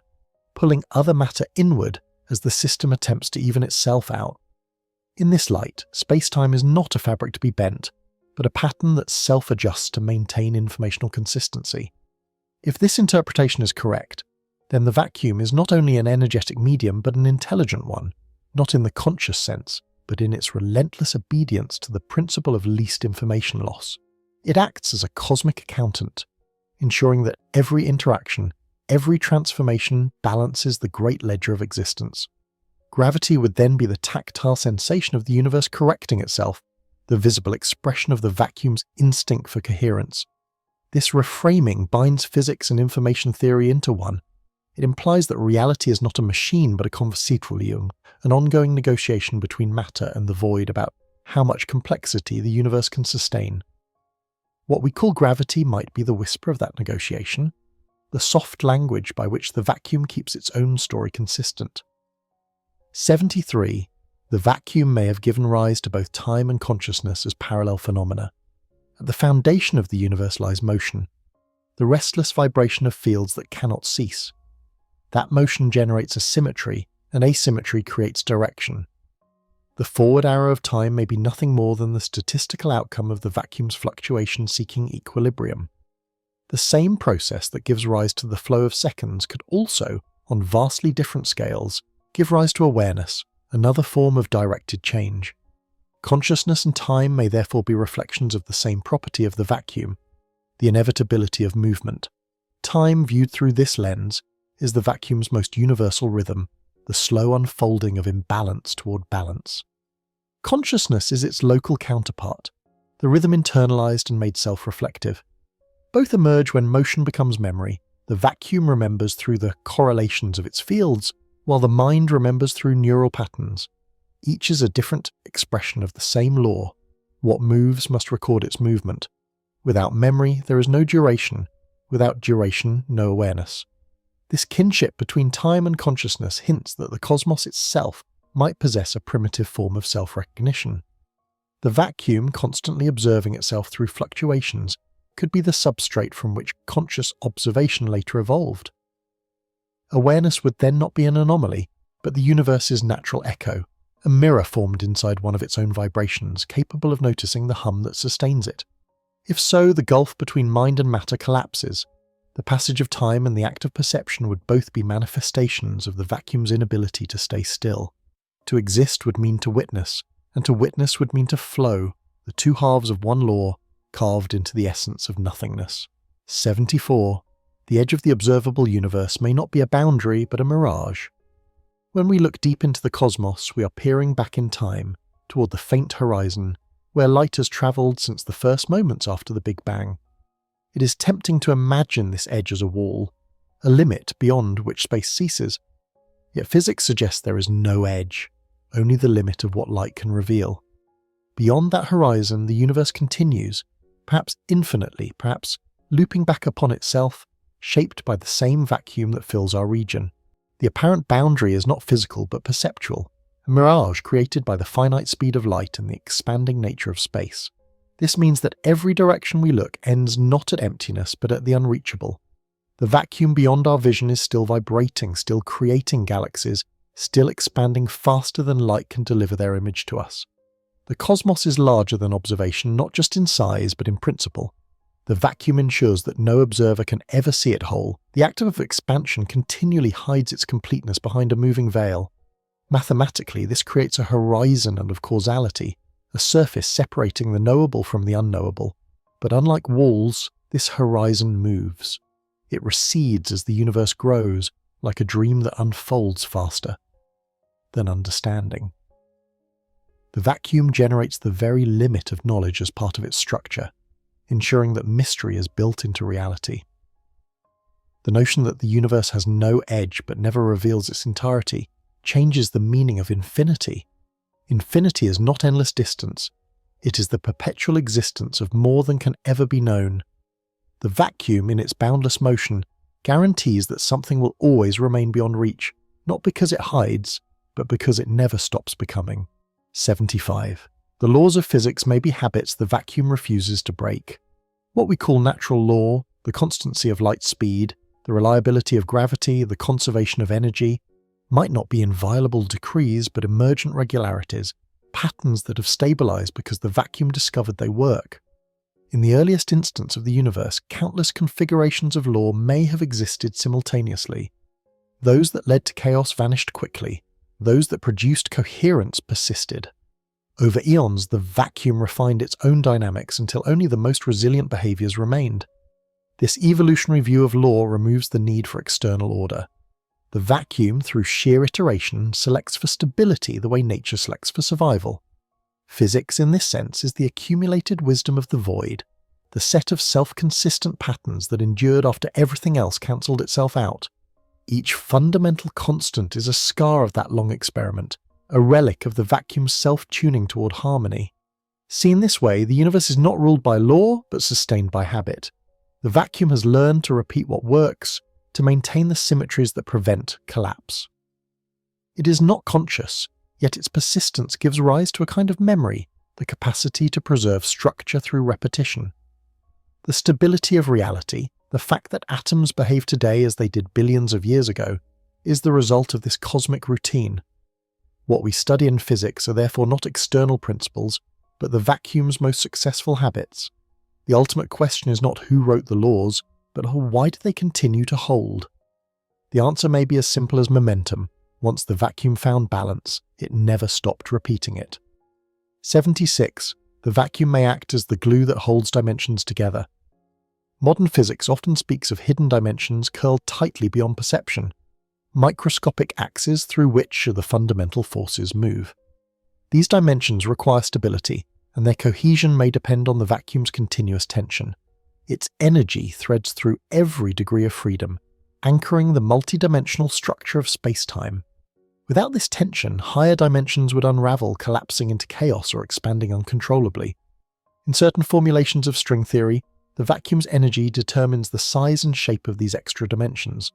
pulling other matter inward as the system attempts to even itself out. In this light, space-time is not a fabric to be bent, but a pattern that self-adjusts to maintain informational consistency. If this interpretation is correct, then the vacuum is not only an energetic medium but an intelligent one, not in the conscious sense, but in its relentless obedience to the principle of least information loss. It acts as a cosmic accountant, ensuring that every interaction, every transformation balances the great ledger of existence. Gravity would then be the tactile sensation of the universe correcting itself, the visible expression of the vacuum's instinct for coherence. This reframing binds physics and information theory into one, It implies that reality is not a machine but a Konversitverlegung, an ongoing negotiation between matter and the void about how much complexity the universe can sustain. What we call gravity might be the whisper of that negotiation, the soft language by which the vacuum keeps its own story consistent. 73. The vacuum may have given rise to both time and consciousness as parallel phenomena. At the foundation of the universe lies motion, the restless vibration of fields that cannot cease. That motion generates a symmetry, and asymmetry creates direction. The forward arrow of time may be nothing more than the statistical outcome of the vacuum's fluctuation seeking equilibrium. The same process that gives rise to the flow of seconds could also, on vastly different scales, give rise to awareness, another form of directed change. Consciousness and time may therefore be reflections of the same property of the vacuum, the inevitability of movement. Time, viewed through this lens, is the vacuum's most universal rhythm, the slow unfolding of imbalance toward balance. Consciousness is its local counterpart, the rhythm internalized and made self-reflective. Both emerge when motion becomes memory. The vacuum remembers through the correlations of its fields, while the mind remembers through neural patterns. Each is a different expression of the same law. What moves must record its movement. Without memory, there is no duration. Without duration, no awareness. This kinship between time and consciousness hints that the cosmos itself might possess a primitive form of self-recognition. The vacuum, constantly observing itself through fluctuations, could be the substrate from which conscious observation later evolved. Awareness would then not be an anomaly, but the universe's natural echo, a mirror formed inside one of its own vibrations, capable of noticing the hum that sustains it. If so, the gulf between mind and matter collapses. The passage of time and the act of perception would both be manifestations of the vacuum's inability to stay still. To exist would mean to witness, and to witness would mean to flow, the two halves of one law, carved into the essence of nothingness. 74. The edge of the observable universe may not be a boundary, but a mirage. When we look deep into the cosmos, we are peering back in time, toward the faint horizon, where light has travelled since the first moments after the Big Bang. It is tempting to imagine this edge as a wall, a limit beyond which space ceases. Yet physics suggests there is no edge, only the limit of what light can reveal. Beyond that horizon, the universe continues, perhaps infinitely, perhaps looping back upon itself, shaped by the same vacuum that fills our region. The apparent boundary is not physical but perceptual, a mirage created by the finite speed of light and the expanding nature of space. This means that every direction we look ends not at emptiness but at the unreachable. The vacuum beyond our vision is still vibrating, still creating galaxies, still expanding faster than light can deliver their image to us. The cosmos is larger than observation, not just in size but in principle. The vacuum ensures that no observer can ever see it whole. The act of expansion continually hides its completeness behind a moving veil. Mathematically, this creates a horizon of causality, a surface separating the knowable from the unknowable. But unlike walls, this horizon moves. It recedes as the universe grows, like a dream that unfolds faster than understanding. The vacuum generates the very limit of knowledge as part of its structure, ensuring that mystery is built into reality. The notion that the universe has no edge but never reveals its entirety changes the meaning of infinity. Infinity is not endless distance, it is the perpetual existence of more than can ever be known. The vacuum, in its boundless motion, guarantees that something will always remain beyond reach, not because it hides, but because it never stops becoming. 75. The laws of physics may be habits the vacuum refuses to break. What we call natural law, the constancy of light speed, the reliability of gravity, the conservation of energy, might not be inviolable decrees but emergent regularities, patterns that have stabilized because the vacuum discovered they work. In the earliest instance of the universe, countless configurations of law may have existed simultaneously. Those that led to chaos vanished quickly. Those that produced coherence persisted. Over eons, the vacuum refined its own dynamics until only the most resilient behaviors remained. This evolutionary view of law removes the need for external order. The vacuum, through sheer iteration, selects for stability the way nature selects for survival. Physics, in this sense, is the accumulated wisdom of the void, the set of self-consistent patterns that endured after everything else cancelled itself out. Each fundamental constant is a scar of that long experiment, a relic of the vacuum's self-tuning toward harmony. Seen this way, the universe is not ruled by law, but sustained by habit. The vacuum has learned to repeat what works, to maintain the symmetries that prevent collapse. It is not conscious, yet its persistence gives rise to a kind of memory, the capacity to preserve structure through repetition. The stability of reality, the fact that atoms behave today as they did billions of years ago, is the result of this cosmic routine. What we study in physics are therefore not external principles, but the vacuum's most successful habits. The ultimate question is not who wrote the laws, but why do they continue to hold? The answer may be as simple as momentum. Once the vacuum found balance, it never stopped repeating it. 76. The vacuum may act as the glue that holds dimensions together. Modern physics often speaks of hidden dimensions curled tightly beyond perception, microscopic axes through which the fundamental forces move. These dimensions require stability, and their cohesion may depend on the vacuum's continuous tension. Its energy threads through every degree of freedom, anchoring the multidimensional structure of space-time. Without this tension, higher dimensions would unravel, collapsing into chaos or expanding uncontrollably. In certain formulations of string theory, the vacuum's energy determines the size and shape of these extra dimensions.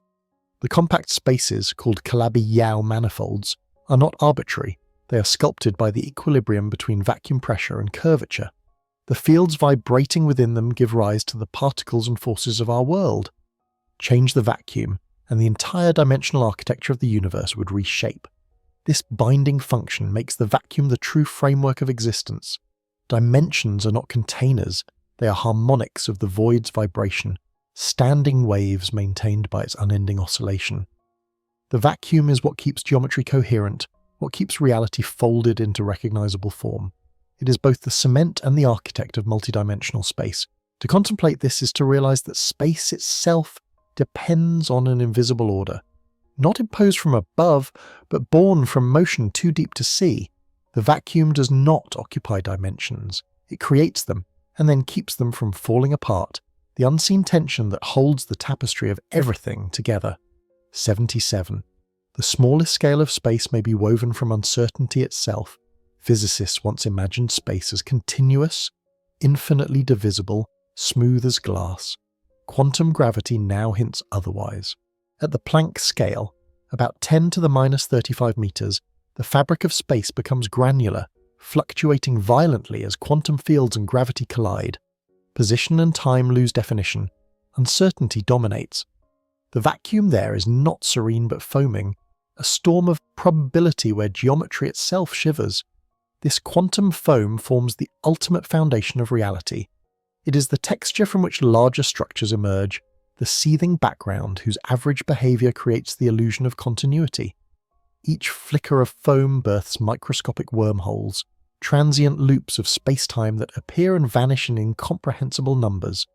The compact spaces, called Calabi-Yau manifolds, are not arbitrary. They are sculpted by the equilibrium between vacuum pressure and curvature. The fields vibrating within them give rise to the particles and forces of our world. Change the vacuum, and the entire dimensional architecture of the universe would reshape. This binding function makes the vacuum the true framework of existence. Dimensions are not containers, they are harmonics of the void's vibration, standing waves maintained by its unending oscillation. The vacuum is what keeps geometry coherent, what keeps reality folded into recognizable form. It is both the cement and the architect of multidimensional space. To contemplate this is to realize that space itself depends on an invisible order, not imposed from above, but born from motion too deep to see. The vacuum does not occupy dimensions. It creates them, and then keeps them from falling apart, the unseen tension that holds the tapestry of everything together. 77. The smallest scale of space may be woven from uncertainty itself. Physicists once imagined space as continuous, infinitely divisible, smooth as glass. Quantum gravity now hints otherwise. At the Planck scale, about 10 to the minus 35 meters, the fabric of space becomes granular, fluctuating violently as quantum fields and gravity collide. Position and time lose definition. Uncertainty dominates. The vacuum there is not serene but foaming, a storm of probability where geometry itself shivers. This quantum foam forms the ultimate foundation of reality. It is the texture from which larger structures emerge, the seething background whose average behavior creates the illusion of continuity. Each flicker of foam births microscopic wormholes, transient loops of space-time that appear and vanish in incomprehensible numbers.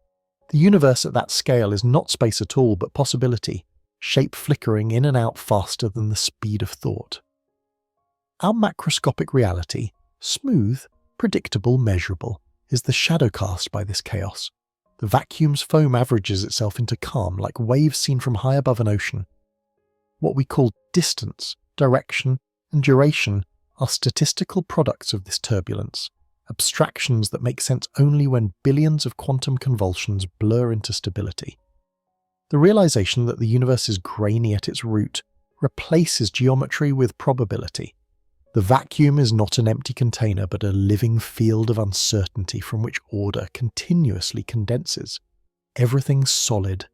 The universe at that scale is not space at all but possibility, shape flickering in and out faster than the speed of thought. Our macroscopic reality, smooth, predictable, measurable, is the shadow cast by this chaos. The vacuum's foam averages itself into calm like waves seen from high above an ocean. What we call distance, direction, and duration are statistical products of this turbulence, abstractions that make sense only when billions of quantum convulsions blur into stability. The realization that the universe is grainy at its root replaces geometry with probability. The vacuum is not an empty container but a living field of uncertainty from which order continuously condenses. Everything solid,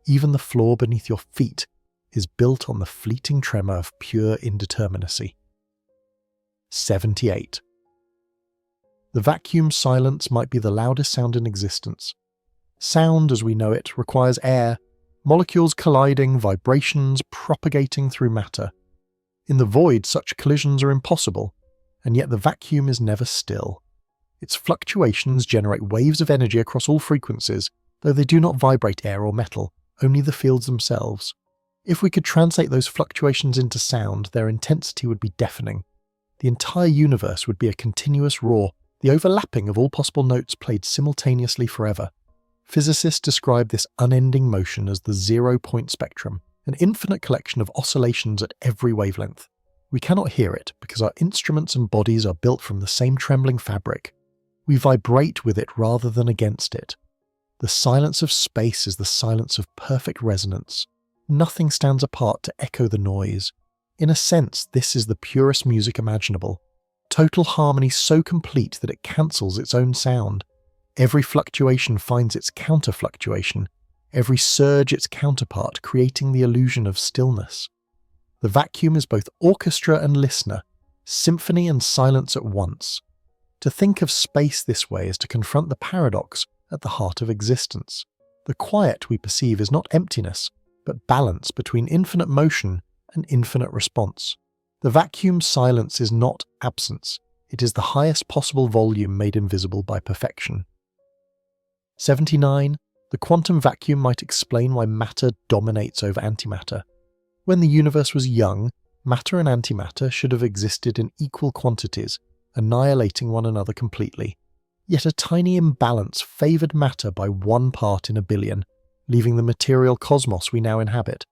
even the floor beneath your feet, is built on the fleeting tremor of pure indeterminacy. 78. The vacuum silence might be the loudest sound in existence. Sound, as we know it, requires air, molecules colliding, vibrations propagating through matter. In the void, such collisions are impossible, and yet the vacuum is never still. Its fluctuations generate waves of energy across all frequencies, though they do not vibrate air or metal, only the fields themselves. If we could translate those fluctuations into sound, their intensity would be deafening. The entire universe would be a continuous roar, the overlapping of all possible notes played simultaneously forever. Physicists describe this unending motion as the zero-point spectrum, an infinite collection of oscillations at every wavelength. We cannot hear it because our instruments and bodies are built from the same trembling fabric. We vibrate with it rather than against it. The silence of space is the silence of perfect resonance. Nothing stands apart to echo the noise. In a sense, this is the purest music imaginable. Total harmony so complete that it cancels its own sound. Every fluctuation finds its counter-fluctuation, every surge its counterpart, creating the illusion of stillness. The vacuum is both orchestra and listener, symphony and silence at once. To think of space this way is to confront the paradox at the heart of existence. The quiet we perceive is not emptiness, but balance between infinite motion and infinite response. The vacuum's silence is not absence, it is the highest possible volume made invisible by perfection. 79. The quantum vacuum might explain why matter dominates over antimatter. When the universe was young, matter and antimatter should have existed in equal quantities, annihilating one another completely. Yet a tiny imbalance favoured matter by 1 part in a billion, leaving the material cosmos we now inhabit.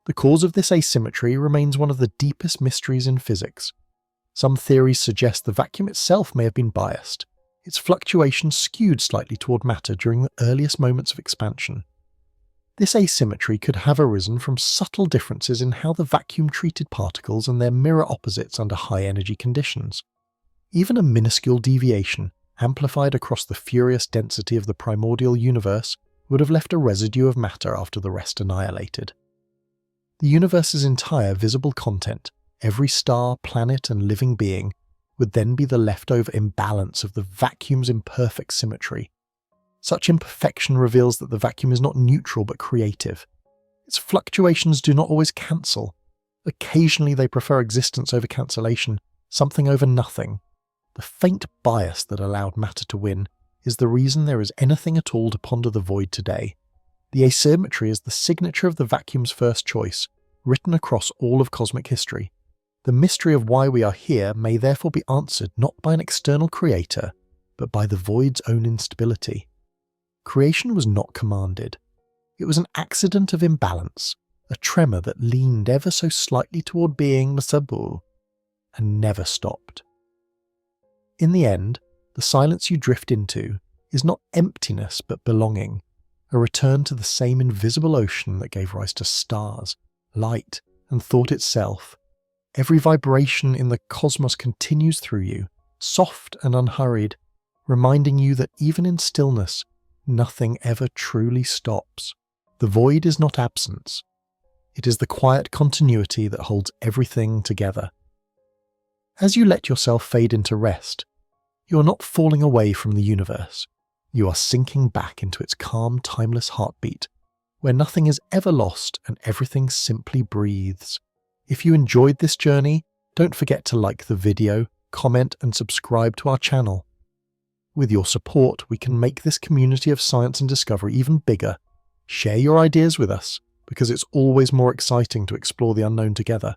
The cause of this asymmetry remains one of the deepest mysteries in physics. Some theories suggest the vacuum itself may have been biased, its fluctuations skewed slightly toward matter during the earliest moments of expansion. This asymmetry could have arisen from subtle differences in how the vacuum treated particles and their mirror opposites under high-energy conditions. Even a minuscule deviation, amplified across the furious density of the primordial universe, would have left a residue of matter after the rest annihilated. The universe's entire visible content, every star, planet, and living being, would then be the leftover imbalance of the vacuum's imperfect symmetry. Such imperfection reveals that the vacuum is not neutral but creative. Its fluctuations do not always cancel. Occasionally they prefer existence over cancellation, something over nothing. The faint bias that allowed matter to win is the reason there is anything at all to ponder the void today. The asymmetry is the signature of the vacuum's first choice, written across all of cosmic history. The mystery of why we are here may therefore be answered not by an external creator, but by the void's own instability. Creation was not commanded. It was an accident of imbalance, a tremor that leaned ever so slightly toward being Masabu, and never stopped. In the end, the silence you drift into is not emptiness but belonging, a return to the same invisible ocean that gave rise to stars, light, and thought itself. Every vibration in the cosmos continues through you, soft and unhurried, reminding you that even in stillness, nothing ever truly stops. The void is not absence. It is the quiet continuity that holds everything together. As you let yourself fade into rest, you are not falling away from the universe. You are sinking back into its calm, timeless heartbeat, where nothing is ever lost and everything simply breathes. If you enjoyed this journey, don't forget to like the video, comment, and subscribe to our channel. With your support, we can make this community of science and discovery even bigger. Share your ideas with us, because it's always more exciting to explore the unknown together.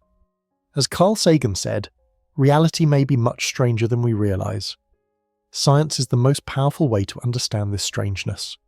As Carl Sagan said, reality may be much stranger than we realize. Science is the most powerful way to understand this strangeness.